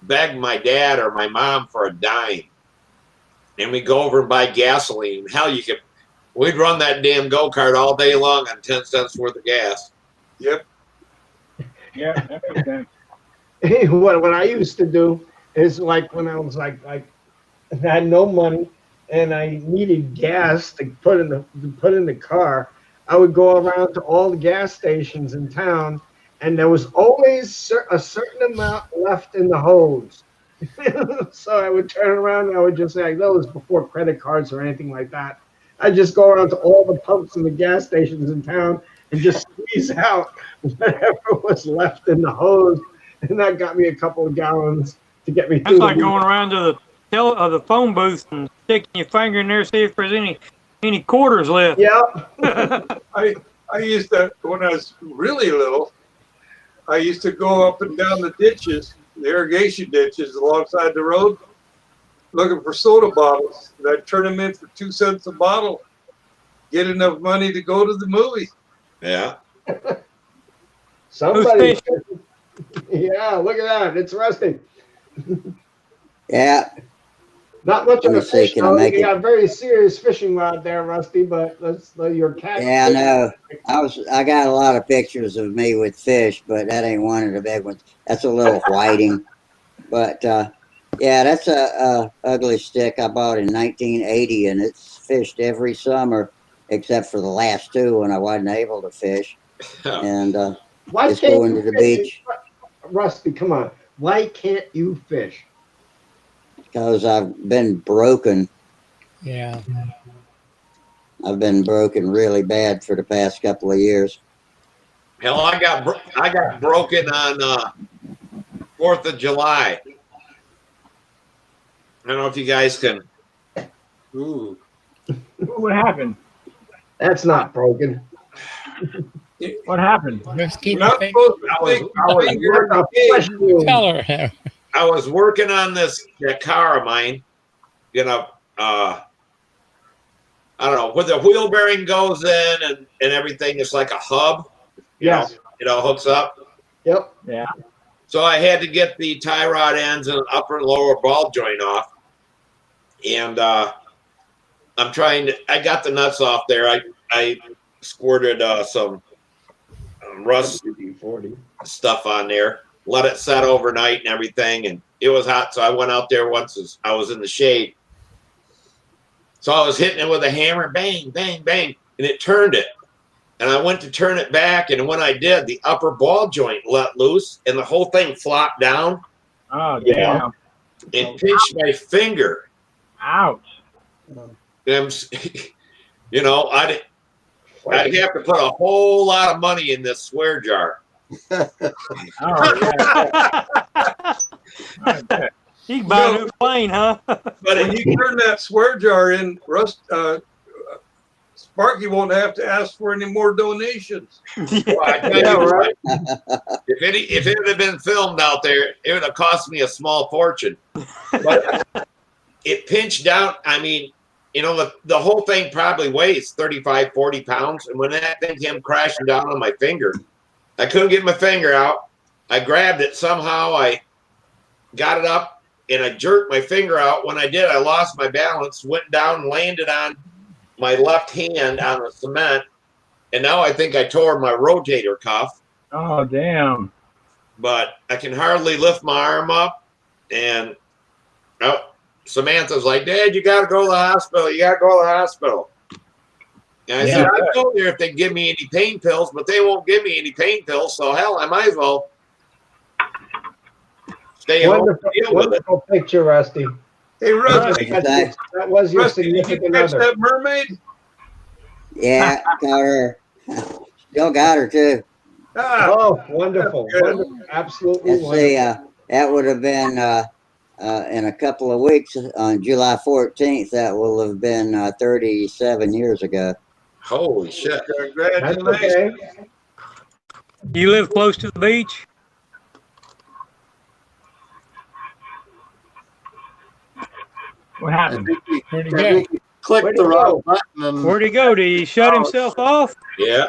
I: beg my dad or my mom for a dime. And we'd go over and buy gasoline. Hell, we'd run that damn go-kart all day long on 10 cents worth of gas.
J: Yep.
B: Yeah, that makes sense.
E: What I used to do is, like, when I was like I had no money and I needed gas to put in the car, I would go around to all the gas stations in town, and there was always a certain amount left in the hose. So I would turn around and I would just say, that was before credit cards or anything like that. I'd just go around to all the pumps and the gas stations in town and just squeeze out whatever was left in the hose. And that got me a couple of gallons to get me through.
G: That's like going around to the phone booth and sticking your finger in there, see if there's any quarters left.
E: Yeah.
J: I used to, when I was really little, I used to go up and down the ditches, the irrigation ditches alongside the road, looking for soda bottles. And I'd turn them in for 2 cents a bottle, get enough money to go to the movie.
I: Yeah.
E: Somebody. Yeah, look at that. It's Rusty.
A: Yeah.
E: Not much of a fish,
A: Can I
E: though.
A: make
E: You got a very serious fishing rod there, Rusty, but let's let your cat.
A: Yeah, I know. I got a lot of pictures of me with fish, but that ain't one of the big ones. That's a little whiting. But yeah, that's a ugly stick I bought in 1980, and it's fished every summer except for the last 2 when I wasn't able to fish. And
E: Why
A: just going to the beach.
E: Rusty, come on. Why can't you fish?
A: Because I've been broken.
K: Yeah.
A: I've been broken really bad for the past couple of years.
I: Hell, I got broken on 4th of July. I don't know if you guys can.
J: Ooh.
B: What happened?
E: That's not broken.
B: What happened?
K: Just keep
J: Not
K: it.
J: supposed to think finger in the game.
K: Tell her.
I: I was working on that car of mine, you know, I don't know, where the wheel bearing goes in and everything. It's like a hub, you know, it all hooks up.
E: Yep.
B: Yeah.
I: So I had to get the tie rod ends and upper and lower ball joint off. And I got the nuts off there. I squirted some rust stuff on there. Let it set overnight and everything, and it was hot, so I went out there once as I was in the shade. So I was hitting it with a hammer, bang, bang, bang, and it turned it. And I went to turn it back, and when I did, the upper ball joint let loose, and the whole thing flopped down.
B: Oh, yeah.
I: It pinched my finger.
B: Ouch.
I: Them, you know, I'd have to put a whole lot of money in this swear jar.
B: Oh, yeah. Okay.
G: You can buy a new plane, huh?
D: But when you turn that swear jar in, Sparky won't have to ask for any more donations.
I: Well, I tell
E: Yeah,
I: you
E: right.
I: what, if it had been filmed out there, it would have cost me a small fortune. But it pinched down. I mean, you know, the whole thing probably weighs 35, 40 pounds. And when that thing came crashing down on my finger, I couldn't get my finger out. I grabbed it. Somehow I got it up and I jerked my finger out. When I did, I lost my balance, went down and landed on my left hand on the cement. And now I think I tore my rotator cuff.
B: Oh, damn.
I: But I can hardly lift my arm up. And Samantha's like, Dad, you got to go to the hospital. You got to go to the hospital. And I said, I'd go there if they give me any pain pills, but they won't give me any pain pills. So, hell, I might as well stay home and deal with it.
E: Wonderful picture, Rusty.
D: Hey, Rusty,
E: That was your
D: Rusty, did you
E: significant
D: catch
E: other.
D: that mermaid?
A: Yeah, got her. Still got her too.
D: Ah,
E: Oh, wonderful. Wonderful. Absolutely
A: Let's
E: wonderful.
A: see. That would have been in a couple of weeks on July 14th. That will have been 37 years ago.
I: Holy shit.
E: That's
D: Congratulations.
E: okay.
G: You live close to the beach?
B: What happened?
K: Where'd he go?
L: Click
E: Where'd
L: the
E: he
L: wrong
E: go?
L: button.
G: Where'd he go? Did he shut himself off?
I: Yeah.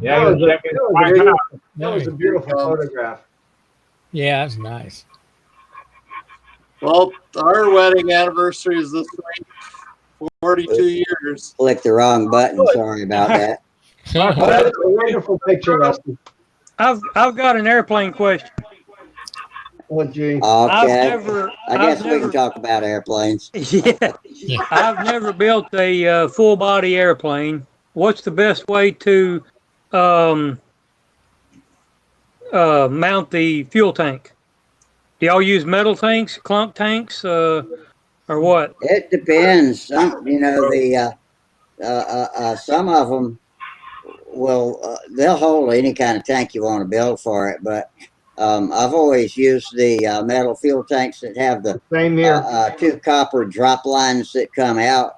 B: Yeah,
E: That
B: he was checking his
E: was
B: wife
E: a beautiful,
B: out.
E: that was a beautiful photograph.
K: Yeah, that's nice.
L: Well, our wedding anniversary is this week. 42 years.
A: Clicked the wrong button. Sorry about that.
E: That's a wonderful picture, Rusty.
G: I've got an airplane question.
E: Oh, gee.
A: Okay. I guess
G: I've
A: we
G: never
A: can talk about airplanes.
G: Yeah. I've never built a full body airplane. What's the best way to mount the fuel tank? Do y'all use metal tanks, clunk tanks, or what?
A: It depends. Some, you know, some of them will they'll hold any kind of tank you want to build for it. But I've always used the metal fuel tanks that have the
E: Same here.
A: two copper drop lines that come out,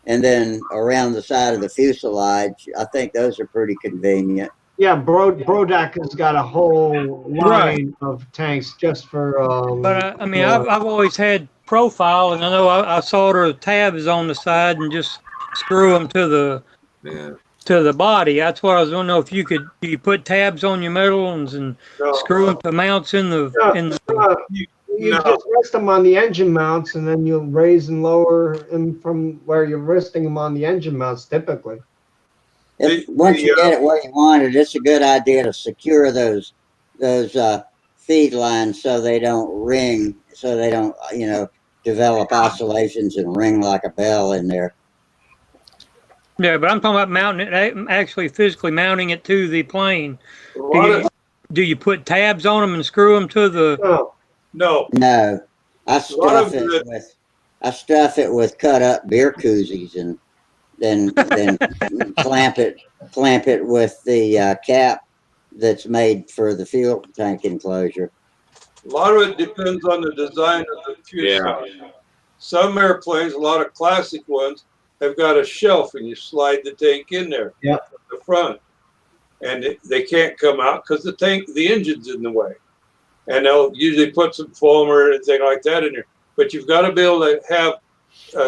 A: and then around the side of the fuselage. I think those are pretty convenient.
E: Yeah, Brodak has got a whole
G: Right.
E: line of tanks just for.
G: But I mean, I've always had profile, and I know I solder tabs on the side and just screw them to the body. That's what I was going to know if you could. Do you put tabs on your metal ones and screw them to mounts in the
E: You just rest them on the engine mounts, and then you'll raise and lower them from where you're resting them on the engine mounts, typically.
A: Once you get it where you want it, it's a good idea to secure those feed lines so they don't ring, so they don't develop oscillations and ring like a bell in there.
G: Yeah, but I'm talking about mounting it, actually physically mounting it to the plane. Do you put tabs on them and screw them to the?
D: No.
A: I stuff it with cut up beer koozies and then clamp it with the cap that's made for the fuel tank enclosure.
D: A lot of it depends on the design of the fuselage. Some airplanes, a lot of classic ones, have got a shelf and you slide the tank in there at the front. And they can't come out because the engine's in the way. And they'll usually put some foam or anything like that in there. But you've got to be able to have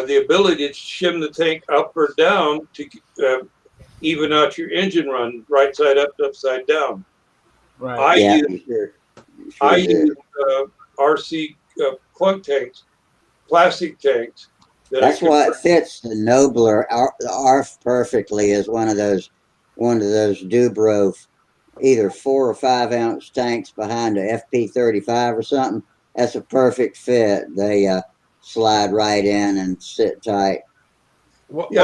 D: the ability to shim the tank up or down to even out your engine run, right side up, upside down.
B: Right.
D: I use RC clunk tanks, plastic tanks.
A: That's what fits the Nobler ARF perfectly. Is one of those Dubrow, either 4 or 5 ounce tanks behind a FP35 or something. That's a perfect fit. They slide right in and sit tight.
I: What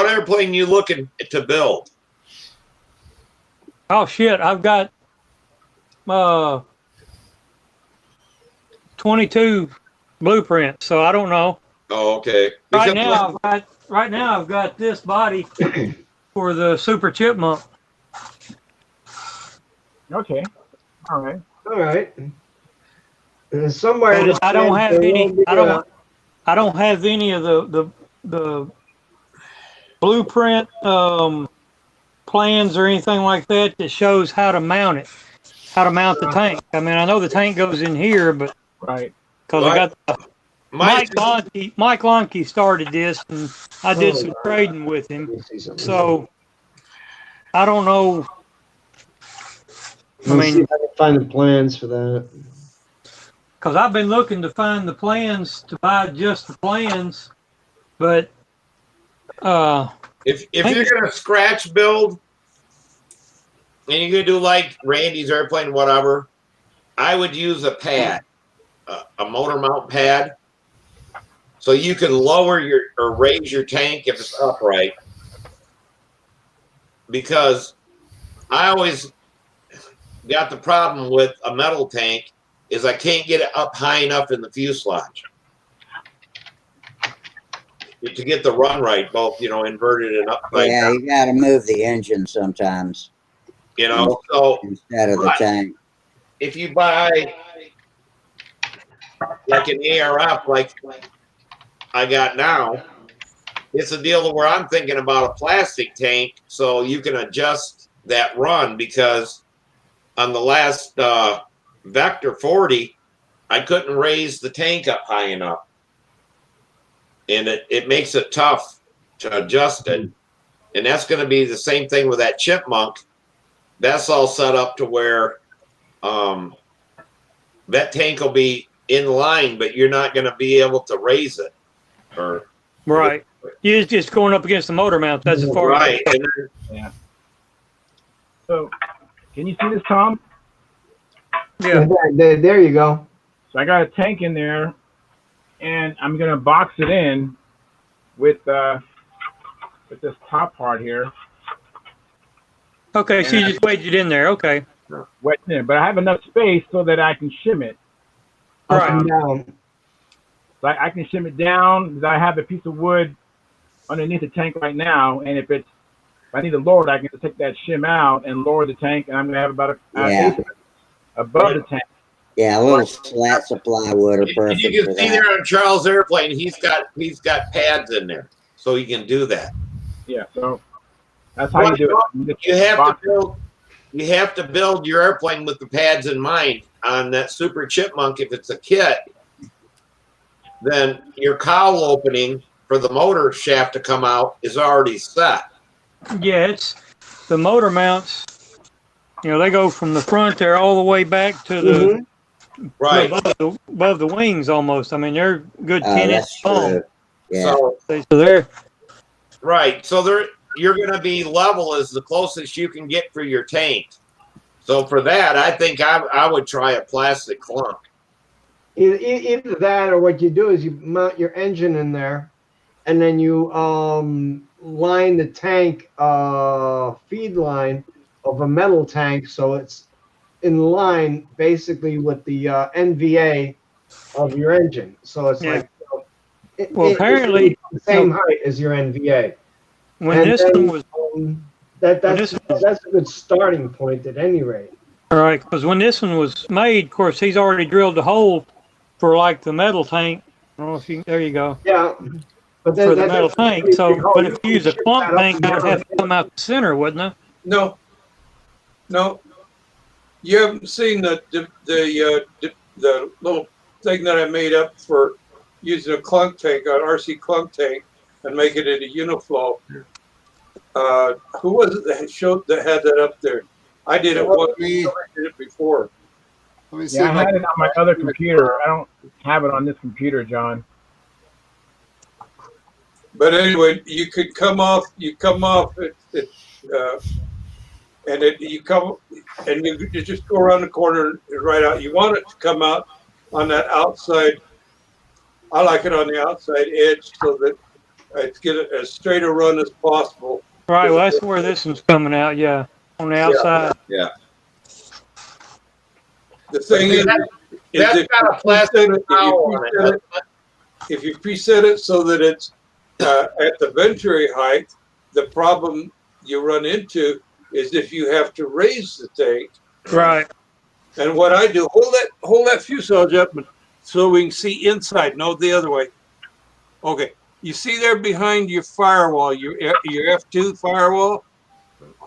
I: airplane you looking to build?
G: Oh shit! I've got 22 blueprint, so I don't know.
I: Oh, okay.
G: Right
I: Because
G: now I've got this body for the Super Chipmunk.
B: Okay. All right.
E: All right. Somewhere in the
G: I don't
E: plans,
G: have
E: there
G: any.
E: will be,
G: I don't have any of the blueprint plans or anything like that that shows how to mount it, how to mount the tank. I mean, I know the tank goes in here, but
B: Right.
G: because I got
I: my
G: Mike Lonke started this, and I did some trading with
E: let
G: him.
E: me see something.
G: So I don't know.
E: Let me see if I can find the plans for that.
G: Because I've been looking to find the plans to buy just the plans, but
I: if you're gonna scratch build and you're gonna do like Randy's airplane, whatever, I would use a pad, a motor mount pad, so you can lower your or raise your tank if it's upright. Because I always got the problem with a metal tank is I can't get it up high enough in the fuselage to get the run right, both inverted and upside
A: Yeah,
I: down.
A: you got to move the engine sometimes.
I: So
A: instead of the tank.
I: If you buy like an ARF like I got now, it's a deal where I'm thinking about a plastic tank so you can adjust that run, because on the last Vector 40, I couldn't raise the tank up high enough. And it makes it tough to adjust it. And that's going to be the same thing with that Chipmunk. That's all set up to where that tank will be in line, but you're not going to be able to raise it.
G: Right. You're just going up against the motor mount. That's as far
I: right.
G: as.
B: Yeah. So, can you see this, Tom?
G: Yeah.
E: There you go.
B: So I got a tank in there, and I'm gonna box it in with this top part here.
G: Okay, so you just wedged it in there. Okay.
B: Wet in, but I have enough space so that I can shim it.
E: Up and down.
B: Like I can shim it down because I have a piece of wood underneath the tank right now, and if I need to lower it, I can just take that shim out and lower the tank, and I'm gonna have about an eighth above the tank.
A: Yeah, a little slats of plywood are perfect
I: You
A: for
I: can see
A: that.
I: there on Charles' airplane, he's got pads in there, so he can do that.
B: Yeah, so that's how you do it.
I: You have to build your airplane with the pads in mind. On that Super Chipmunk, if it's a kit, then your cowl opening for the motor shaft to come out is already set.
G: Yeah, it's the motor mounts. They go from the front there all the way back to the
I: right
G: above the wings almost. I mean, they're good 10 inches long.
A: Yeah.
G: So they're
I: right. So you're going to be level as the closest you can get for your tank. So for that, I think I would try a plastic clunk.
E: Either that, or what you do is you mount your engine in there, and then you line the tank feed line of a metal tank, so it's in line basically with the NVA of your engine. So it's like
G: apparently
E: it's the same height as your NVA.
G: When this one was
E: that's a good starting point at any rate.
G: All right, because when this one was made, of course, he's already drilled a hole for like the metal tank. I don't know if you. There you go.
E: Yeah, but
G: for the metal tank. So, but if you use a plump tank, that would have to come out the center, wouldn't it?
J: No. You haven't seen the little thing that I made up for using a clunk tank, an RC clunk tank, and make it into Uniflow. Who was it that had that up there? I did it once. I did it before.
B: Yeah, I had it on my other computer. I don't have it on this computer, John.
J: But anyway, you come off it, and you just go around the corner and right out. You want it to come out on that outside. I like it on the outside edge so that I get it as straight a run as possible.
G: Right. Well, that's where this one's coming out. Yeah, on the outside.
I: Yeah.
J: The thing is,
D: is
I: That's got a plastic towel on it.
D: if you preset it so that it's at the venturi height, the problem you run into is if you have to raise the tank.
G: Right.
D: And what I do, hold that fuselage up so we can see inside. No, the other way. Okay. You see there behind your firewall, your F2 firewall?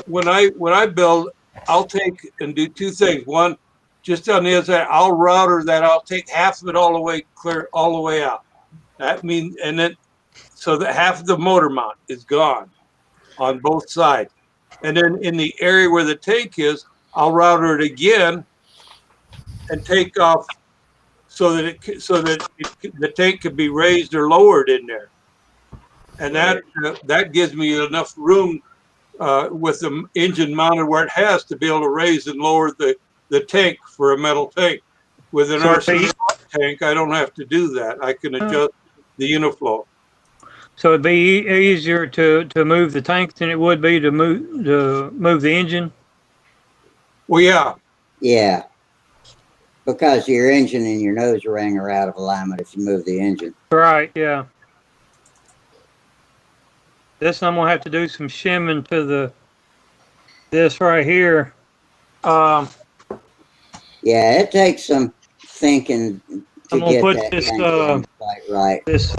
D: When I build, I'll take and do two things. One, just on the other side, I'll router that. I'll take half of it all the way clear, all the way out. That means, and then so that half of the motor mount is gone on both sides. And then in the area where the tank is, I'll router it again and take off so that the tank could be raised or lowered in there. And that gives me enough room with the engine mounted where it has to be able to raise and lower the tank for a metal tank. With an RC tank, I don't have to do that. I can adjust the uniflow.
G: So it'd be easier to move the tank than it would be to move the engine.
D: Well, yeah.
A: Yeah. Because your engine and your nose ring are out of alignment if you move the engine.
G: Right, yeah. This I'm gonna have to do some shimming to this right here.
A: Yeah, it takes some thinking to get
G: put
A: that
G: this,
A: tank right.
G: This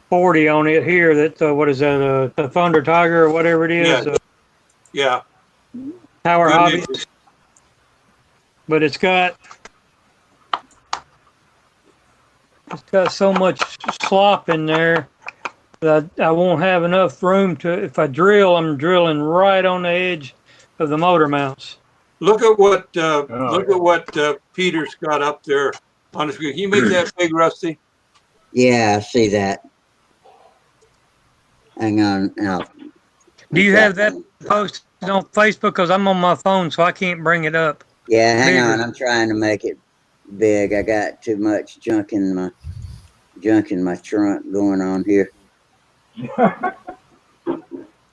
G: 40 on it here. That what is that? The Thunder Tiger or whatever it is.
D: Yeah.
G: Tower Hobbies. But it's got so much slop in there that I won't have enough room to. If I drill, I'm drilling right on the edge of the motor mounts.
D: Look at what Peter's got up there on the screen. Can you make that big, Rusty?
A: Yeah, I see that. Hang on now.
G: Do you have that posted on Facebook? Because I'm on my phone, so I can't bring it up.
A: Yeah, hang on. I'm trying to make it big. I got too much junk in my trunk going on here.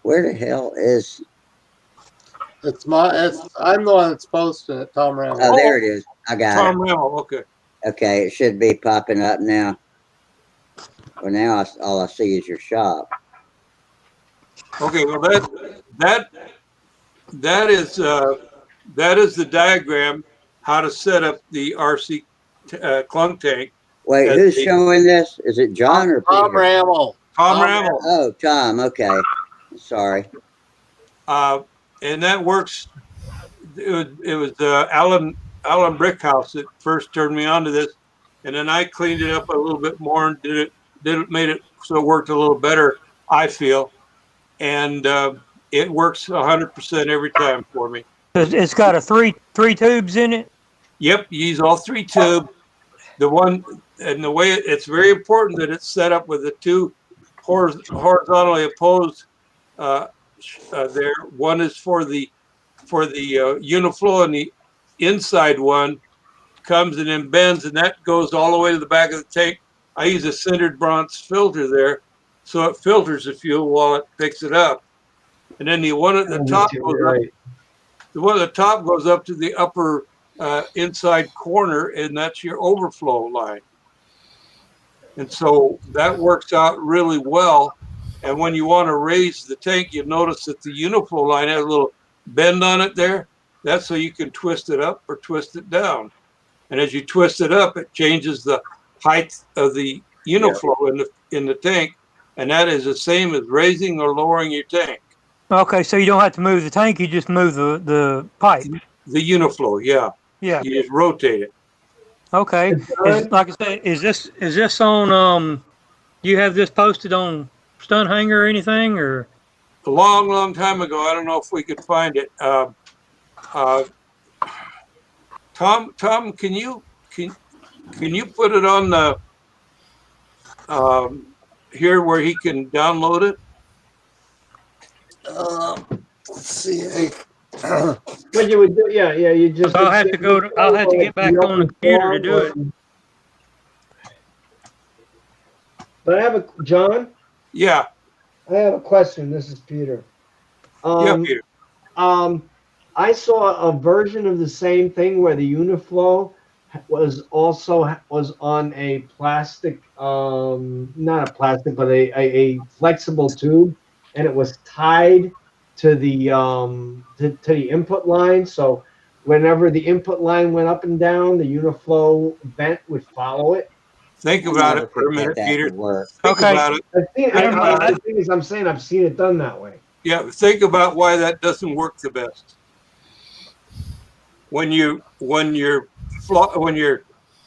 A: Where the hell is?
L: I'm the one that's posting it, Tom Ramel.
A: Oh, there it is. I got it.
D: Tom Ramel, okay.
A: Okay, it should be popping up now. Well, now all I see is your shop.
D: Okay, well that is the diagram how to set up the RC clunk tank.
A: Wait, who's showing this? Is it John or
L: Tom
A: Peter?
L: Ramel?
D: Tom Ramel.
A: Oh, Tom. Okay, sorry.
D: And that works. It was Alan Brickhouse that first turned me on to this, and then I cleaned it up a little bit more and made it so it worked a little better, I feel, and it works 100% every time for me.
G: It's got a three tubes in it.
D: Yep, you use all three tube. The one and the way it's very important that it's set up with the two horizontally opposed. There, one is for the uniflow, and the inside one comes and then bends, and that goes all the way to the back of the tank. I use a sintered bronze filter there, so it filters the fuel while it picks it up. And then the one at the top goes up. The one at the top goes up to the upper inside corner, and that's your overflow line. And so that works out really well. And when you want to raise the tank, you notice that the uniflow line has a little bend on it there. That's so you can twist it up or twist it down. And as you twist it up, it changes the height of the uniflow in the tank. And that is the same as raising or lowering your tank.
G: Okay, so you don't have to move the tank; you just move the pipe.
D: The uniflow, yeah.
G: Yeah.
D: You just rotate it.
G: Okay. Like I said, is this on? Do you have this posted on Stunt Hangar or anything, or?
D: A long time ago. I don't know if we could find it. Tom, can you put it on the here where he can download it?
L: Let's see.
E: What you would do? Yeah, you just.
G: I'll have to get back on the computer to do it.
E: But I have John.
D: Yeah.
E: I have a question. This is Peter.
D: Yeah, Peter.
E: I I saw a version of the same thing where the Uniflow was on a plastic, not a plastic, but a flexible tube, and it was tied to the to the input line. So whenever the input line went up and down, the Uniflow vent would follow it.
D: Think
A: I
D: about
A: never
D: it for a
A: could get
D: minute,
A: that
D: Peter.
A: to work.
D: Think
G: Okay.
D: about it.
E: I've seen,
G: Never mind.
E: the thing is, I'm saying I've seen it done that way.
D: Yeah, think about why that doesn't work the best. When your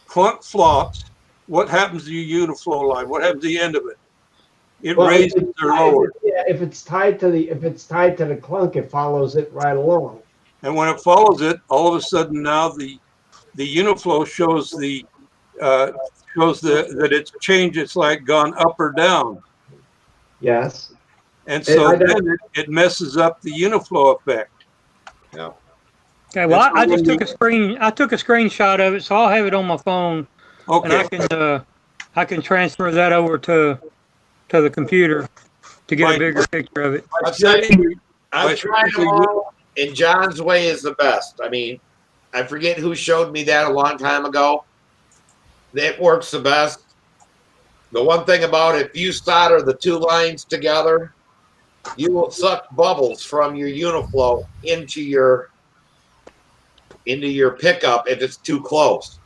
D: clunk flops, what happens to your Uniflow line? What happens to the end of it? It
E: Well,
D: raises or lowers.
E: if it's tied to the clunk, it follows it right along.
D: And when it follows it, all of a sudden now the Uniflow shows that it's changed. It's like gone up or down.
E: Yes.
D: And so then it messes up the Uniflow effect.
I: Yeah.
G: Okay, well, I just took a screenshot of it, so I'll have it on my phone,
D: Okay.
G: and I can transfer that over to the computer to get a bigger picture of it.
I: I've tried them all, and John's way is the best. I mean, I forget who showed me that a long time ago. It works the best. The one thing about it, if you solder the two lines together, you will suck bubbles from your Uniflow into your pickup if it's too close.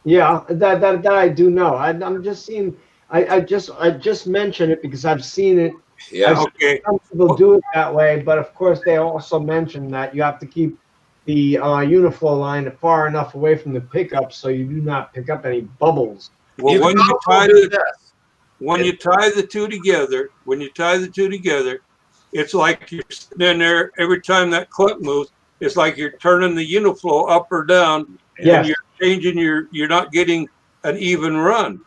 E: Yeah, that I do know. I'm just seeing. I just mentioned it because I've seen it.
I: Yeah.
D: Okay.
E: Some people do it that way, but of course they also mention that you have to keep the Uniflow line far enough away from the pickup so you do not pick up any bubbles.
D: Well, when you tie the two together, it's like you're sitting in there every time that clunk moves. It's like you're turning the Uniflow up or down, and you're changing you're not getting an even run.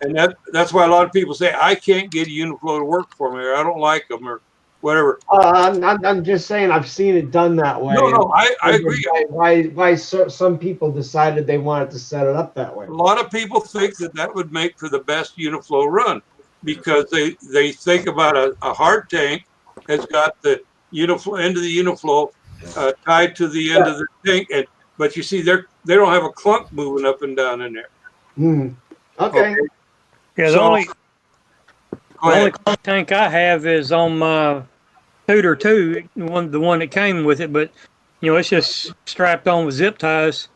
D: And that's why a lot of people say, I can't get a Uniflow to work for me, or I don't like them, or whatever.
E: I'm just saying I've seen it done that way.
D: No, I agree.
E: Why some people decided they wanted to set it up that way.
D: A lot of people think that would make for the best Uniflow run because they think about a hard tank has got the Uniflow end of the Uniflow tied to the end of the tank, but you see they don't have a clunk moving up and down in there.
E: Okay.
G: Yeah, the only clunk tank I have is on my Tudor 2, the one that came with it, but it's just strapped on with zip ties.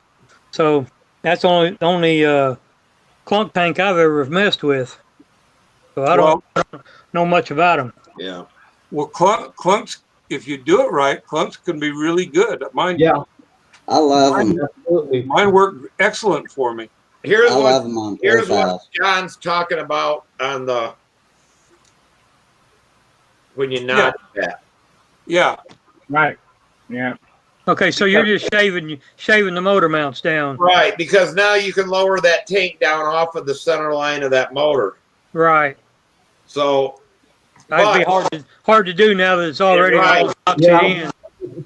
G: So that's the only clunk tank I've ever messed with. So I don't know much about them.
I: Yeah.
D: Well, clunks, if you do it right, clunks can be really good. Mine.
E: Yeah.
A: I love them.
E: Absolutely.
D: Mine work excellent for me.
I: Here's
A: love them on
I: what
A: profiles.
I: John's talking about on the when you nod that.
D: Yeah.
B: Right. Yeah.
G: Okay, so you're just shaving the motor mounts down.
I: Right, because now you can lower that tank down off of the center line of that motor.
G: Right.
I: So
G: that'd be hard to do now that it's already all in.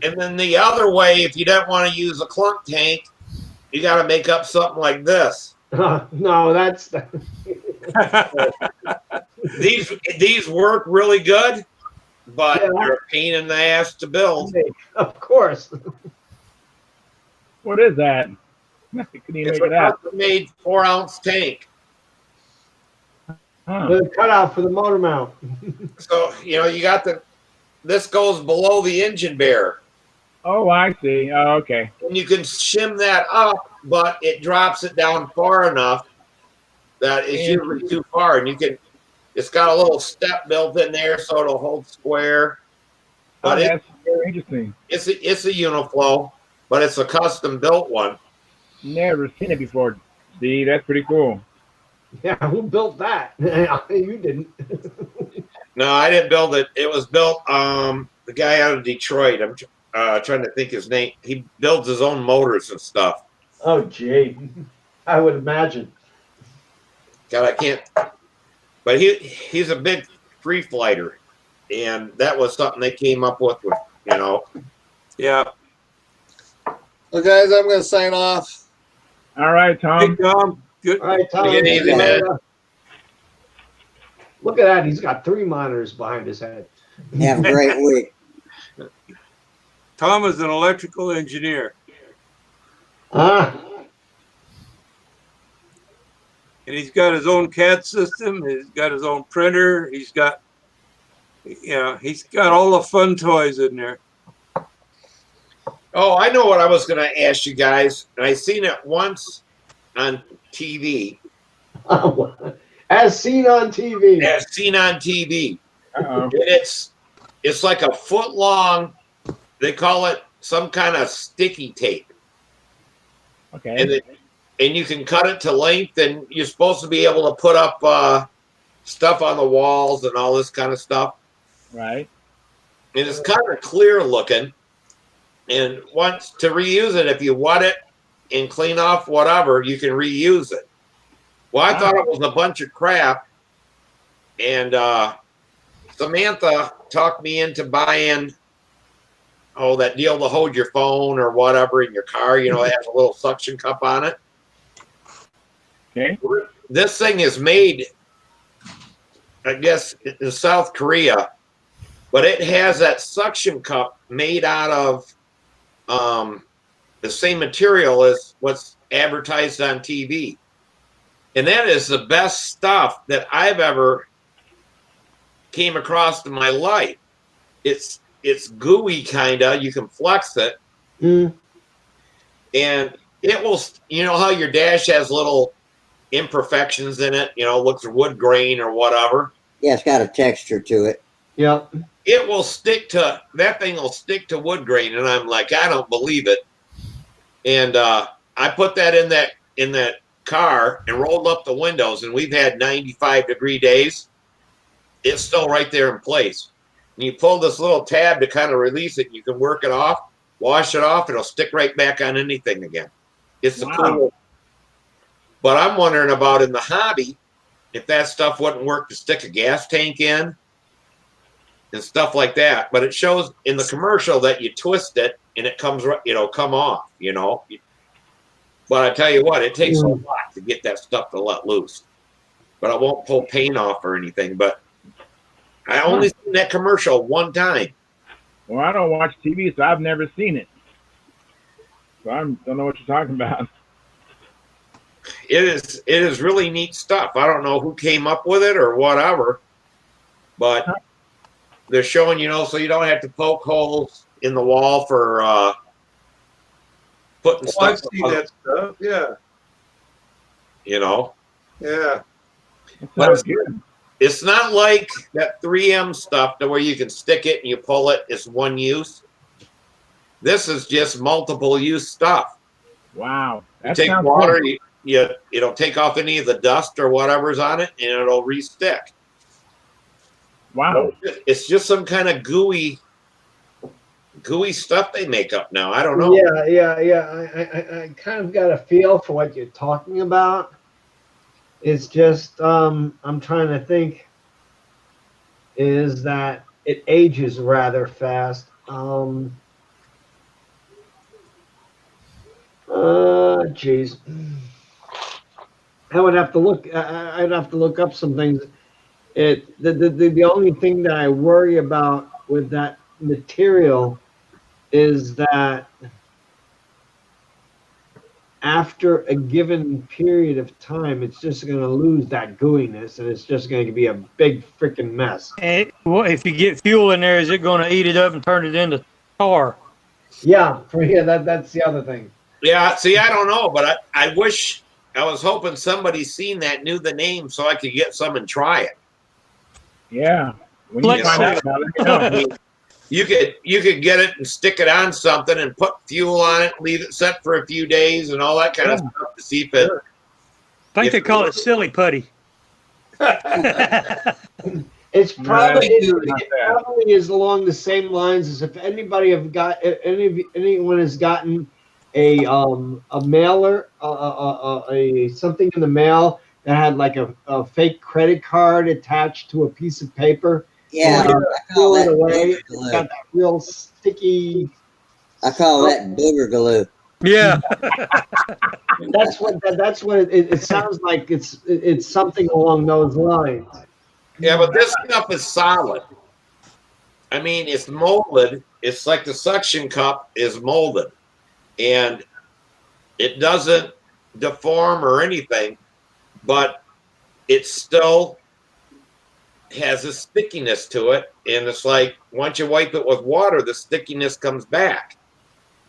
I: And then the other way, if you don't want to use a clunk tank, you got to make up something like this.
E: No, that's
I: these work really good, but they're a pain in the ass to build.
E: Of course.
B: What is that? Can you
I: It's
B: make it out?
I: a made 4-ounce tank.
E: With a cutout for the motor mount.
I: So you got this goes below the engine bearer.
B: Oh, I see. Oh, okay.
I: And you can shim that up, but it drops it down far enough that it's usually too far. And it's got a little step built in there so it'll hold square. But
B: that's very interesting.
I: It's a Uniflow, but it's a custom built one.
B: Never seen it before, Steve. That's pretty cool.
E: Yeah, who built that? You didn't.
I: No, I didn't build it. It was built the guy out of Detroit. I'm trying to think his name. He builds his own motors and stuff.
E: Oh, gee. I would imagine.
I: God, I can't. But he's a big free flighter, and that was something they came up with.
D: Yeah.
L: Well, guys, I'm going to sign off.
B: All right, Tom.
D: Hey, Tom. Good.
E: All right, Tom.
I: Good evening, man.
E: Look at that. He's got 3 monitors behind his head.
A: Have a great week.
D: Tom is an electrical engineer.
E: Ah,
D: And he's got his own CAD system. He's got his own printer. He's got, he's got all the fun toys in there.
I: Oh, I know what I was going to ask you guys. And I seen it once on TV.
E: as seen on TV.
I: As seen on TV.
B: Uh-oh.
I: And it's like a foot long. They call it some kind of sticky tape.
B: Okay.
I: And you can cut it to length, and you're supposed to be able to put up stuff on the walls and all this kind of stuff.
B: Right.
I: And it's kind of clear looking. And once to reuse it, if you wet it and clean off whatever, you can reuse it. Well, I thought it was a bunch of crap. And Samantha talked me into buying, that deal to hold your phone or whatever in your car. It has a little suction cup on it.
B: Okay.
I: This thing is made, I guess, in South Korea, but it has that suction cup made out of the same material as what's advertised on TV. And that is the best stuff that I've ever came across in my life. It's gooey, kind of. You can flex it.
E: Mm.
I: And it will, how your dash has little imperfections in it, looks wood grain or whatever.
A: Yeah, it's got a texture to it.
E: Yep.
I: It will stick to, that thing will stick to wood grain. And I'm like, I don't believe it. And I put that in that car and rolled up the windows, and we've had 95-degree days. It's still right there in place. And you pull this little tab to kind of release it, and you can work it off, wash it off, it'll stick right back on anything again. It's the cool. But I'm wondering about in the hobby, if that stuff wouldn't work to stick a gas tank in and stuff like that. But it shows in the commercial that you twist it and it comes, come off, But I tell you what, it takes a lot to get that stuff to let loose. But I won't pull paint off or anything. But I only seen that commercial one time.
B: Well, I don't watch TV, so I've never seen it. So I don't know what you're talking about.
I: It is really neat stuff. I don't know who came up with it or whatever, but they're showing, so you don't have to poke holes in the wall for putting stuff.
D: I've seen that stuff. Yeah.
I: Yeah.
B: But
I: it's not like that 3M stuff to where you can stick it and you pull it. It's one use. This is just multiple use stuff.
B: Wow.
I: You take water, it'll take off any of the dust or whatever's on it, and it'll re-stick.
B: Wow.
I: It's just some kind of gooey stuff they make up now. I don't know.
E: Yeah. I kind of got a feel for what you're talking about. It's just I'm trying to think. Is that it ages rather fast? Geez. I would have to look. I'd have to look up some things. The only thing that I worry about with that material is that after a given period of time, it's just going to lose that gooiness, and it's just going to be a big freaking mess.
G: And if you get fuel in there, is it going to eat it up and turn it into tar?
E: Yeah, that's the other thing.
I: Yeah, see, I don't know, but I wish, I was hoping somebody seen that, knew the name, so I could get some and try it.
B: Yeah. When you find out about it, let me know.
I: You could get it and stick it on something and put fuel on it, leave it set for a few days and all that kind of stuff to see if it.
G: I think they call it silly putty.
E: It's probably it probably is along the same lines as if anybody anyone has gotten a mailer a something in the mail that had like a fake credit card attached to a piece of paper.
A: Yeah,
E: I
A: call that
E: away.
A: booger glue.
E: It's got that real sticky.
A: I call that booger glue.
G: Yeah.
E: That's what it sounds like. It's something along those lines.
I: Yeah, but this stuff is solid. I mean, it's molded. It's like the suction cup is molded, and it doesn't deform or anything, but it still has a stickiness to it. And it's like once you wipe it with water, the stickiness comes back.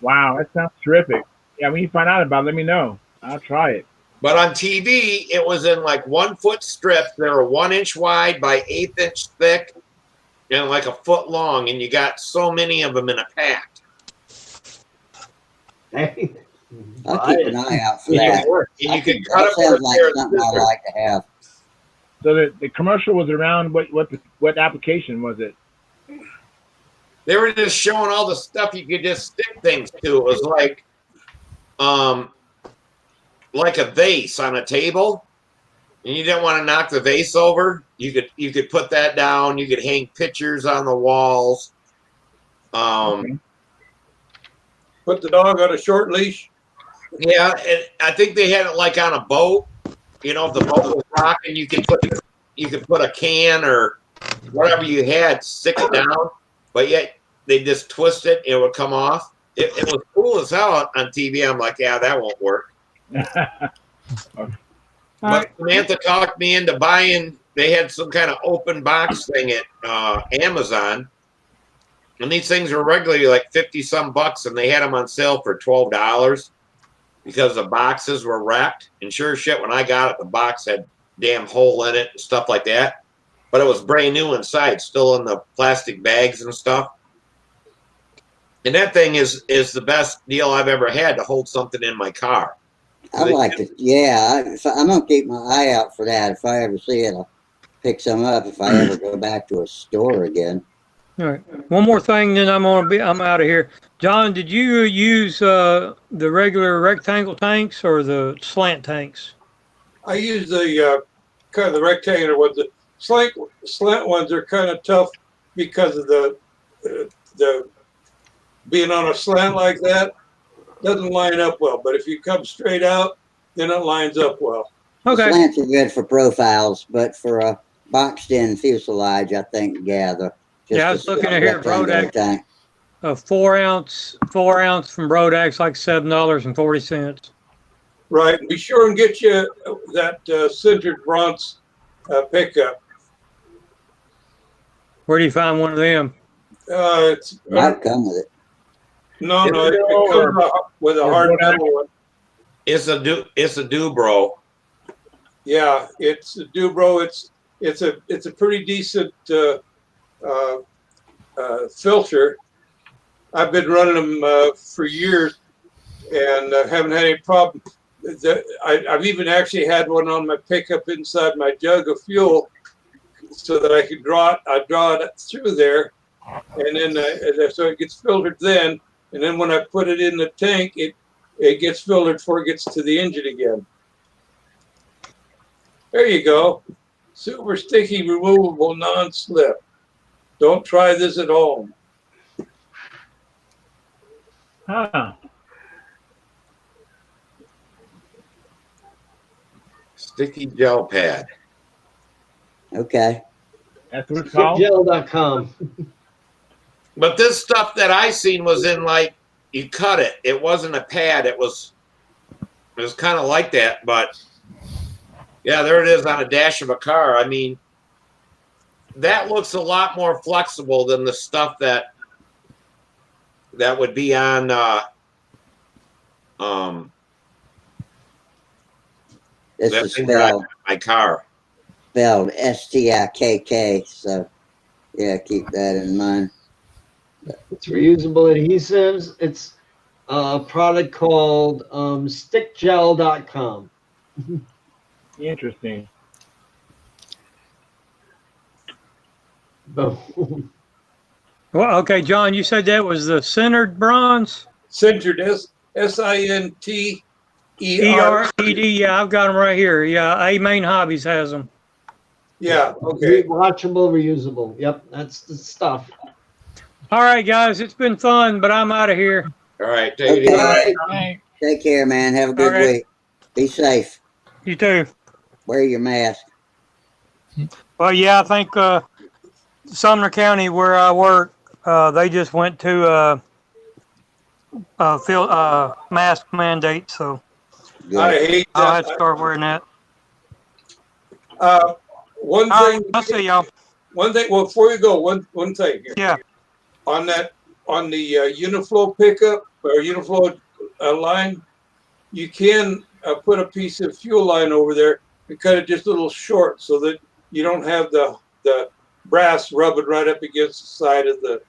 B: Wow, that sounds terrific. Yeah, when you find out about it, let me know. I'll try it.
I: But on TV, it was in like 1 foot strips. They were 1 inch wide by 1/8 inch thick and like a foot long. And you got so many of them in a pack.
E: Hey,
A: I'll keep an eye out for
I: And
A: that.
I: you could cut
A: That
I: it with
A: sounds
I: a
A: like
I: pair of
A: something I'd
I: scissors.
A: like to have.
B: So the commercial was around what application was it?
I: They were just showing all the stuff you could just stick things to. It was like a vase on a table, and you didn't want to knock the vase over. You could put that down. You could hang pictures on the walls.
B: Okay.
J: Put the dog on a short leash.
I: Yeah, and I think they had it like on a boat. You know, if the boat was rocking, you could put a can or whatever you had, stick it down, but yet they just twist it, it would come off. It was cool as hell on TV. I'm like, yeah, that won't work. But Samantha talked me into buying. They had some kind of open box thing at Amazon, and these things were regularly like 50 some bucks, and they had them on sale for $12 because the boxes were wrapped. And sure as shit, when I got it, the box had damn hole in it and stuff like that. But it was brand new inside, still in the plastic bags and stuff. And that thing is the best deal I've ever had to hold something in my car.
A: I'd like to, yeah. I'm going to keep my eye out for that. If I ever see it, I'll pick some up if I ever go back to a store again.
G: All right. One more thing, then I'm out of here. John, did you use the regular rectangle tanks or the slant tanks?
J: I use the kind of the rectangular ones. The slant ones are kind of tough because of the being on a slant like that doesn't line up well. But if you come straight out, then it lines up well.
G: Okay.
A: Slants are good for profiles, but for a boxed-in fuselage, I think, yeah.
G: I was looking at here, Brodax.
A: Tank.
G: A 4 ounce from Brodax, like $7.40.
J: Right. Be sure and get you that sintered bronze pickup.
G: Where do you find one of them?
J: It's
A: Might come with it.
J: No, it comes with a hard metal one.
I: It's a Dubro.
J: Yeah, it's a Dubro. It's a pretty decent filter. I've been running them for years and haven't had any problem. I've even actually had one on my pickup inside my jug of fuel, so that I could draw it through there, and then so it gets filtered then. And then when I put it in the tank, it gets filtered before it gets to the engine again. There you go. Super sticky, removable, non-slip. Don't try this at home.
B: Huh.
I: Sticky gel pad.
A: Okay.
B: That's what it's called?
E: Stickgel.com.
I: But this stuff that I seen was in like, you cut it. It wasn't a pad. It was kind of like that. But yeah, there it is on a dash of a car. I mean, that looks a lot more flexible than the stuff that would be on
A: This
I: that
A: is
I: thing that I
A: spelled,
I: got in my car.
A: spelled STIKK. So, yeah, keep that in mind.
E: It's reusable adhesives. It's a product called stickgel.com.
B: Interesting.
E: Boom.
G: Well, okay, John, you said that was the centered bronze?
J: Sintered, SINTERED.
G: Yeah, I've got them right here. Yeah, A Main Hobbies has them.
J: Yeah, okay.
E: Watchable, reusable. Yep, that's the stuff.
G: All right, guys, it's been fun, but I'm out of here.
I: All right, take it
A: Okay.
I: easy.
A: Take care, man. Have a good
G: All right.
A: week. Be safe.
G: You too.
A: Wear your mask.
G: Well, yeah, I think Sumner County, where I work, they just went to mask mandate, so
J: I hate
G: I'll
J: that.
G: have to start wearing that.
J: One
G: All right,
J: thing.
G: I'll see y'all.
J: One thing. Well, before you go, one thing here.
G: Yeah.
J: On the Uniflow pickup or Uniflow line, you can put a piece of fuel line over there and cut it just a little short so that you don't have the brass rubbing right up against the side of the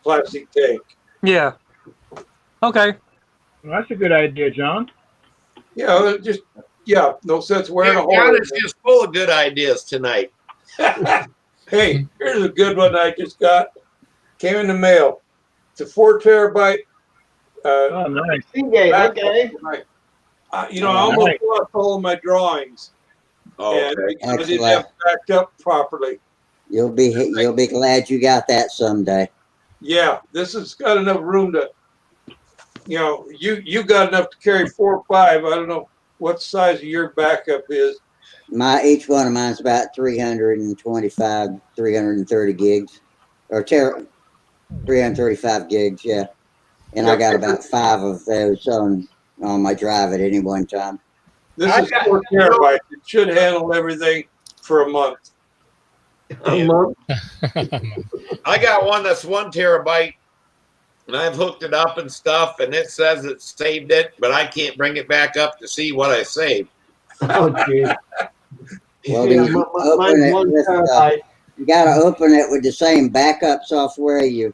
J: plastic tank.
G: Yeah. Okay.
B: Well, that's a good idea, John.
J: Yeah, no sense wearing a
I: John
J: hole.
I: is just full of good ideas tonight.
J: Hey, here's a good one I just got. Came in the mail. It's a 4 terabyte.
B: Oh, nice.
E: Seagate, okay.
J: I almost
B: nice.
J: lost all of my drawings.
I: Oh,
J: And
I: okay.
J: because I didn't have it backed up properly.
A: You'll be glad you got that someday.
J: Yeah, this has got enough room to, you got enough to carry 4 or 5. I don't know what size of your backup is.
A: Each one of mine's about 325, 330 gigs, or 335 gigs, yeah. And I got about 5 of those on my drive at any one time.
J: This is 4 terabytes. It should handle everything for a month.
E: A month?
I: I got one that's 1 terabyte, and I've hooked it up and stuff, and it says it saved it, but I can't bring it back up to see what I saved.
E: Oh, geez.
A: Well,
E: Yeah,
A: you
E: mine's 1 terabyte.
A: you got to open it with the same backup software you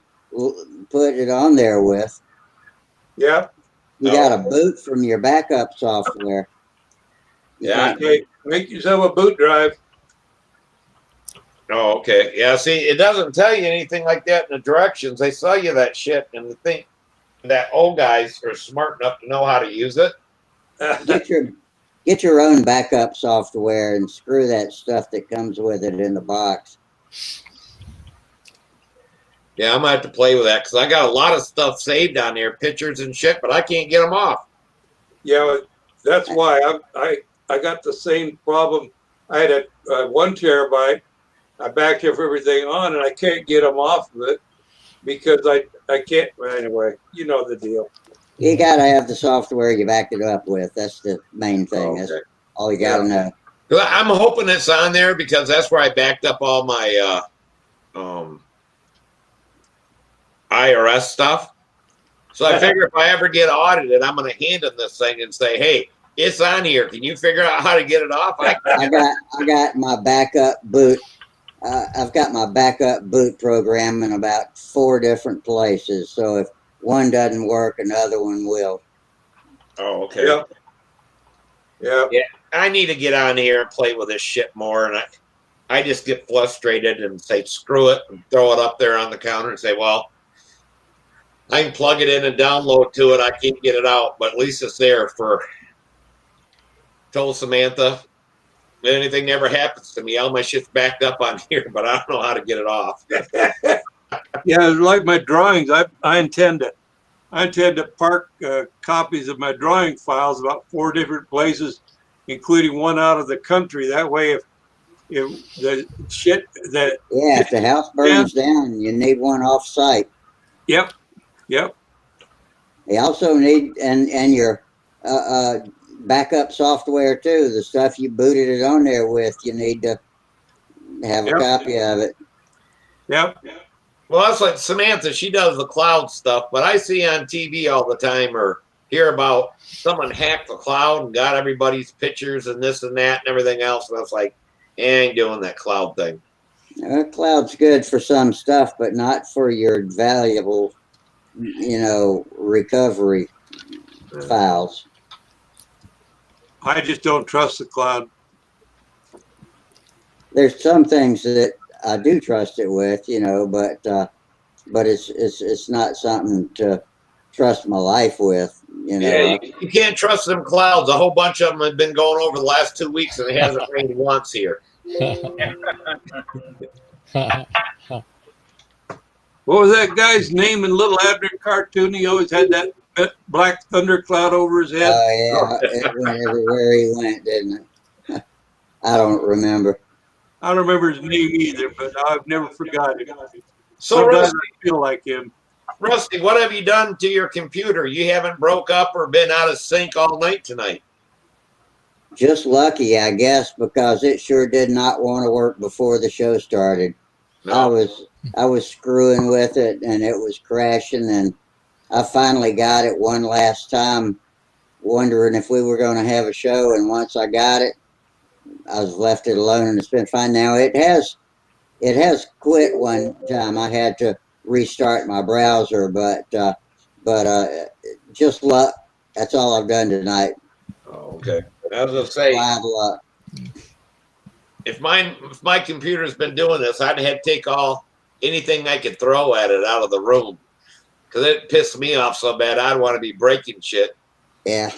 A: put it on there with.
J: Yeah.
A: You got to boot from your backup software.
I: Yeah.
J: Okay. Make yourself a boot drive.
I: Oh, okay. Yeah, see, it doesn't tell you anything like that in the directions. They sell you that shit, and the thing that old guys are smart enough to know how to use it.
A: Get your own backup software and screw that stuff that comes with it in the box.
I: Yeah, I'm gonna have to play with that because I got a lot of stuff saved on there, pictures and shit, but I can't get them off.
J: Yeah, that's why I got the same problem. I had a 1 terabyte. I backed up everything on, and I can't get them off of it because I can't. Well, anyway, you know the deal.
A: You got to have the software you backed it up with. That's the main thing.
I: Okay.
A: That's all you got to know.
I: I'm hoping it's on there because that's where I backed up all my IRS stuff. So I figure if I ever get audited, I'm going to hand them this thing and say, "Hey, it's on here. Can you figure out how to get it off?"
A: I got my backup boot. I've got my backup boot program in about 4 different places. So if one doesn't work, another one will.
I: Oh, okay.
J: Yeah.
I: Yeah. I need to get on here and play with this shit more. And I just get frustrated and say, screw it, and throw it up there on the counter and say, well, I can plug it in and download to it. I can't get it out, but at least it's there for. Told Samantha, if anything ever happens to me, all my shit's backed up on here, but I don't know how to get it off.
J: Yeah, like my drawings, I intend to park copies of my drawing files about 4 different places, including one out of the country. That way, if the shit that
A: if the house burns down, you need one off site.
J: Yep.
A: You also need and your backup software too. The stuff you booted it on there with, you need to have a copy of it.
J: Yep.
I: Well, that's like Samantha. She does the cloud stuff, but I see on TV all the time or hear about someone hacked the cloud and got everybody's pictures and this and that and everything else. And I was like, I ain't doing that cloud thing.
A: Cloud's good for some stuff, but not for your valuable, recovery files.
J: I just don't trust the cloud.
A: There's some things that I do trust it with, but it's not something to trust my life with,
I: Yeah, you can't trust them clouds. A whole bunch of them have been going over the last 2 weeks, and it hasn't rained once here.
J: What was that guy's name in Little Abner cartoon? He always had that black thundercloud over his head.
A: Oh, yeah. It went everywhere he went, didn't it? I don't remember.
J: I don't remember his name either, but I've never forgotten him.
I: So
J: Sometimes
I: Rusty,
J: I feel like him.
I: Rusty, what have you done to your computer? You haven't broke up or been out of sync all night tonight.
A: Just lucky, I guess, because it sure did not want to work before the show started.
I: No.
A: I was screwing with it and it was crashing, and I finally got it one last time, wondering if we were going to have a show. And once I got it, I was left it alone, and it's been fine. Now it has quit one time. I had to restart my browser, but just luck. That's all I've done tonight.
I: Oh, okay. I was gonna say,
A: Bad luck.
I: if my computer's been doing this, I'd have to take anything I could throw at it out of the room, because it pissed me off so bad. I'd want to be breaking shit.
A: Yeah.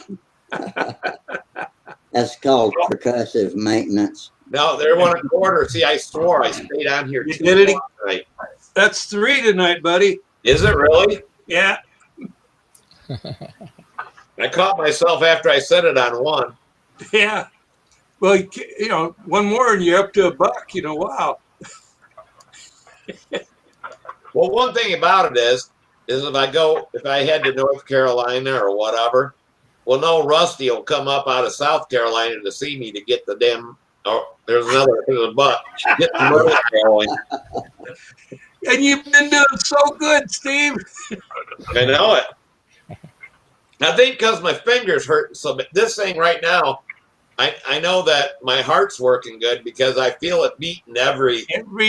A: That's called percussive maintenance.
I: No, they're 1.25. See, I swore I stayed on here
J: You
I: too
J: did it?
I: long tonight.
J: That's 3 tonight, buddy.
I: Is it really?
J: Yeah.
I: I caught myself after I said it on 1.
J: Yeah. Well, you know, one more and you're up to $1. You know, wow.
I: Well, one thing about it is if I head to North Carolina or whatever, well, no, Rusty will come up out of South Carolina to see me to get the damn. Oh, there's another $1. Get the motor going.
J: And you've been doing so good, Steve.
I: I know it. I think because my fingers hurt so bad. This thing right now, I know that my heart's working good because I feel it beating every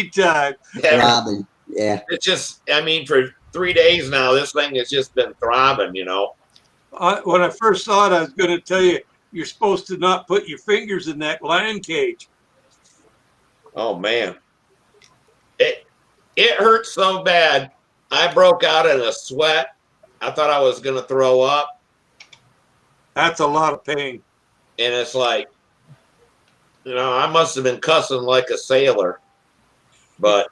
J: time.
A: Throbbing. Yeah.
I: It's just, I mean, for 3 days now, this thing has just been throbbing, you know.
J: When I first saw it, I was going to tell you, you're supposed to not put your fingers in that lion cage.
I: Oh, man. It hurt so bad. I broke out in a sweat. I thought I was going to throw up.
J: That's a lot of pain.
I: And it's like, you know, I must have been cussing like a sailor. But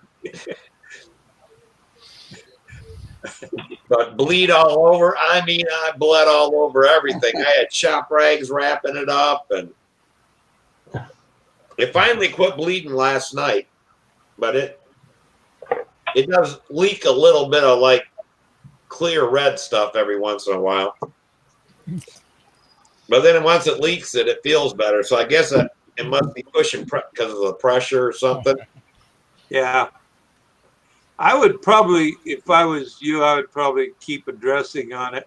I: bleed all over. I mean, I bled all over everything. I had shop rags wrapping it up, and it finally quit bleeding last night. But it does leak a little bit of like clear red stuff every once in a while. But then once it leaks it feels better. So I guess it must be pushing because of the pressure or something.
J: Yeah. I would probably, if I was you, I would probably keep a dressing on it.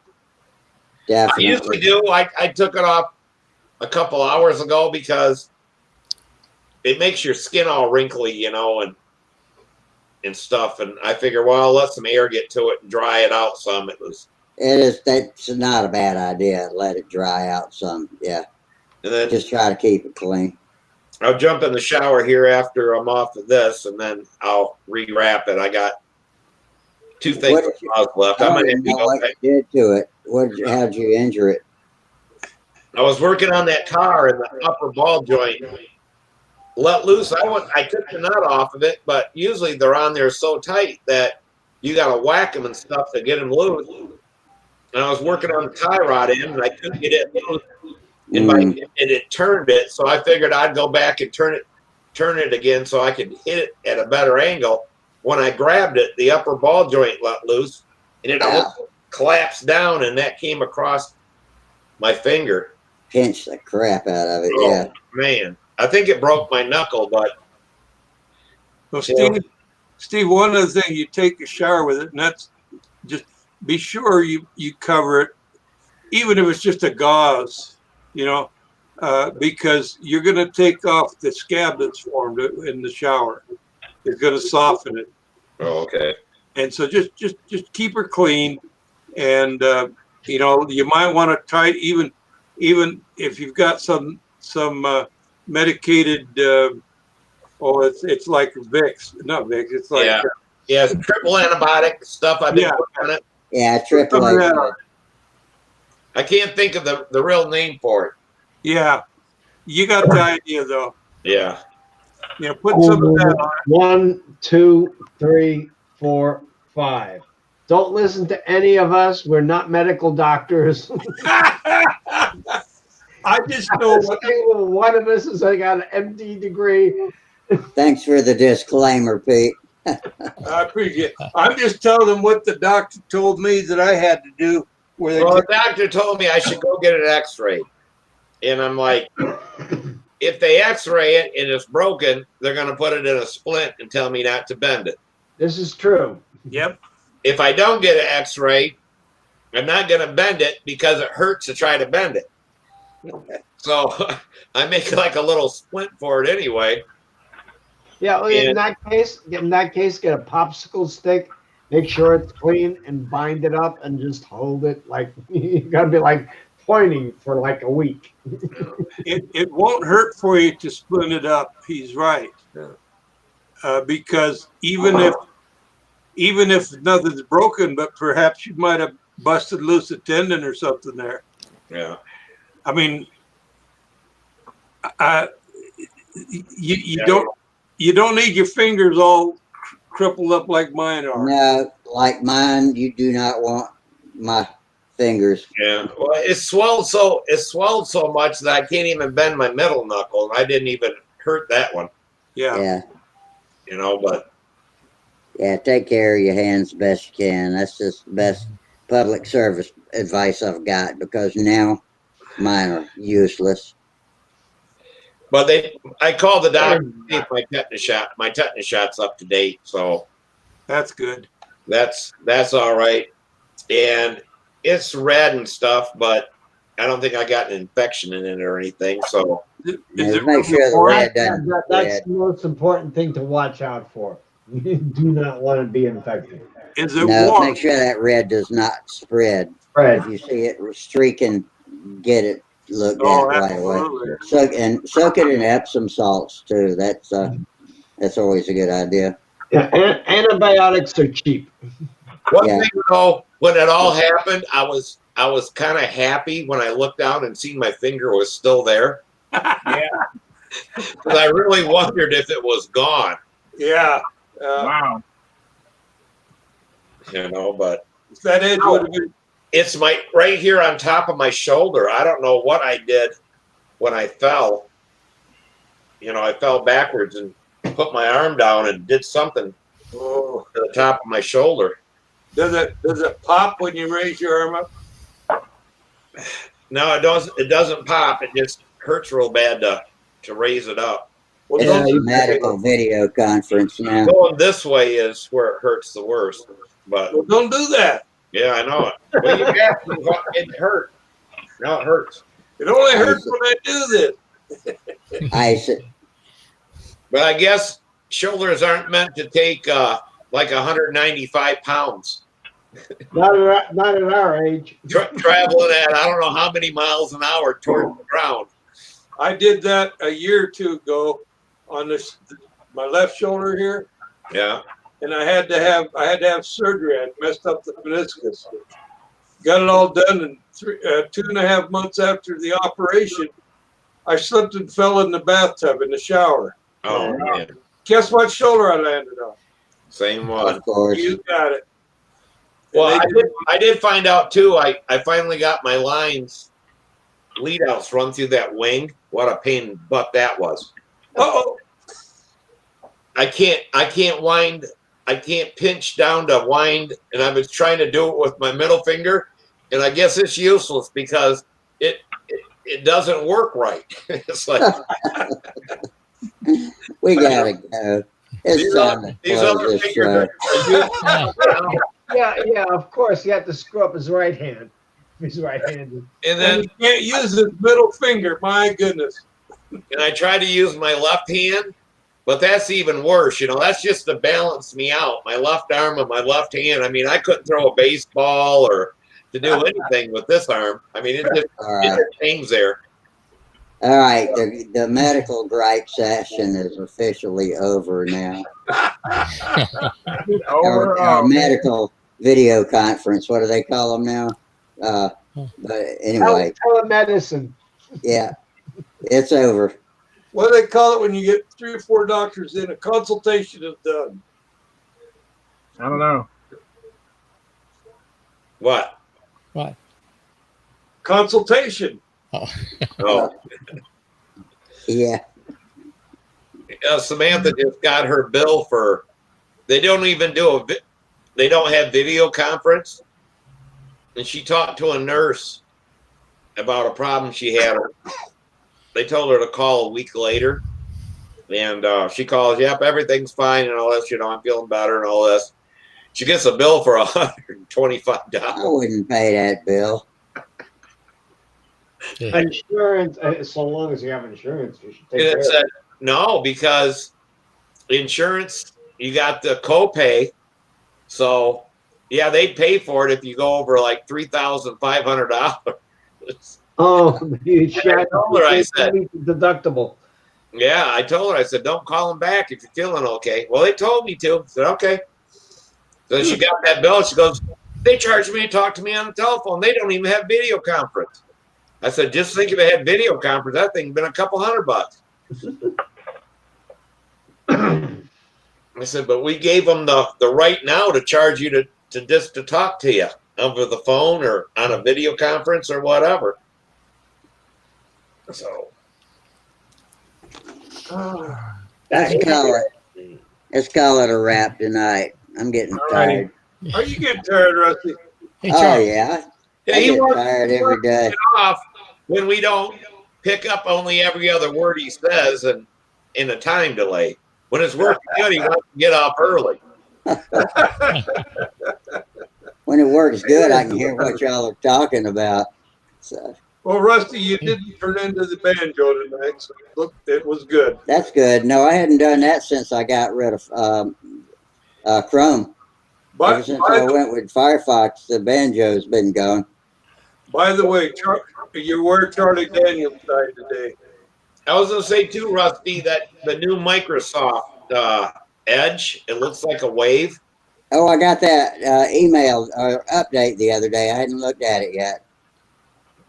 A: Definitely.
I: I usually do. I took it off a couple hours ago because it makes your skin all wrinkly, you know, and stuff. And I figure, well, I'll let some air get to it and dry it out some.
A: That's not a bad idea. Let it dry out some. Yeah.
I: And then
A: just try to keep it clean.
I: I'll jump in the shower here after I'm off of this, and then I'll rewrap it. I got 2 things left.
A: I don't even know what you did to it. How'd you injure it?
I: I was working on that car, and the upper ball joint let loose. I took the nut off of it, but usually they're on there so tight that you got to whack them and stuff to get them loose. And I was working on the tie rod end, and I couldn't get it loose. And it turned it, so I figured I'd go back and turn it again so I could hit it at a better angle. When I grabbed it, the upper ball joint let loose, and it collapsed down, and that came across my finger.
A: Pinched the crap out of it. Yeah,
I: man, I think it broke my knuckle, but.
J: Well, Steve, one other thing, you take a shower with it, and that's just be sure you cover it, even if it's just a gauze. You know, because you're going to take off the scab that's formed in the shower. It's going to soften it.
I: Oh, okay.
J: And so just keep her clean, and you know, you might want to try even if you've got some medicated. It's like Vicks, not Vicks. It's like
I: it's triple antibiotic stuff. I've been working on it.
A: Yeah, triple antibiotic.
I: I can't think of the real name for it.
J: Yeah. You got the idea, though.
I: Yeah.
J: Yeah, put some of that on it.
E: 1, 2, 3, 4, 5. Don't listen to any of us. We're not medical doctors.
J: I just know
E: one of us has got an MD degree.
A: Thanks for the disclaimer, Pete.
D: I appreciate it. I'm just telling them what the doctor told me that I had to do. Where they
I: Well, the doctor told me I should go get an X-ray, and I'm like, if they X-ray it and it's broken, they're going to put it in a splint and tell me not to bend it.
E: This is true.
D: Yep.
I: If I don't get an X-ray, I'm not going to bend it because it hurts to try to bend it. So I make like a little splint for it anyway.
E: Yeah, well, in that case, get a popsicle stick, make sure it's clean, and bind it up, and just hold it like you gotta be like pointing for like a week.
D: It won't hurt for you to splint it up. He's right. Because even if nothing's broken, but perhaps you might have busted loose a tendon or something there.
I: Yeah.
D: I mean, you don't need your fingers all crippled up like mine are.
A: No, like mine, you do not want my fingers.
I: Yeah. Well, it swelled so much that I can't even bend my middle knuckle, and I didn't even hurt that one.
D: Yeah.
A: Yeah.
I: You know, but
A: Yeah, take care of your hands best you can. That's just the best public service advice I've got, because now mine are useless.
I: But I called the doctor to see if my tetanus shot's up to date, so
D: that's good.
I: That's all right, and it's red and stuff, but I don't think I got an infection in it or anything. So
A: make sure the red doesn't.
E: That's the most important thing to watch out for. You do not want to be infected.
D: Is it
A: No,
D: warm?
A: make sure that red does not spread.
E: Right.
A: If you see it streaking, get it looked
D: Oh,
A: at right
D: absolutely.
A: away. Soak it in Epsom salts too. That's always a good idea.
E: Yeah, antibiotics are cheap.
I: One thing though, when it all happened, I was kind of happy when I looked down and seen my finger was still there.
B: Yeah.
I: Because I really wondered if it was gone.
D: Yeah.
B: Wow.
I: You know, but
D: that edge would have been.
I: It's right here on top of my shoulder. I don't know what I did when I fell. You know, I fell backwards and put my arm down and did something to the top of my shoulder.
D: Does it pop when you raise your arm up?
I: No, it doesn't. It doesn't pop. It just hurts real bad to raise it up.
A: It's a medical video conference now.
I: Going this way is where it hurts the worst. But
D: don't do that.
I: Yeah, I know it. Well, you have to. It hurt. Now it hurts.
D: It only hurts when I do this.
A: Ice it.
I: But I guess shoulders aren't meant to take like 195 pounds.
E: Not at our age.
I: Traveling at I don't know how many miles an hour toward the ground.
D: I did that a year or two ago on my left shoulder here.
I: Yeah.
D: And I had to have surgery. I messed up the meniscus. Got it all done in 2.5 months after the operation. I slipped and fell in the bathtub in the shower.
I: Oh man!
D: Guess what shoulder I landed on?
I: Same one.
A: Of course.
D: You got it.
I: Well, I did find out too. I finally got my lines, lead outs run through that wing. What a pain in the butt that was.
D: Uh-oh.
I: I can't wind. I can't pinch down to wind, and I was trying to do it with my middle finger, and I guess it's useless because it doesn't work right. It's like
A: we gotta go. It's time to close this show.
E: Yeah, of course. You have to screw up his right hand. He's right-handed.
I: And then
D: you can't use his middle finger. My goodness.
I: And I try to use my left hand, but that's even worse. You know, that's just to balance me out. My left arm and my left hand. I mean, I couldn't throw a baseball or to do anything with this arm. I mean, it just hangs there.
A: All right, the medical gripe session is officially over now. Our medical video conference. What do they call them now? But anyway,
E: telemedicine.
A: Yeah, it's over.
D: What do they call it when you get 3 or 4 doctors in? A consultation is done.
B: I don't know.
I: What?
K: What?
D: Consultation.
K: Oh.
I: Oh.
A: Yeah.
I: Samantha just got her bill for. They don't even do they don't have video conference, and she talked to a nurse about a problem she had. They told her to call a week later, and she calls. Yep, everything's fine and all this. I'm feeling better and all this. She gets a bill for $125.
A: I wouldn't pay that bill.
E: Insurance, so long as you have insurance, you should take
I: And
E: care
I: it
E: of
I: said no, because insurance, you got the copay. So yeah, they'd pay for it if you go over like $3,500.
E: Oh, you
I: I told her, I said,
E: deductible.
I: yeah, I told her, I said, don't call them back if you're feeling okay. Well, they told me to. I said, okay. So she got that bill. She goes, they charged me to talk to me on the telephone. They don't even have video conference. I said, just think if it had video conference, that thing been a couple $100. I said, but we gave them the right now to charge you to talk to you over the phone or on a video conference or whatever. So
A: let's call it a wrap tonight. I'm getting tired.
D: Are you getting tired, Rusty?
A: Oh yeah. I
I: he
A: get
I: wants
A: tired every day.
I: to get off when we don't pick up only every other word he says and in a time delay. When it's working good, he wants to get off early.
A: When it works good, I can hear what y'all are talking about. So.
D: Well, Rusty, you didn't turn into the banjo tonight, so look, it was good.
A: That's good. No, I hadn't done that since I got rid of Chrome. Ever since I went with Firefox, the banjo's been going.
D: By the way, you were Charlie Daniels died today.
I: I was going to say too, Rusty, that the new Microsoft Edge, it looks like a wave.
A: Oh, I got that email or update the other day. I hadn't looked at it yet.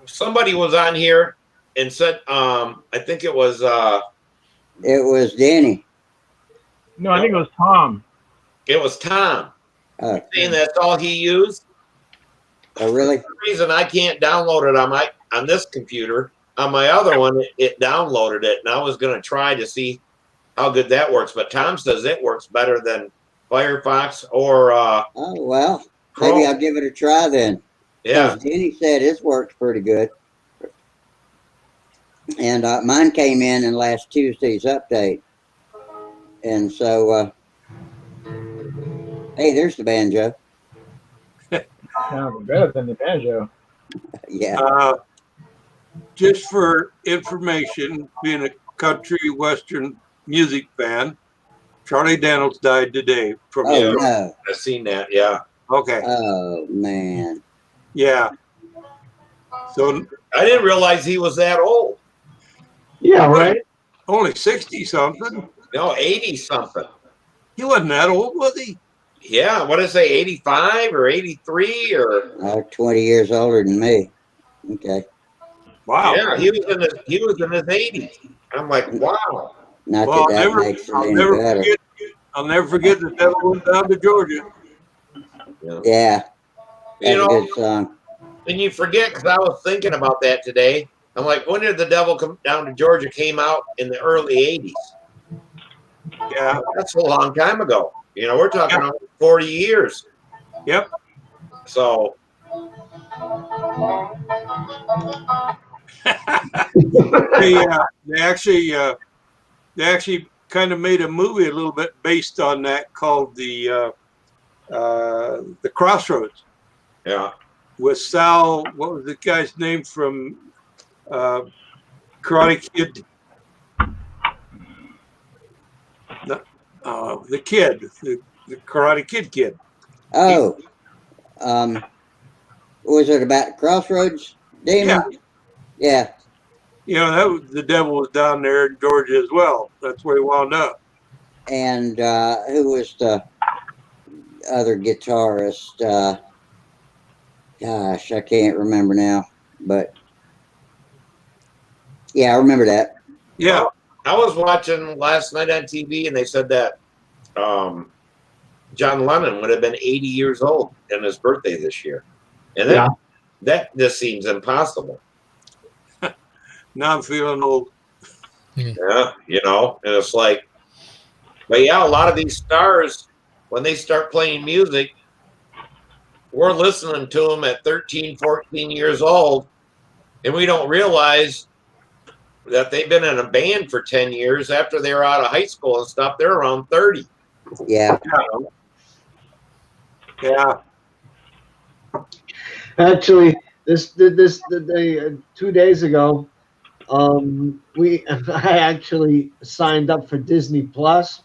I: Somebody was on here and said, I think it was
A: Danny.
B: No, I think it was Tom.
I: It was Tom. Saying that's all he used.
A: Oh, really?
I: For some reason I can't download it on this computer. On my other one, it downloaded it, and I was going to try to see how good that works. But Tom says it works better than Firefox or. Oh
A: well, Chrome. Maybe I'll give it a try then.
I: Yeah,
A: Jenny said his works pretty good, and mine came in last Tuesday's update, and so hey, there's the banjo.
B: Sounds better than the banjo.
A: Yeah.
D: Just for information, being a country western music fan, Charlie Daniels died today from.
A: Oh no!
I: I've seen that. Yeah.
D: Okay.
A: Oh man.
D: Yeah. So
I: I didn't realize he was that old.
E: Yeah, right.
D: Only 60 something.
I: No, 80 something.
D: He wasn't that old, was he?
I: Yeah. What did I say? 85 or 83 or?
A: 20 years older than me. Okay.
D: Wow.
I: Yeah, he was in his 80s. I'm like, wow.
A: Not
D: well,
A: that makes it any better.
D: I'll never forget the devil went down to Georgia.
A: Yeah. That's a good song.
I: And you forget, because I was thinking about that today. I'm like, when did the devil come down to Georgia came out in the early 80s?
D: Yeah.
I: That's a long time ago. We're talking about 40 years.
D: Yep.
I: So.
D: They actually kind of made a movie a little bit based on that called the Crossroads.
I: Yeah.
D: With Sal, what was the guy's name from Karate Kid? The kid, the Karate Kid.
A: Oh. Was it about Crossroads, Damon? Yeah.
D: The devil was down there in Georgia as well. That's where he wound up.
A: And who was the other guitarist? Gosh, I can't remember now. But yeah, I remember that.
D: Yeah.
I: Well, I was watching last night on TV, and they said that John Lennon would have been 80 years old on his birthday this year. And that just seems impossible.
D: Now I'm feeling old.
I: Yeah, and it's like, But yeah, a lot of these stars, when they start playing music, we're listening to them at 13, 14 years old, and we don't realize that they've been in a band for 10 years after they were out of high school and stuff. They're around 30.
A: Yeah.
D: Yeah.
E: Actually, this 2 days ago, we I actually signed up for Disney Plus,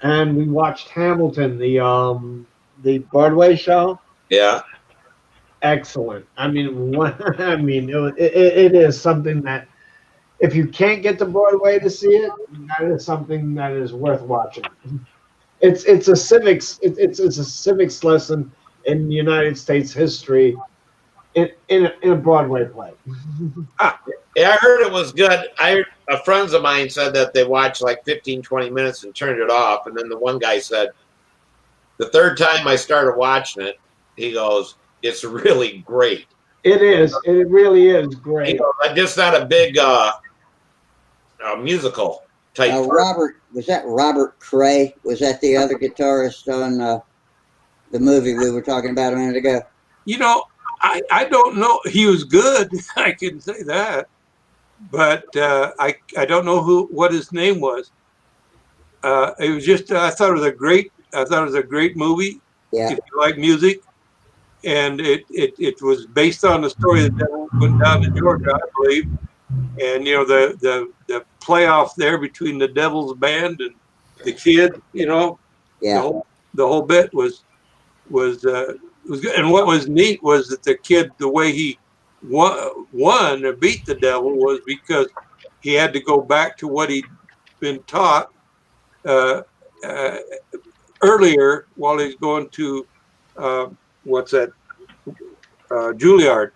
E: and we watched Hamilton, the Broadway show.
I: Yeah.
E: Excellent. I mean, I mean, it is something that if you can't get to Broadway to see it, that is something that is worth watching. It's a civics it's a civics lesson in United States history in a Broadway play.
I: Yeah, I heard it was good. Friends of mine said that they watched like 15, 20 minutes and turned it off. And then the one guy said, the third time I started watching it, he goes, it's really great.
E: It is. It really is great.
I: He goes, I'm just not a big musical type.
A: Robert, was that Robert Cray? Was that the other guitarist on the movie we were talking about a minute ago?
D: You know, I don't know. He was good. I can say that. But I don't know what his name was. It was just I thought it was a great movie.
A: Yeah.
D: If you like music, and it was based on the story that Devil went down to Georgia, I believe, and you know the playoff there between the Devil's band and the kid, you know,
A: yeah,
D: the whole bit was good. And what was neat was that the kid, the way he won or beat the Devil was because he had to go back to what he'd been taught earlier while he's going to what's that Juilliard,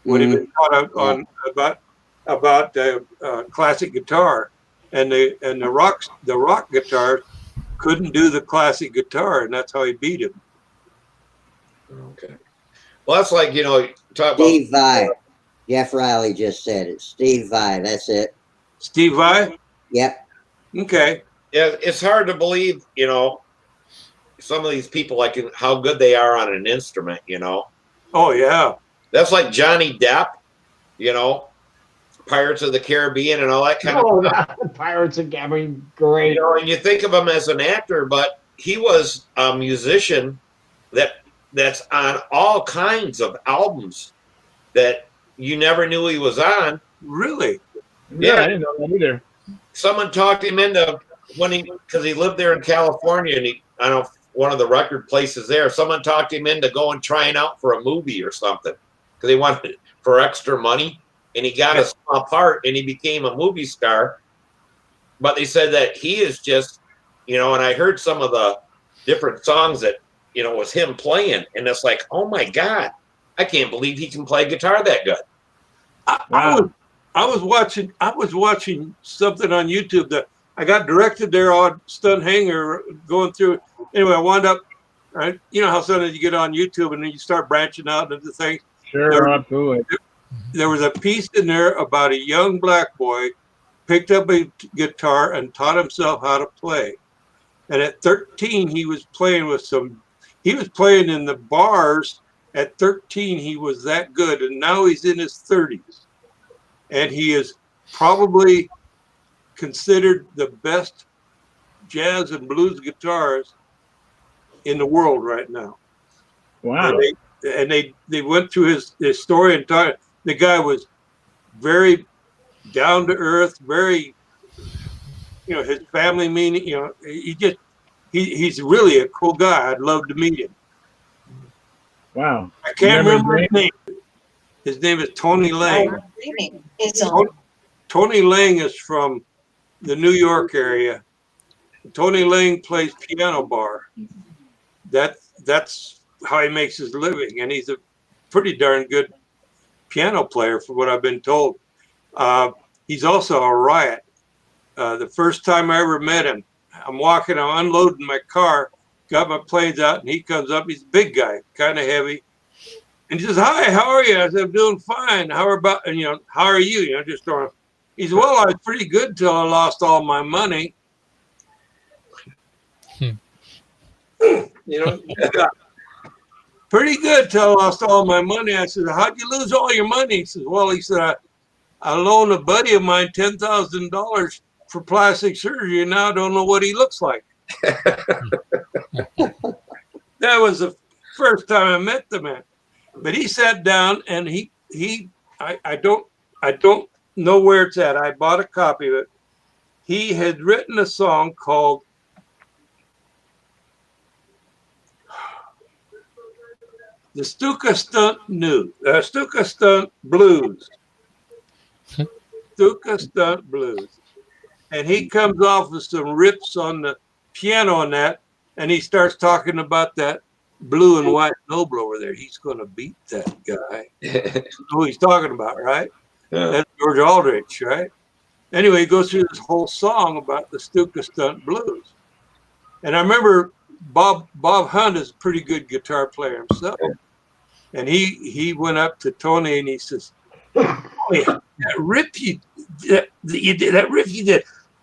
D: when he'd been taught on about classic guitar, and the rock guitar couldn't do the classic guitar, and that's how he beat him.
I: Okay. Well, that's like, you know, talk
A: Steve
I: about
A: Vai. Jeff Riley just said it. Steve Vai. That's it.
D: Steve Vai?
A: Yep.
D: Okay.
I: Yeah, it's hard to believe, you know, some of these people, like how good they are on an instrument, you know.
D: Oh yeah.
I: That's like Johnny Depp, you know, Pirates of the Caribbean and all that kind of stuff.
E: Pirates of the Caribbean, great.
I: You know, and you think of him as an actor, but he was a musician that's on all kinds of albums that you never knew he was on.
D: Really?
B: Yeah, I didn't know that either.
I: Someone talked him into because he lived there in California, and I don't know, one of the record places there. Someone talked him into going trying out for a movie or something because they wanted it for extra money, and he got a small part, and he became a movie star. But they said that he is just, you know, and I heard some of the different songs that, you know, was him playing, and it's like, oh my God, I can't believe he can play guitar that good.
D: I was watching something on YouTube that I got directed there on Stunt Hangar going through. Anyway, I wound up, right? You know how sometimes you get on YouTube and then you start branching out into things.
B: Sure, absolutely.
D: There was a piece in there about a young black boy picked up a guitar and taught himself how to play. And at 13, he was playing in the bars. At 13, he was that good. And now he's in his 30s. And he is probably considered the best jazz and blues guitarist in the world right now.
B: Wow.
D: And they went through his story and taught. The guy was very down to earth, very, you know, his family meaning, you know, he's really a cool guy. I'd love to meet him.
B: Wow.
D: I can't remember his name. His name is Tony Lang. Tony Lang is from the New York area. Tony Lang plays piano bar. That's how he makes his living, and he's a pretty darn good piano player, from what I've been told. He's also a riot. The first time I ever met him, I'm unloading my car, got my planes out, and he comes up. He's a big guy, kind of heavy. And he says, "Hi, how are you?" I said, "I'm doing fine. How are you?" You know, just throwing. He said, "Well, I was pretty good till I lost all my money."
J: You know, pretty good till I lost all my money. I said, how'd you lose all your money? He says, well, he said, I loaned a buddy of mine $10,000 for plastic surgery, and now I don't know what he looks like. That was the first time I met the man. But he sat down and I don't know where it's at. I bought a copy of it. He had written a song called the Stuka Stunt Blues. Stuka Stunt Blues. And he comes off with some rips on the piano on that, and he starts talking about that blue and white noble over there. He's going to beat that guy. Who he's talking about, right?
I: Yeah.
J: That's George Aldrich, right? Anyway, he goes through this whole song about the Stuka Stunt Blues. And I remember Bob Hunt is a pretty good guitar player himself. And he went up to Tony and he says, oh, yeah, that riff you did,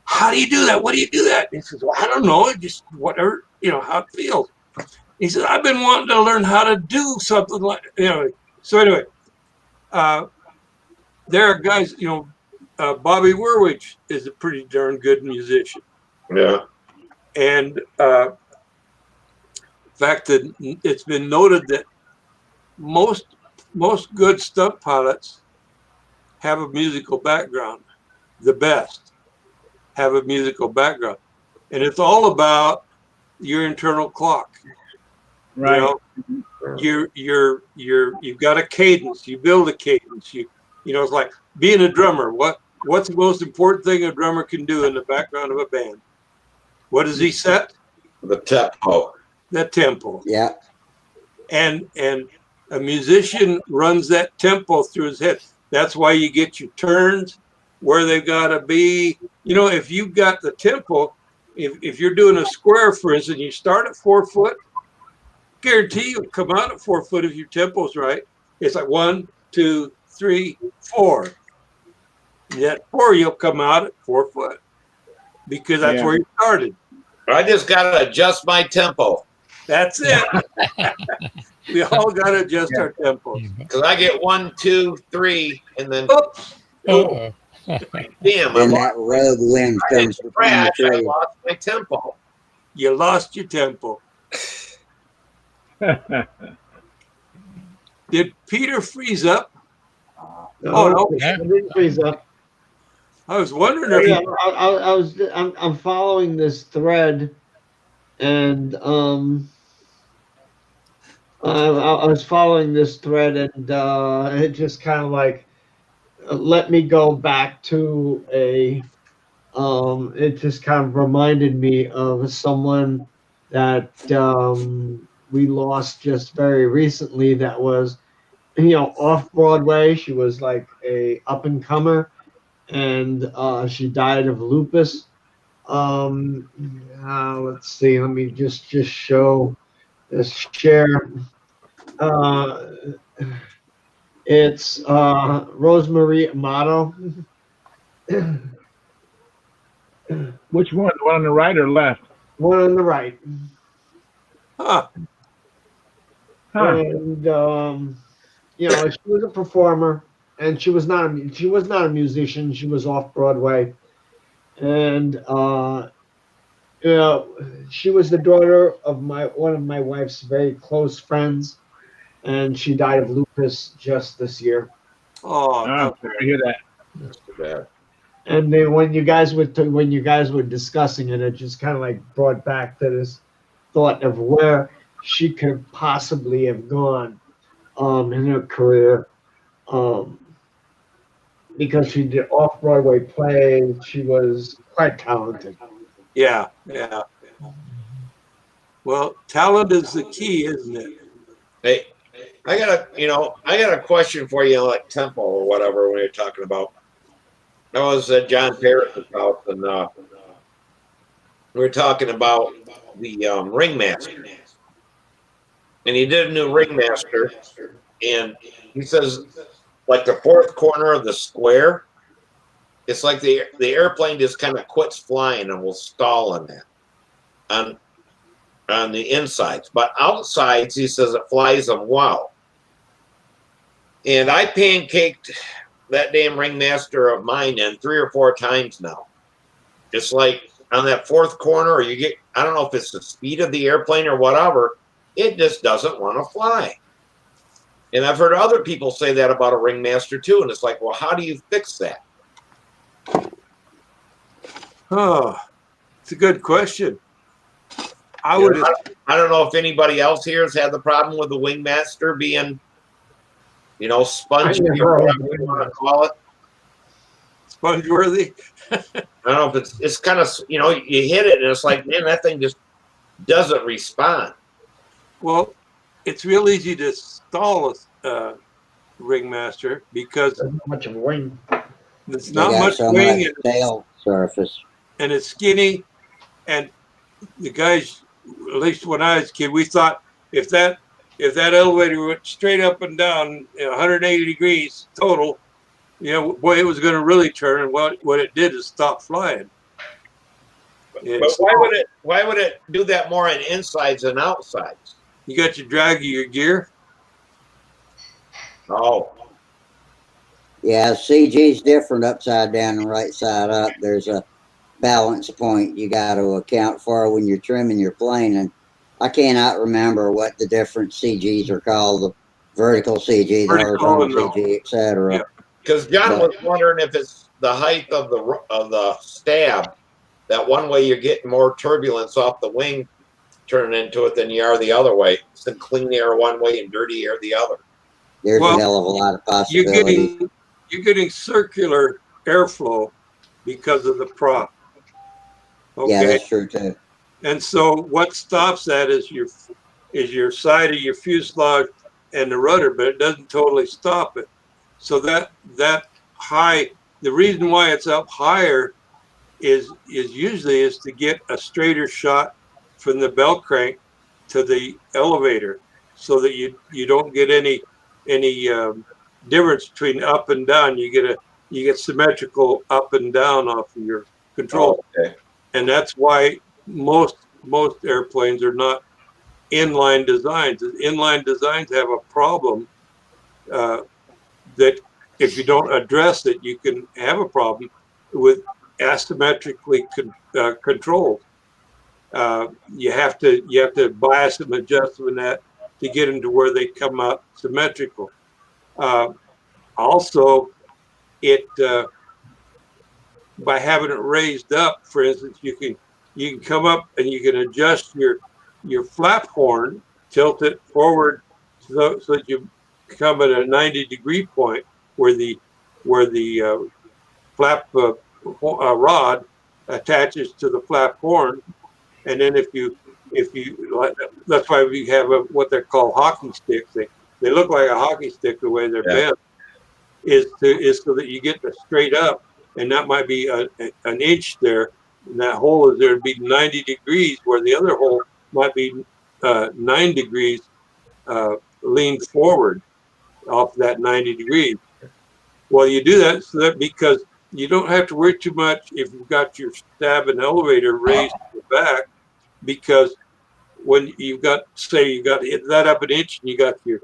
J: how do you do that? What do you do that? And he says, well, I don't know. It just whatever, how it feels. He said, I've been wanting to learn how to do something like, So anyway, there are guys, Bobby Werwich is a pretty darn good musician.
I: Yeah.
J: And in fact, that it's been noted that most good stunt pilots have a musical background. The best have a musical background, and it's all about your internal clock.
B: Right.
J: You've got a cadence. You build a cadence. It's like being a drummer. What's the most important thing a drummer can do in the background of a band? What does he set?
I: The tempo.
J: That tempo.
A: Yeah.
J: And a musician runs that tempo through his head. That's why you get your turns where they've got to be. If you've got the tempo, if you're doing a square, for instance, you start at 4 foot, guarantee you'll come out at 4 foot if your tempo's right. It's like 1, 2, 3, 4. At 4, you'll come out at 4 foot because that's where you started.
I: I just got to adjust my tempo.
J: That's it. We all got to adjust our tempos.
I: Because I get 1, 2, 3, and then
K: Uh-oh.
I: damn,
A: And that rogue wind comes between the
I: crash. I
A: three.
I: lost my tempo.
J: You lost your tempo. Did Peter freeze up?
E: No,
K: Yeah.
E: I didn't freeze up.
J: I was wondering if he
E: I'm following this thread, and I was following this thread, and it just kind of like let me go back to a. It just kind of reminded me of someone that we lost just very recently. That was, off Broadway. She was like a up and comer, and she died of lupus. Let's see. Let me just show this share. It's Rosemary Amato.
B: Which one? The one on the right or left?
E: One on the right.
J: Huh.
E: And she was a performer, and she was not a musician. She was off Broadway, and she was the daughter of one of my wife's very close friends, and she died of lupus just this year.
J: Oh,
B: I hear that.
I: That's too bad.
E: And then when you guys were discussing it, it just kind of like brought back to this thought of where she could possibly have gone in her career, because she did off-Broadway plays. She was quite talented.
J: yeah. Well, talent is the key, isn't it?
I: Hey, I got a question for you, like tempo or whatever. When you're talking about, I was at John Parrish's house, and we were talking about the ringmaster, and he did a new ringmaster, and he says, like the fourth corner of the square, it's like the airplane just kind of quits flying and will stall on that. on the insides, but outsides, he says it flies them well. And I pancaked that damn ringmaster of mine in 3 or 4 times now. Just like on that 4th corner, or you get, I don't know if it's the speed of the airplane or whatever, it just doesn't want to fly. And I've heard other people say that about a ringmaster too. And it's like, well, how do you fix that?
D: Oh, it's a good question. I
I: don't know if anybody else here has had the problem with the wingmaster being, spongy or whatever you want to call it.
D: Sponge-worthy?
I: I don't know if it's kind of, you hit it and it's like, man, that thing just doesn't respond.
D: Well, it's real easy to stall a ringmaster because
E: There's not much of a wing.
D: there's
A: They
D: not
A: got
D: much
A: so
D: wing
A: much tail surface.
D: and it's skinny. And the guys, at least when I was a kid, we thought if that elevator went straight up and down 180 degrees total, boy, it was going to really turn. And what it did is stop flying.
I: But why would it do that more on insides than outsides?
D: You got your drag of your gear.
I: Oh.
A: Yeah, CG's different upside down and right side up. There's a balance point you got to account for when you're trimming your plane. And I cannot remember what the different CGs are called, the vertical CG, the horizontal CG, etc.
I: Because John was wondering if it's the height of the stab. That one way you're getting more turbulence off the wing turning into it than you are the other way. It's the clean air one way and dirty air the other.
A: There's a hell of a lot of possibilities.
D: You're getting circular airflow because of the prop. Okay?
A: Yeah, that's true too.
D: And so what stops that is your side of your fuselage and the rudder, but it doesn't totally stop it. So that high, the reason why it's up higher is usually to get a straighter shot from the bell crank to the elevator, so that you don't get any difference between up and down. You get symmetrical up and down off of your control.
I: Oh, okay.
D: And that's why most airplanes are not inline designs. Inline designs have a problem that if you don't address it, you can have a problem with asymmetrically controlled. You have to bias and adjust them in that to get them to where they come out symmetrical. Also, by having it raised up, for instance, you can come up and you can adjust your flap horn, tilt it forward so that you come at a 90-degree point where the flap rod attaches to the flap horn, and then if you that's why we have what they're called hockey sticks. They look like a hockey stick the way they're bent. Is so that you get the straight up, and that might be an inch there, and that hole is there to be 90 degrees, where the other hole might be 9 degrees leaned forward off that 90 degrees. Well, you do that so that because you don't have to worry too much if you've got your stab and elevator raised to the back, because when you've got, say, you got that up an inch and you got your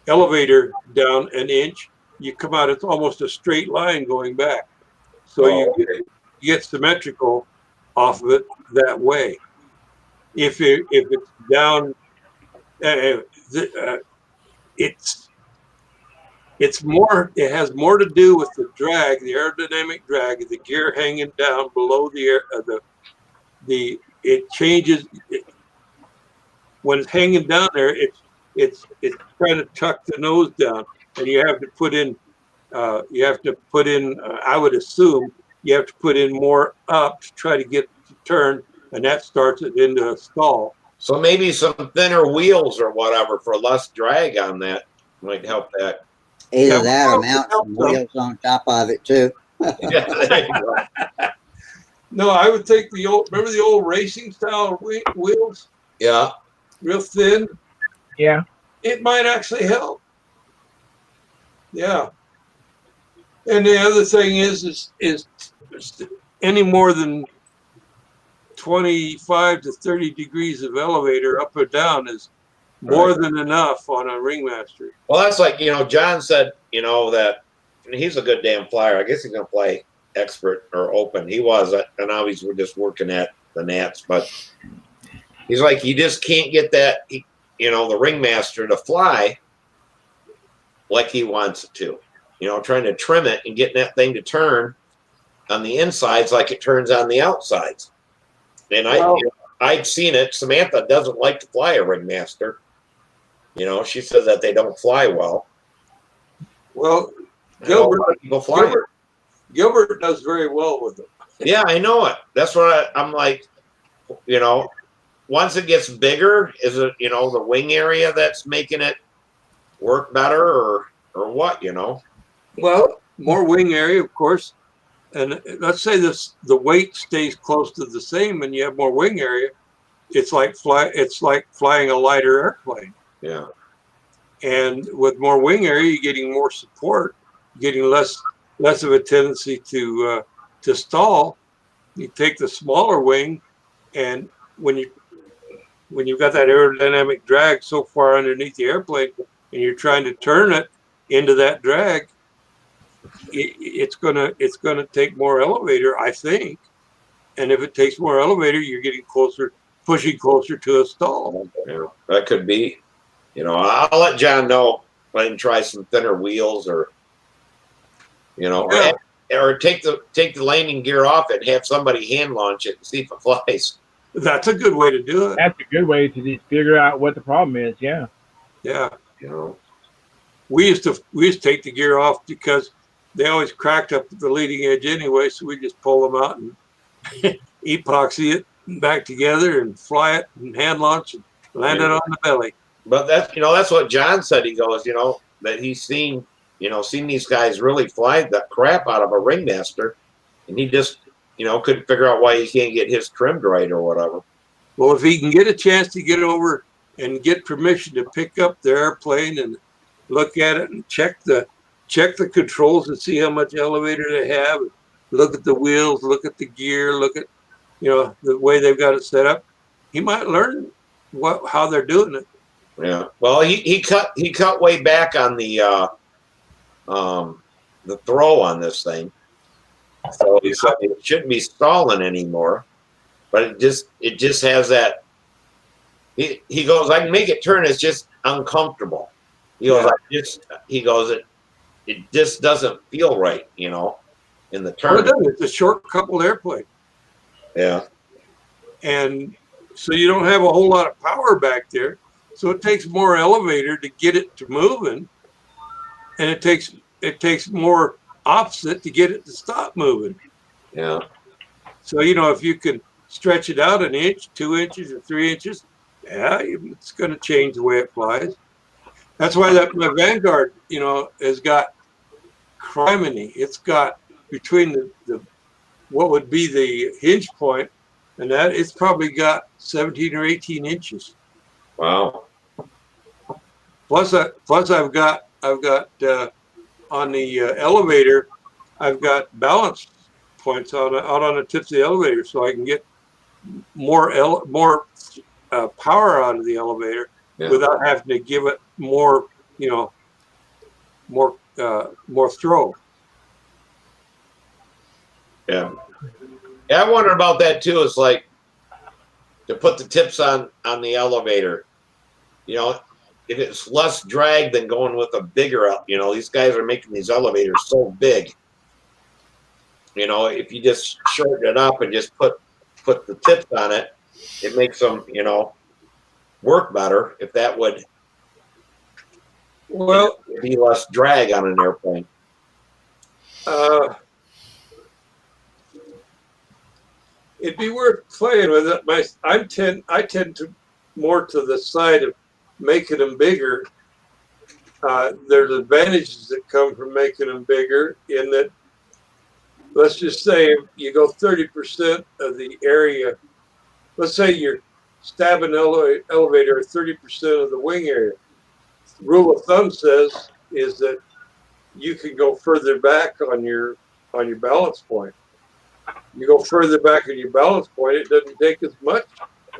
D: elevator down an inch, you come out, it's almost a straight line going back. So you get symmetrical off of it that way. If it's down, it has more to do with the drag, the aerodynamic drag, the gear hanging down below the air, it changes when it's hanging down there. It's trying to tuck the nose down, and you have to put in. I would assume you have to put in more up to try to get it to turn, and that starts it into a stall.
I: So maybe some thinner wheels or whatever for less drag on that might help that.
A: Either that or mount some wheels on top of it too.
I: Yeah, there you go.
D: No, I would take remember the old racing style wheels?
I: Yeah.
D: Real thin.
B: Yeah.
D: It might actually help. Yeah. And the other thing is any more than
J: 25 to 30 degrees of elevator up or down is more than enough on a ringmaster.
I: Well, that's like, John said, that he's a good damn flyer. I guess he's going to play expert or open. He was, and now we're just working at the Nats, but he's like, you just can't get that, the ringmaster to fly like he wants it to. Trying to trim it and getting that thing to turn on the insides like it turns on the outsides. And I've seen it. Samantha doesn't like to fly a ringmaster. She says that they don't fly well.
J: Well, Gilbert does very well with them.
I: Yeah, I know it. That's what I'm like, once it gets bigger, is it, the wing area that's making it work better or what,
J: Well, more wing area, of course. And let's say the weight stays close to the same and you have more wing area. It's like flying a lighter airplane.
I: Yeah.
J: And with more wing area, you're getting more support, getting less of a tendency to stall. You take the smaller wing, and when you've got that aerodynamic drag so far underneath the airplane, and you're trying to turn it into that drag, it's gonna take more elevator, I think. And if it takes more elevator, you're getting pushing closer to a stall.
I: Yeah, that could be. I'll let John know. Let him try some thinner wheels, or or take the landing gear off it and have somebody hand launch it and see if it flies.
J: That's a good way to do it.
B: That's a good way to just figure out what the problem is. Yeah.
J: Yeah. We used to take the gear off because they always cracked up at the leading edge anyway, so we just pull them out and epoxy it back together and fly it and hand launch and land it on the belly.
I: But that's what John said. He goes, that he's seen these guys really fly the crap out of a ringmaster, and he just, couldn't figure out why he can't get his trimmed right or whatever.
J: Well, if he can get a chance to get over and get permission to pick up the airplane and look at it and check the controls and see how much elevator they have, look at the wheels, look at the gear, look at the way they've got it set up, he might learn how they're doing it.
I: Yeah. Well, he cut way back on the throw on this thing, so he said it shouldn't be stalling anymore. But it just has that. He goes, I can make it turn. It's just uncomfortable. He goes, it just doesn't feel right, in the turn.
J: Well, it's a short coupled airplane.
I: Yeah.
J: And so you don't have a whole lot of power back there. So it takes more elevator to get it to moving, and it takes more opposite to get it to stop moving.
I: Yeah.
J: So if you can stretch it out an inch, 2 inches, or 3 inches, yeah, it's going to change the way it flies. That's why my Vanguard, has got criminy. It's got between the what would be the hinge point and that, it's probably got 17 or 18 inches.
I: Wow.
J: Plus I've got on the elevator, I've got balance points out on the tips of the elevator, so I can get more power out of the elevator without having to give it more throw.
I: Yeah. Yeah, I wonder about that too. It's like to put the tips on the elevator. If it's less drag than going with a bigger, these guys are making these elevators so big. If you just shorten it up and just put the tips on it, it makes them, work better. If that would, be less drag on an airplane.
J: It'd be worth playing with it. I tend to more to the side of making them bigger. There's advantages that come from making them bigger in that, let's just say you go 30% of the area. Let's say you're stabbing elevator at 30% of the wing area. Rule of thumb says is that you can go further back on your balance point. you go further back in your balance point, it doesn't take as much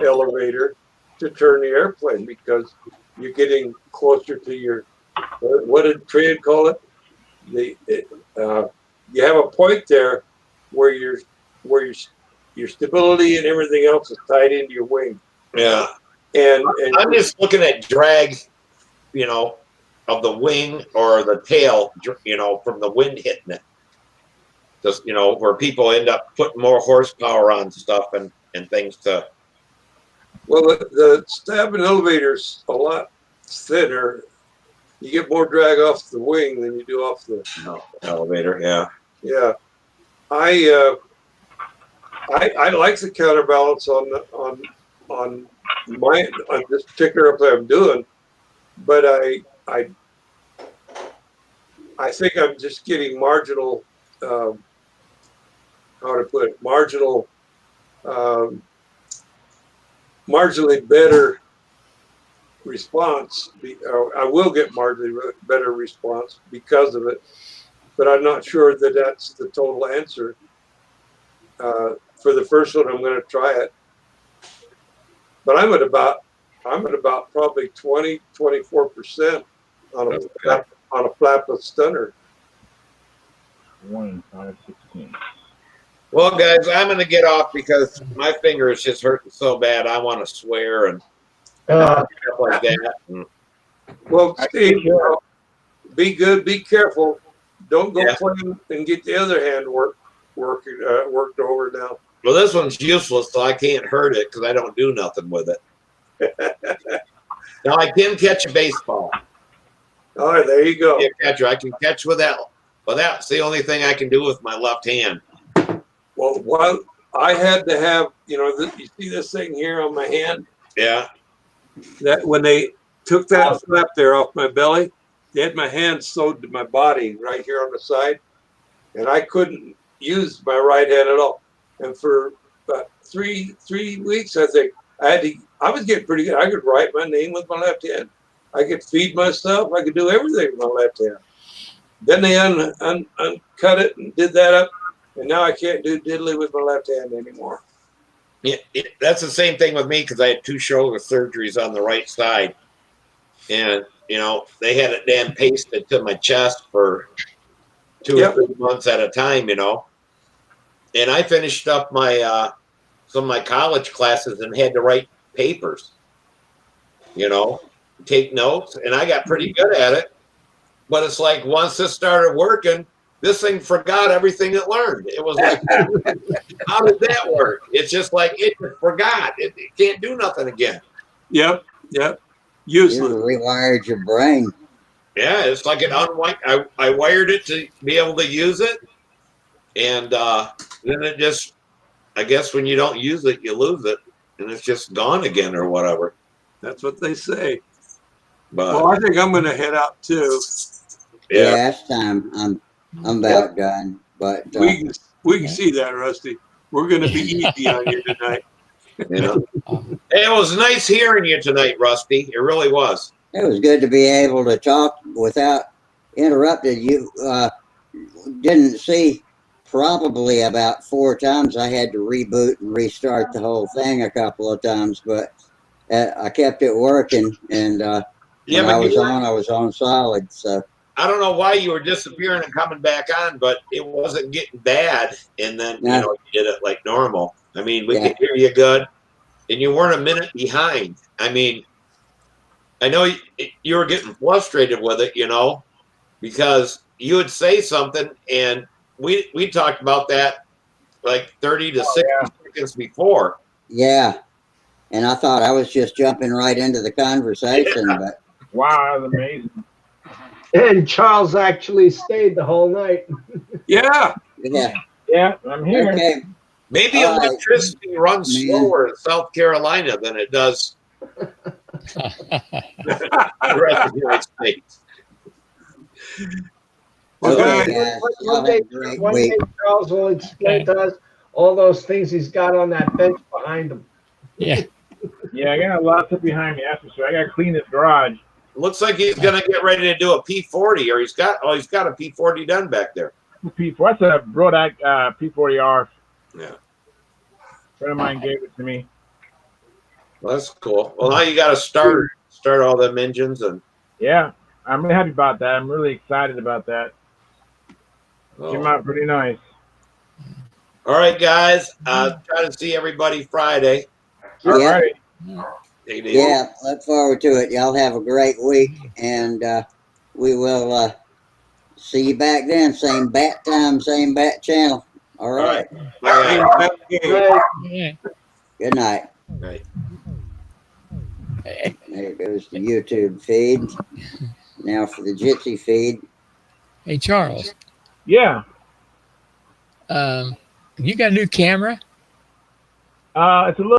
J: elevator to turn the airplane because you're getting closer to your, what did Trey call it? You have a point there where your stability and everything else is tied into your wing.
I: Yeah.
J: And
I: I'm just looking at drag, you know, of the wing or the tail, you know, from the wind hitting it. Just, you know, where people end up putting more horsepower on stuff and things to.
J: Well, the stabbing elevator's a lot thinner. You get more drag off the wing than you do off the
I: elevator. Yeah.
J: Yeah. I like the counterbalance on this particular airplane I'm doing, but I think I'm just getting marginal, how to put it, marginally better response. I will get marginally better response because of it, but I'm not sure that that's the total answer. For the first one, I'm going to try it, but I'm at about probably 24% on a flapless stunner.
B: 1 5 16.
I: Well, guys, I'm going to get off because my finger is just hurting so bad. I want to swear and stuff like that.
J: Well, Steve, be good, be careful. Don't go playing and get the other hand worked over now.
I: Well, this one's useless, so I can't hurt it because I don't do nothing with it. Now I can catch a baseball.
J: All right, there you go.
I: I can catch with that. Well, that's the only thing I can do with my left hand.
J: Well, I had to have, you see this thing here on my hand?
I: Yeah.
J: That when they took that flap there off my belly, they had my hand sewed to my body right here on the side, and I couldn't use my right hand at all. And for about three weeks, I think I was getting pretty good. I could write my name with my left hand. I could feed myself. I could do everything with my left hand. Then they uncut it and did that up, and now I can't do diddly with my left hand anymore.
I: Yeah, that's the same thing with me because I had 2 shoulder surgeries on the right side, and they had it damn pasted to my chest for 2 or 3 months at a time, And I finished up my some of my college classes and had to write papers, take notes, and I got pretty good at it. But it's like once this started working, this thing forgot everything it learned. It was like, how did that work? It's just like it forgot. It can't do nothing again.
J: Yep. Useless.
A: You rewired your brain.
I: Yeah, it's like it I wired it to be able to use it, and then it just, I guess when you don't use it, you lose it, and it's just gone again or whatever.
J: That's what they say.
I: But,
J: well, I think I'm going to head out too.
A: Yeah, it's time. I'm about done. But
J: we can see that, Rusty. We're going to be easy on you tonight.
I: It was nice hearing you tonight, Rusty. It really was.
A: It was good to be able to talk without interrupted. You didn't see probably about 4 times. I had to reboot and restart the whole thing a couple of times, but I kept it working. And when I was on solid. So
I: I don't know why you were disappearing and coming back on, but it wasn't getting bad. And then you did it like normal. I mean, we could hear you good, and you weren't a minute behind. I mean, I know you were getting frustrated with it, because you would say something, and we talked about that like 30 to 60 seconds before.
A: Yeah, and I thought I was just jumping right into the conversation, but
B: wow, that was amazing.
E: And Charles actually stayed the whole night.
J: Yeah,
B: I'm here.
A: Okay.
I: Maybe electricity runs slower in South Carolina than it does the rest of the United States.
E: One day Charles will explain to us all those things he's got on that bench behind him.
K: Yeah.
B: Yeah, I got a lot of stuff behind me. That's for sure. I got to clean this garage.
I: Looks like he's going to get ready to do a P40, or he's got a P40 done back there.
B: That's a Brodak P40R
D: Yeah.
B: A friend of mine gave it to me.
I: Well, that's cool. Well, now you got to start all them engines and.
B: Yeah, I'm really happy about that. I'm really excited about that. Came out pretty nice.
I: All right, guys. Try to see everybody Friday.
B: All right.
A: Yeah, look forward to it. Y'all have a great week, and we will see you back then. Same bat time, same bat channel. All right. Good night.
I: Right.
A: There goes the YouTube feed. Now for the Jitsi feed.
K: Hey, Charles.
B: Yeah.
K: You got a new camera?
B: It's a little